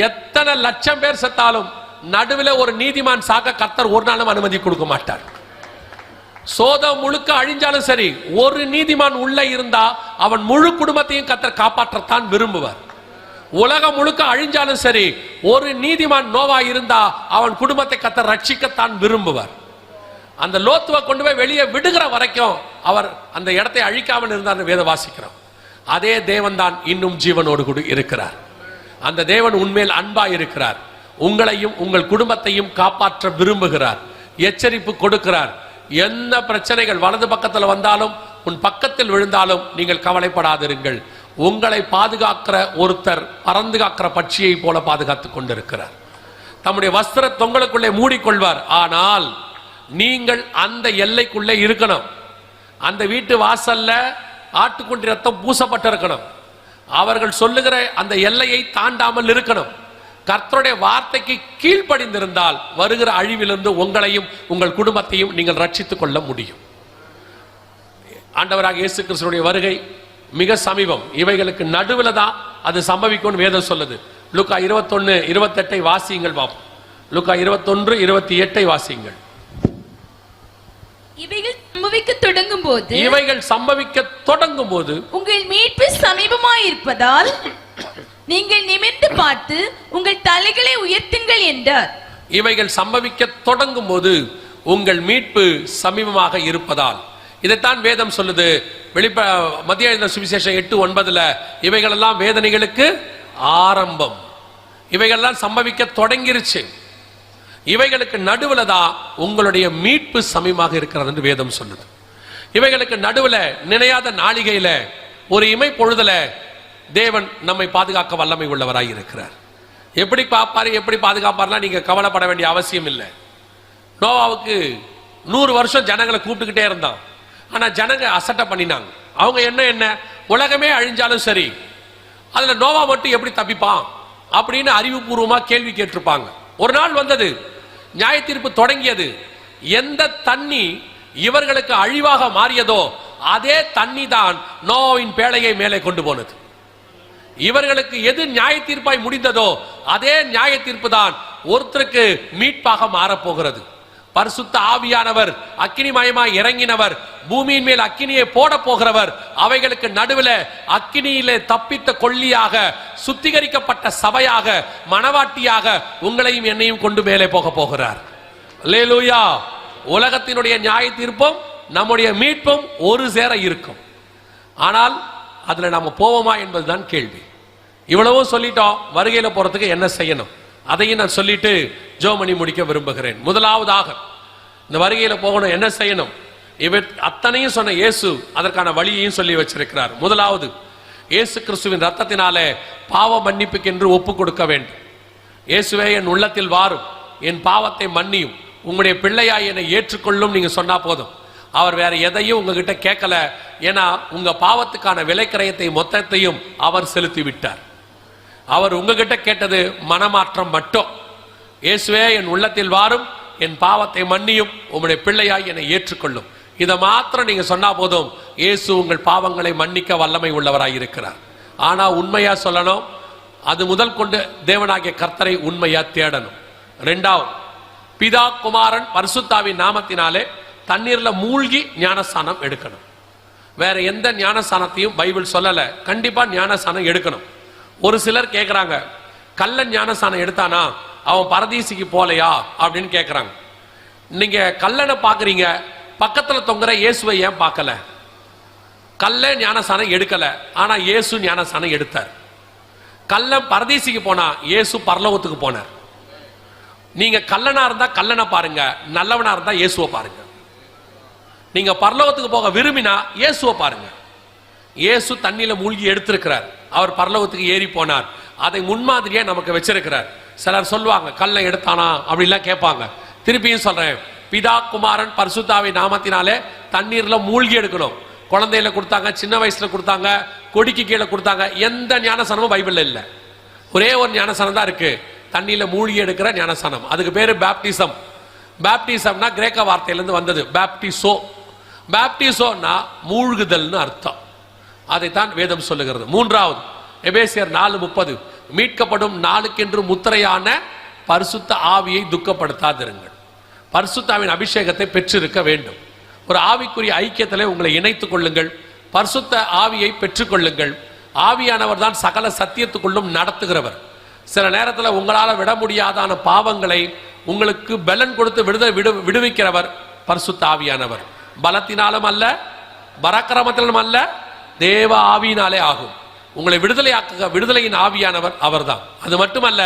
எத்தனை லட்சம் பேர் செத்தாலும் நடுவில் ஒரு நீதிமான் சாக கர்த்தர் ஒரு நாளும் அனுமதி கொடுக்க மாட்டார். சோதம் முழுக்க அழிஞ்சாலும் சரி, ஒரு நீதிமான் உள்ள இருந்தா அவன் முழு குடும்பத்தையும் கர்த்தர் காப்பாற்றத்தான் விரும்புவார். உலகம் முழுக்க அழிஞ்சாலும் சரி, ஒரு நீதிமான் நோவா இருந்தா அவன் குடும்பத்தை கர்த்தர் ரட்சிக்கத்தான் விரும்புவார். அந்த லோத்துவை கொண்டு போய் வெளியே விடுகிற வரைக்கும் அவர் அந்த இடத்தை அழிக்காமல் இருந்தார் வேத வாசிக்கிறோம். அதே தேவன் தான் இன்னும் ஜீவனோடு கூட இருக்கிறார். அந்த தேவன் உண்மையில் அன்பா இருக்கிறார். உங்களையும் உங்கள் குடும்பத்தையும் காப்பாற்ற விரும்புகிறார். எச்சரிப்பு கொடுக்கிறார். எந்த பிரச்சனைகள் வலது பக்கத்தில் வந்தாலும் உன் பக்கத்தில் விழுந்தாலும் நீங்கள் கவலைப்படாதிருங்கள். உங்களை பாதுகாக்கிற ஒருத்தர் பறந்து காக்கிற பட்சியை போல பாதுகாத்துக் கொண்டிருக்கிறார். தம்முடைய வஸ்திர தொங்கலுக்குள்ளே மூடிக்கொள்வார். ஆனால் நீங்கள் அந்த எல்லைக்குள்ளே இருக்கணும். அந்த வீட்டு வாசல்ல ஆட்டுக்குட்டி ரத்தம் பூசப்பட்டிருக்கணும். அவர்கள் சொல்லுகிற அந்த எல்லையை தாண்டாமல் இருக்கணும். கர்த்தருடைய வார்த்தைக்கு கீழ்ப்படிந்திருந்தால் வருகிற அழிவிலிருந்து உங்களையும் உங்கள் குடும்பத்தையும் நீங்கள் ரட்சித்துக் கொள்ள முடியும். ஆண்டவராக இயேசு கிறிஸ்துவினுடைய வருகை மிக சமீபம். இவைகளுக்கு நடுவில் தான் அது சம்பவிக்கும் வேதம் சொல்லுது. லூக்கா 21:28 வாசியுங்கள் பாப்போம். லூக்கா 21:28 வாசியுங்கள். இவைகள் சம்பவிக்க தொடங்கும் போது உங்கள் மீட்பு சமீபமாயிருப்பதால் நீங்கள் நிமிர்ந்து பார்த்து உங்கள் தலைகளை உயர்த்துங்கள் என்றார். இவைகள் சம்பவிக்க தொடங்கும் போது உங்கள் மீட்பு சமீபமாக இருப்பதால். இதைத்தான் வேதம் சொல்லுது. மத்திய எழுதின சுவிசேஷம் 8:9 இவைகளெல்லாம் வேதனைகளுக்கு ஆரம்பம். இவைகள்லாம் சம்பவிக்க தொடங்கிருச்சு. இவைகளுக்கு நடுவுல தான் உங்களுடைய மீட்பு சமீபமாக இருக்கிறது என்று வேதம் சொல்லுது. இவைகளுக்கு நடுவுல நினையாத நாளிகையில ஒரு இமை பொழுதுல தேவன் நம்மை பாதுகாக்க வல்லமை உள்ளவராய் இருக்கிறார். எப்படி பார்ப்பாரு, எப்படி பாதுகாப்பார்லாம் நீங்க கவலைப்பட வேண்டிய அவசியம் இல்லை. நோவாவுக்கு 100 வருஷம் ஜனங்களை கூப்பிட்டுக்கிட்டே இருந்தான். ஆனா ஜனங்க அசட்டை பண்ணினாங்க. அவங்க என்ன உலகமே அழிஞ்சாலும் சரி, அதுல நோவா மட்டும் எப்படி தப்பிப்பான் அப்படின்னு அறிவுபூர்வமா கேள்வி கேட்டிருப்பாங்க. ஒரு நாள் வந்தது, நியாய தீர்ப்பு தொடங்கியது. எந்த தண்ணி இவர்களுக்கு அழிவாக மாறியதோ அதே தண்ணி தான் நோவாவின் பேழையை மேலே கொண்டு போனது. இவர்களுக்கு எது நியாய தீர்ப்பாய் முடிந்ததோ அதே நியாய தீர்ப்பு தான் ஒருத்தருக்கு மீட்பாக மாறப்போகிறது. பரிசுத்த ஆவியானவர் அக்கினிமயமாய் இறங்கினவர், பூமியின் மேல் அக்கினியை போட போகிறவர், அவைகளுக்கு நடுவில் அக்கினியிலே தப்பித்த கொள்ளியாக சுத்திகரிக்கப்பட்ட சபையாக மணவாட்டியாக உங்களையும் என்னையும் கொண்டு மேலே போக போகிறார். அல்லேலூயா. உலகத்தினுடைய நியாய தீர்ப்பும் நம்முடைய மீட்பும் ஒரு சேர இருக்கும். ஆனால் அதுல நாம போவோமா என்பதுதான் கேள்வி. இவ்வளவும் சொல்லிட்டோம். வருகையில போறதுக்கு என்ன செய்யணும் அதையும் நான் சொல்லிட்டு ஜோமணி முடிக்க விரும்புகிறேன். முதலாவதாக இந்த வருகையில போகணும், என்ன செய்யணும்? இவர் அத்தனையும் சொன்ன இயேசு அதற்கான வழியையும் சொல்லி வச்சிருக்கிறார். முதலாவது, இயேசு கிறிஸ்துவின் ரத்தத்தினாலே பாவ மன்னிப்புக்கென்று ஒப்பு கொடுக்க வேண்டும். இயேசுவே என் உள்ளத்தில் வாரும், என் பாவத்தை மன்னியும், உங்களுடைய பிள்ளையாய் என்னை ஏற்றுக்கொள்ளும் நீங்க சொன்னா போதும். அவர் வேற எதையும் உங்ககிட்ட கேட்கல. ஏன்னா உங்க பாவத்துக்கான விலைக்கிரயத்தை மொத்தத்தையும் அவர் செலுத்தி விட்டார். அவர் உங்ககிட்ட கேட்டது மனமாற்றம் மட்டும். இயேசுவே என் உள்ளத்தில் வாரும், என் பாவத்தை மன்னியும், உங்களுடைய பிள்ளையாய் என்னை ஏற்றுக்கொள்ளும். இதை மாத்திரம் நீங்க சொன்னா போதும். இயேசு உங்கள் பாவங்களை மன்னிக்க வல்லமை உள்ளவராய் இருக்கிறார். ஆனா உண்மையா சொல்லணும், அது முதல் கொண்டு தேவனாகிய கர்த்தரை உண்மையா தேடணும். இரண்டாவது, பிதா குமாரன் பரிசுத்தாவின் நாமத்தினாலே தண்ணீர்ல மூழ்கி ஞானஸ்தானம் எடுக்கணும். வேற எந்த ஞானஸ்தானத்தையும் பைபிள் சொல்லல. கண்டிப்பா ஞானஸ்தானம் எடுக்கணும். ஒரு சிலர் கேட்கிறாங்க, கள்ளன் ஞானஸ்தானம் எடுத்தானா அவன் பரதீசிக்கு போலையா அப்படின்னு கேட்கிறாங்க. நீங்க கல்லனை பாக்குறீங்க, பக்கத்துல தொங்குற இயேசுவை ஏன் பார்க்கல? கல்ல ஞானஸ்தானம் எடுக்கல, ஆனா இயேசு ஞானஸ்தானம் எடுத்தார். கள்ளன் பரதீசிக்கு போனா இயேசு பரலோகத்துக்கு போனார். நீங்க கல்லனா இருந்தா கல்லனை பாருங்க, நல்லவனா இருந்தா இயேசுவை பாருங்க. நீங்க பரலோகத்துக்கு போக விரும்பினா இயேசுவை பாருங்க. இயேசு தண்ணியில மூழ்கி எடுத்திருக்கிறார். அவர் பரலோகத்துக்கு ஏறி போனார். அதை முன்மாதிரியா நமக்கு வச்சிருக்கிறார். சிலர் சொல்லுவாங்க கல்லை எடுத்தானா அப்படிலாம் கேட்பாங்க. திருப்பியும் சொல்றேன், பிதா குமாரன் பரிசுத்தாவின் நாமத்தினாலே தண்ணீர்ல மூழ்கி எடுக்கணும். குழந்தையில கொடுத்தாங்க, சின்ன வயசுல கொடுத்தாங்க, கொடிக்கு கீழே கொடுத்தாங்க. எந்த ஞானஸ்தானமும் பைபிள்ல இல்ல. ஒரே ஒரு ஞானஸ்தானம் தான் இருக்கு, தண்ணியில மூழ்கி எடுக்கிற ஞானஸ்தானம். அதுக்கு பேரு பேப்டிசம். பேப்டிசம்னா கிரேக்க வார்த்தையிலிருந்து வந்தது, பேப்டிசோ. பேப்டிசோன்னா மூழ்குதல்னு அர்த்தம். அதைத்தான் வேதம் சொல்லுகிறது. மூன்றாவது, எபேசியர் 4:30, மீட்கப்படும் நாளுக்கென்று முத்திரையான பரிசுத்த ஆவியை துக்கப்படுத்தாதிருங்கள். பரிசுத்தாவின் அபிஷேகத்தை பெற்றிருக்க வேண்டும். ஒரு ஆவிக்குரிய ஐக்கியத்திலே உங்களை இணைத்துக் கொள்ளுங்கள். பரிசுத்த ஆவியை பெற்றுக்கொள்ளுங்கள். ஆவியானவர் தான் சகல சத்தியத்துக்குள்ளும் நடத்துகிறவர். சில நேரத்தில் உங்களால விட முடியாதான பாவங்களை உங்களுக்கு பலன் கொடுத்து விடுவிக்கிறவர் பரிசுத்த ஆவியானவர். பலத்தினாலும் அல்ல, பராக்கிரமத்திலும் அல்ல, தேவ ஆவியினாலே ஆகும். உங்களை விடுதலையின் ஆவியானவர் அவர்தான். அது மட்டுமல்ல,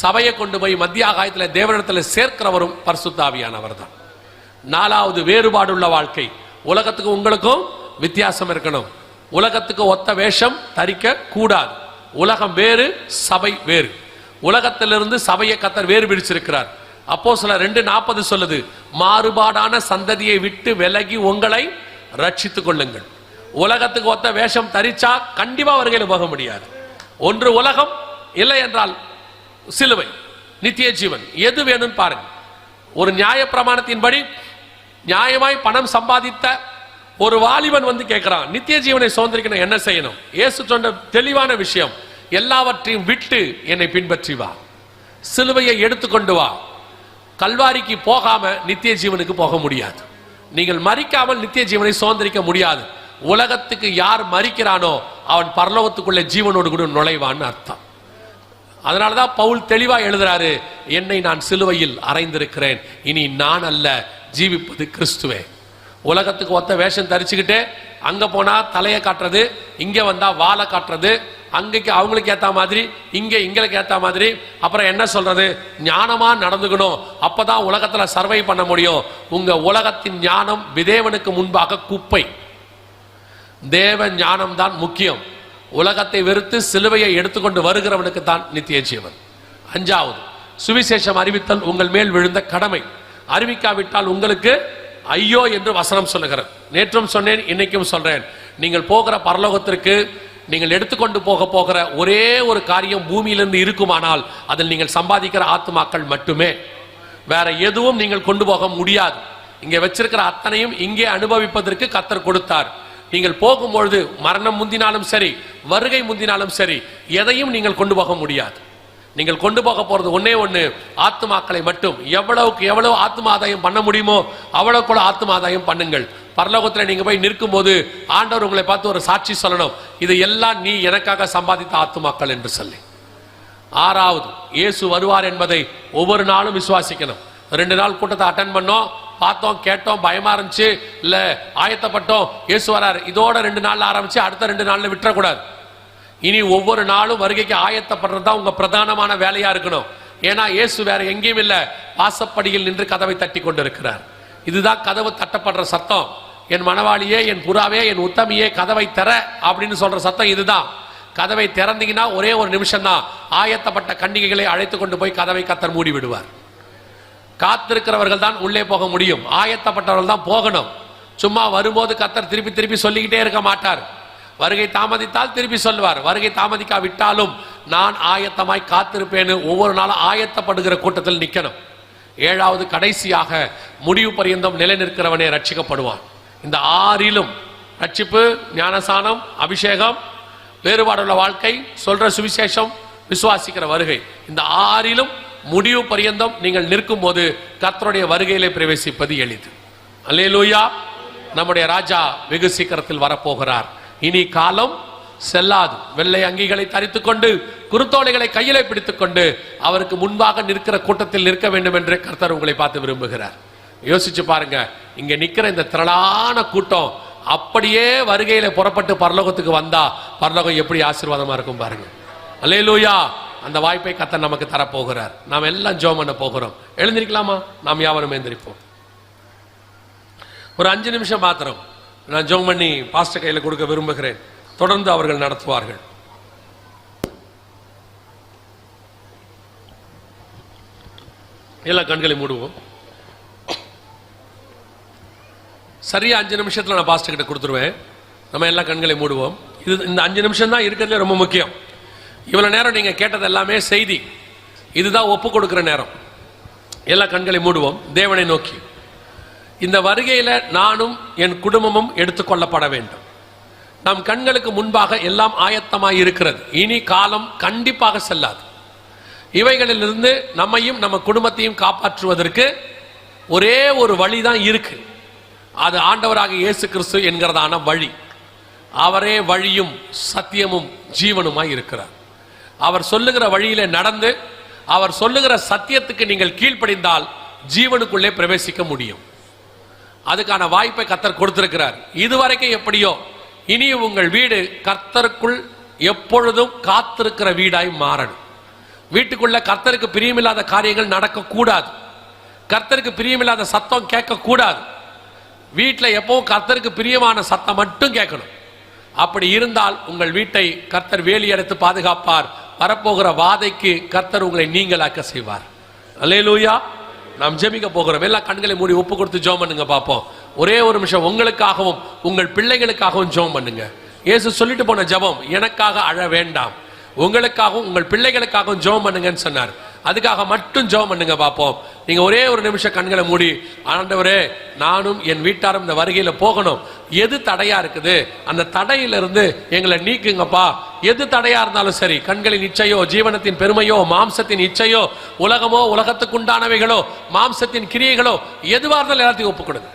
சபையை கொண்டு போய் மத்திய ஆகாயத்தில் தேவனிடத்தில் சேர்க்கிறவரும் பரிசுத்த ஆவியானவர் தான். 4வது வேறுபாடுள்ள வாழ்க்கை. உலகத்துக்கு உங்களுக்கும் வித்தியாசம் இருக்கணும். உலகத்துக்கு ஒத்த வேஷம் தரிக்க கூடாது. உலகம் வேறு, சபை வேறு. உலகத்திலிருந்து சபையை கர்த்தர் வேறு பிடிச்சிருக்கிறார். அப்போஸ்தலர் 2:40 சொல்லுது, மாறுபாடான சந்ததியை விட்டு விலகி உங்களை ரட்சித்துக் கொள்ளுங்கள். உலகத்துக்கு ஒத்த வேஷம் தரிச்சா கண்டிப்பா வருகையில் போக முடியாது. ஒன்று உலகம், இல்லை என்றால் சிலுவை, நித்திய ஜீவன். எது வேணும்னு பாருங்க. ஒரு நியாய பிரமாணத்தின்படி நியாயமாய் பணம் சம்பாதித்த ஒரு வாலிபன் வந்து கேட்கிறான், நித்திய ஜீவனை சுதந்திரிக்கணும், என்ன செய்யணும்? இயேசு சொன்ன தெளிவான விஷயம், எல்லாவற்றையும் விட்டு என்னை பின்பற்றி வா, சிலுவையை எடுத்துக்கொண்டு வா. கல்வாரிக்கு போகாம நித்திய ஜீவனுக்கு போக முடியாது. நீங்கள் மரிக்காமல் நித்திய ஜீவனை சுதந்திரிக்க முடியாது. உலகத்துக்கு யார் மரிக்கிறானோ அவன் பரலோகத்துக்குள்ள ஜீவனோடு கூட நுழைவான்னு அர்த்தம். அதனாலதான் பவுல் தெளிவா எழுதுறாரு, என்னை நான் சிலுவையில் அறைந்திருக்கிறேன், இனி நான் அல்ல, ஜீவிப்பது கிறிஸ்துவே. உலகத்துக்கு ஒத்த வேஷம் தரிச்சுக்கிட்டு அங்க போனா தலையை காட்டுறது, இங்க வந்தா வாழை காட்டுறது, அங்கக்கு அவங்களுக்கு ஏத்த மாதிரி, இங்க எங்களுக்கு ஏத்த மாதிரி. அப்புறம் என்ன சொல்றது? ஞானமா நடந்துக்கணும், அப்பதான் உலகத்துல சர்வை பண்ண முடியும். உங்க உலகத்தின் ஞானம் விதேவனுக்கு முன்பாக குப்பை. தேவ ஞானம் தான் முக்கியம். உலகத்தை வெறுத்து சிலுவையை எடுத்துக்கொண்டு வருகிறவனுக்கு தான் நித்திய ஜீவன். 5வது சுவிசேஷம் அறிவித்தல் உங்கள் மேல் விழுந்த கடமை. அறிவிக்காவிட்டால் உங்களுக்கு ஐயோ என்று வசனம் சொல்லுகிறது. நேற்றும் சொன்னேன், இன்னைக்கும் சொல்றேன். நீங்கள் போகிற பரலோகத்திற்கு நீங்கள் எடுத்துக்கொண்டு போகிற ஒரே ஒரு காரியம் பூமியிலிருந்து இருக்குமானால் அதில் நீங்கள் சம்பாதிக்கிற ஆத்துமாக்கள் மட்டுமே. வேற எதுவும் நீங்கள் கொண்டு போக முடியாது. இங்கே வச்சிருக்கிற அத்தனையும் இங்கே அனுபவிப்பதற்கு கர்த்தர் கொடுத்தார். நீங்கள் போகும்பொழுது மரணம் முந்தினாலும் சரி, வருகை முந்தினாலும் சரி, எதையும் நீங்கள் கொண்டு போக முடியாது. நீங்கள் கொண்டு போக போறது ஒன்னே ஒன்று, ஆத்துமாக்களை மட்டும். எவ்வளவுக்கு எவ்வளவு ஆத்தும ஆதாயம் பண்ண முடியுமோ அவ்வளவுக்கு ஆத்தும ஆதாயம் பண்ணுங்கள். பரலோகத்தில் நீங்க போய் நிற்கும் போது ஆண்டவர் உங்களை பார்த்து ஒரு சாட்சி சொல்லணும், இது எல்லாம் நீ எனக்காக சம்பாதித்த ஆத்துமாக்கள் என்று சொல்லி. 6வது இயேசு வருவார் என்பதை ஒவ்வொரு நாளும் விசுவாசிக்கணும். 2 நாள் கூட்டத்தை அட்டென்ட் பண்ணோம், பார்த்தோம், கேட்டோம், பயமா இருந்துச்சு, இல்ல ஆயத்தப்பட்டோம், இயேசு வரார், இதோட 2 நாள்ல ஆரம்பிச்சு அடுத்த 2 நாள்ல விட்டுறக்கூடாது. இனி ஒவ்வொரு நாளும் வருகைக்கு ஆயத்தப்படுறது தான் உங்க பிரதானமான வேலையா இருக்கணும். ஏன்னா இயேசு வேற எங்கேயும் இல்ல, வாசப்படியில் நின்று கதவை தட்டி கொண்டிருக்கிறார். இதுதான் கதவு தட்டப்படுற சத்தம். என் மணவாளியே, என் புறாவே, என் உத்தமியே, கதவை திற அப்படின்னு சொல்ற சத்தம் இதுதான். கதவை திறந்தீங்கன்னா ஒரே ஒரு நிமிஷம் தான், ஆயத்தப்பட்ட கன்னிகைகளை அழைத்து கொண்டு போய் கதவை கர்த்தர் மூடி விடுவார். காத்திருக்கிறவர்கள் தான் உள்ளே போக முடியும், ஆயத்தப்பட்டவர்கள் தான் போகணும். சும்மா வரும்போது கர்த்தர் திருப்பி திருப்பி சொல்லிக்கிட்டே இருக்க மாட்டார். வருகை தாமதித்தால் திருப்பி சொல்வார், வருகை தாமதிக்காவிட்டாலும் நான் ஆயத்தமாய் காத்திருப்பேன்னு ஒவ்வொரு நாளும் ஆயத்தப்படுகிற கூட்டத்தில் நிற்கணும். 7வது கடைசியாக முடிவு பரியந்தம் நிலை நிற்கிறவனே ரட்சிக்கப்படுவான். இந்த 6லும் ரட்சிப்பு, ஞானசானம், அபிஷேகம், வேறுபாடுள்ள வாழ்க்கை, சொல்ற சுவிசேஷம், விசுவாசிக்கிற வருகை, இந்த 6லும் முடிவு பரியந்தம் நீங்கள் நிற்கும் போது கர்த்தருடைய வருகையிலே பிரவேசிப்பது எளிது. அல்லேலூயா. நம்முடைய ராஜா வெகு சீக்கிரத்தில் வரப்போகிறார். இனி காலம் செல்லாது. வெள்ளை அங்கிகளை தரித்துக் கொண்டு குருத்தோலைகளை கையிலே பிடித்துக் கொண்டு அவருக்கு முன்பாக நிற்கிற கூட்டத்தில் நிற்க வேண்டும் என்று கர்த்தர் உங்களை பார்த்து விரும்புகிறார். யோசிச்சு பாருங்க, இங்க நிக்கிற இந்த திரளான கூட்டம் அப்படியே வருகையில புறப்பட்டு பரலோகத்துக்கு வந்தா பரலோகம் எப்படி ஆசீர்வாதமா இருக்கும் பாருங்க. அல்லேலூயா. அந்த வாய்ப்பை கர்த்தர் நமக்கு தரப்போகிறார். நாம் எல்லாம் ஜெபம் பண்ண போகிறோம். எழுந்திருக்கலாமா? நாம் யாவரும் எழுந்திருப்போம். ஒரு 5 நிமிஷம் மாத்திரம் நான் ஜெபம் பண்ணி பாஸ்டர் கையில் கொடுக்க விரும்புகிறேன். தொடர்ந்து அவர்கள் நடத்துவார்கள். எல்லா கண்களை மூடுவோம். சரியா 5 நிமிஷத்துல நான் பாஸ்டர் கிட்ட கொடுத்துருவேன். நம்ம எல்லா கண்களை மூடுவோம். இந்த 5 நிமிஷம் தான் இருக்கிறதுல ரொம்ப முக்கியம். இவ்வளவு நேரம் நீங்க கேட்டது எல்லாமே செய்தி, இதுதான் ஒப்பு கொடுக்கிற நேரம். எல்லா கண்களை மூடுவோம். தேவனை நோக்கி, இந்த வருகையில நானும் என் குடும்பமும் எடுத்துக்கொள்ளப்பட வேண்டும். நம் கண்களுக்கு முன்பாக எல்லாம் ஆயத்தமாய் இருக்கிறது. இனி காலம் கண்டிப்பாக செல்லாது. இவைகளிலிருந்து நம்மையும் நம்ம குடும்பத்தையும் காப்பாற்றுவதற்கு ஒரே ஒரு வழிதான் இருக்கு. அது ஆண்டவராக இயேசு கிறிஸ்து என்கிறதான வழி. அவரே வழியும் சத்தியமும் ஜீவனுமாய் இருக்கிறார். அவர் சொல்லுகிற வழியிலே நடந்து அவர் சொல்லுகிற சத்தியத்துக்கு நீங்கள் கீழ்ப்படிந்தால் ஜீவனுக்குள்ளே பிரவேசிக்க முடியும். அதுக்கான வாய்ப்பை கர்த்தர் கொடுத்திருக்கிறார். இதுவரைக்கும் எப்படியோ இனி உங்கள் வீடு கர்த்தருக்குள் எப்பொழுதும் காத்திருக்கிற வீடாய் மாறணும். வீட்டுக்குள்ள கர்த்தருக்கு பிரியமில்லாத காரியங்கள் நடக்கக்கூடாது. கர்த்தருக்கு பிரியமில்லாத சத்தம் கேட்கக்கூடாது. வீட்டில் எப்பவும் கர்த்தருக்கு பிரியமான சத்தம் மட்டும் கேட்கணும். அப்படி இருந்தால் உங்கள் வீட்டை கர்த்தர் வேலி எடுத்து பாதுகாப்பார். வரப்போகிற வாதைக்கு கர்த்தர் உங்களை நீங்களாக்க செய்வார். அல்லேலூயா. நாம் ஜெபிக்க போகிறோம். எல்லா கண்களை மூடி ஒப்பு கொடுத்து ஜெபம் பண்ணுங்க பார்ப்போம். ஒரே ஒரு நிமிஷம் உங்களுக்காகவும் உங்கள் பிள்ளைகளுக்காகவும் ஜெபம் பண்ணுங்க. இயேசு சொல்லிட்டு போன ஜெபம், எனக்காக அழ வேண்டாம், உங்களுக்காகவும் உங்கள் பிள்ளைகளுக்காகவும் ஜெபம் பண்ணுங்கன்னு சொன்னார். அதுக்காக மட்டும் ஜெபம் பண்ணுங்க பார்ப்போம். நீங்க ஒரே ஒரு நிமிஷம் கண்களை மூடி, ஆண்டவரே நானும் என் வீட்டாரும் இந்த வருகையில போகணும், எது தடையா இருக்குது அந்த தடையிலிருந்து எங்களை நீக்குங்கப்பா. எது தடையா இருந்தாலும் சரி, கண்களின் இச்சையோ, ஜீவனத்தின் பெருமையோ, மாம்சத்தின் இச்சையோ, உலகமோ, உலகத்துக்குண்டானவைகளோ, மாம்சத்தின் கிரியைகளோ, எதுவாக இருந்தாலும் எல்லாத்தையும் ஒப்புக் கொடுங்க.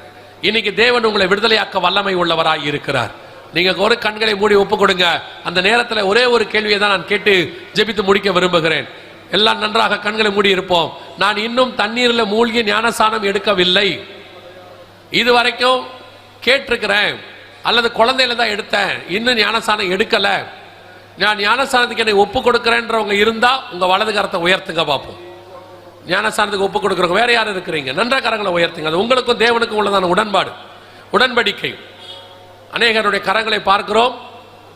இன்னைக்கு தேவன் உங்களை விடுதலையாக்க வல்லமை உள்ளவராய் இருக்கிறார். நீங்க ஒரு கண்களை மூடி ஒப்பு கொடுங்க. அந்த நேரத்தில் ஒரே ஒரு கேள்வியை தான் நான் கேட்டு ஜெபித்து முடிக்க விரும்புகிறேன். எல்லாம் நன்றாக கண்களை மூடி இருப்போம். நான் இன்னும் தண்ணீரில் மூழ்கி ஞானசானம் எடுக்கவில்லை, இதுவரைக்கும் கேட்டிருக்கிறேன், அல்லது குழந்தையில தான் எடுத்தேன், இன்னும் ஞானசானம் எடுக்கல, நான் ஞானசானத்துக்கு என்னை ஒப்பு கொடுக்கிறேன்றவங்க இருந்தா உங்க வலது கரத்தை உயர்த்துங்க பார்ப்போம். ஞானசானத்துக்கு ஒப்பு கொடுக்குறவங்க வேற யாரும் இருக்கிறீங்க? நன்றா கரங்களை உயர்த்துங்க. அது உங்களுக்கும் தேவனுக்கும் உள்ளதான உடன்பாடு, உடன்படிக்கை. அநேகருடைய கரங்களை பார்க்கிறோம்.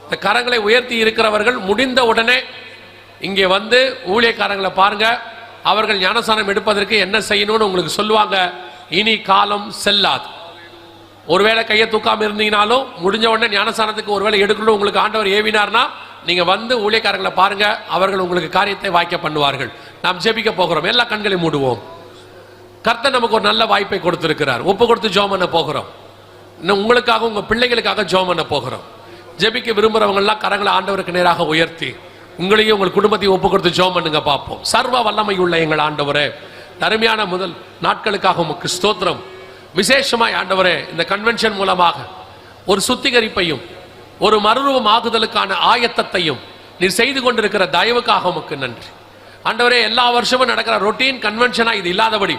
இந்த கரங்களை உயர்த்தி இருக்கிறவர்கள் முடிந்த உடனே இங்கே வந்து ஊழியக்காரங்களை பாருங்க. அவர்கள் ஞானசானம் எடுப்பதற்கு என்ன செய்யணும்னு உங்களுக்கு சொல்லுவாங்க. இனி காலம் செல்லாது. ஒருவேளை கையை தூக்காம இருந்தீங்கனாலும் முடிஞ்ச உடனே ஞானசானத்துக்கு ஒருவேளை எடுக்கணும் உங்களுக்கு ஆண்டவர் ஏவினார்னா நீங்க வந்து ஊழியக்காரங்களை பாருங்க, அவர்கள் உங்களுக்கு காரியத்தை வாய்க்க பண்ணுவார்கள். நாம் ஜெபிக்க போகிறோம். எல்லா கண்களையும் மூடுவோம். கர்த்தர் நமக்கு ஒரு நல்ல வாய்ப்பை கொடுத்திருக்கிறார். ஒப்பு கொடுத்து ஜெபம் பண்ண போகிறோம். உங்களுக்காக உங்க பிள்ளைகளுக்காக ஜெபம் பண்ண போகிறோம். ஜெபிக்க விரும்புறவங்க எல்லாம் கரங்களை ஆண்டவருக்கு நேராக உயர்த்தி உங்களையும் உங்கள் குடும்பத்தையும் ஒப்பு கொடுத்து ஜெபம் பண்ணுங்க பார்ப்போம். சர்வ வல்லமை உள்ள எங்கள் ஆண்டவரே, அருமையான முதல் நாட்களுக்காக உமக்கு ஸ்தோத்திரம். விசேஷமாய் ஆண்டவரே, இந்த கன்வென்ஷன் மூலமாக ஒரு சுத்திகரிப்பையும் ஒரு மறுரூபமாகுதலுக்கான ஆயத்தத்தையும் நீர் செய்து கொண்டிருக்கிற தயவுக்காக உமக்கு நன்றி ஆண்டவரே. எல்லா வருஷமும் நடக்கிற ரொட்டீன் கன்வென்ஷனா இது இல்லாதபடி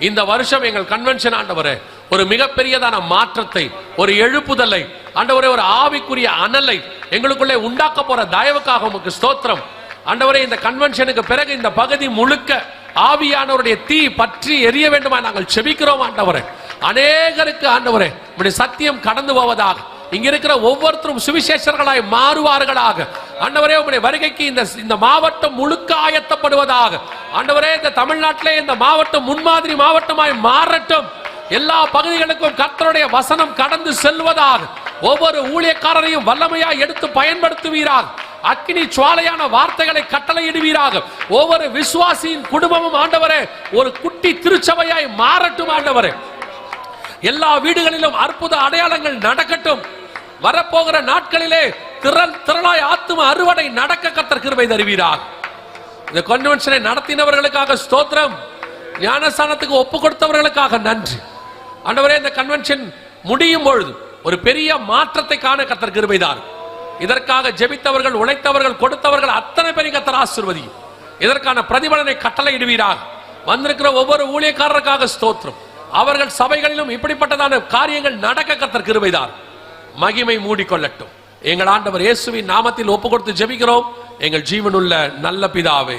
இந்த வருஷம் எங்கள் கன்வென்ஷன் ஆண்டவரே ஒரு மிகப்பெரியதான மாற்றத்தை, ஒரு எழுப்புதலை ஆண்டவரே, ஒரு ஆவிக்குரிய அனலை எங்களுக்குள்ளே உண்டாக்க போற தயவுக்காக உமக்கு ஸ்தோத்திரம் ஆண்டவரே. இந்த கன்வென்ஷனுக்கு பிறகு இந்த பகுதி முழுக்க ஆவியானவருடைய தீ பற்றி எரிய வேண்டுமா நாங்கள் செபிக்கிறோம் ஆண்டவரே. அநேகருக்கு ஆண்டவரே உம்முடைய சத்தியம் கடந்து போவதாக, இங்க இருக்கிற ஒவ்வொருத்தரும் சுவிசேஷர்களாய் மாறுவார்களாக ஆண்டவரே. உம்முடைய வருகைக்கு இந்த மாவட்டம் முழுக்க ஆயத்தப்படுவதாக ஆண்டவரே. இந்த தமிழ்நாட்டிலே இந்த மாவட்டம் முன்மாதிரி மாவட்டமாய் மாறட்டும். எல்லா பகுதிகளுக்கும் கர்த்தருடைய வசனம் கடந்து செல்வதாக, ஒவ்வொரு ஊழியக்காரரையும் வல்லமையாய் எடுத்து பயன்படுத்துவீராக. அக்கினி சுவாலையான வார்த்தைகளை கட்டளையிடுவீராக. ஒவ்வொரு விசுவாசியின் குடும்பமும் ஆண்டவரே ஒரு குட்டி திருச்சபையாய் மாறட்டும் ஆண்டவரே. எல்லா வீடுகளிலும் அற்புத அடையாளங்கள் நடக்கட்டும். வரப்போகிற நாட்களிலே திரளாய் ஆத்தும அறுவடை நடக்க கர்த்தர் கிருபை தருவீராக. இந்த கன்வென்ஷனை நடத்தினவர்களுக்காக ஸ்தோத்திரம். ஞானஸ்தானத்துக்கு ஒப்பு கொடுத்தவர்களுக்காக நன்றி ஆண்டவரே. இந்த கன்வென்ஷன் முடியும் பொழுது ஒரு பெரிய மாற்றத்தை காண கர்த்தர் கிருபை தாரும். இதற்காக ஜெபித்தவர்கள், உழைத்தவர்கள், கொடுத்தவர்கள் அத்தனை பேரையும் கர்த்தர் ஆசீர்வதியும். இதற்கான பிரதிபலனை கட்டளையிடுவீராக. வந்திருக்கிற ஒவ்வொரு ஊழியக்காரருக்காக ஸ்தோத்திரம். அவர்கள் சபைகளிலும் இப்படிப்பட்டதான காரியங்கள் நடக்க கர்த்தர் கிருபை தாரும். மகிமை மூடிக்கொள்ளட்டும். எங்கள் ஆண்டவர் இயேசுவின் நாமத்தில் ஒப்பு கொடுத்து ஜெபிக்கிறோம் எங்கள் ஜீவனுள்ள நல்ல பிதாவே.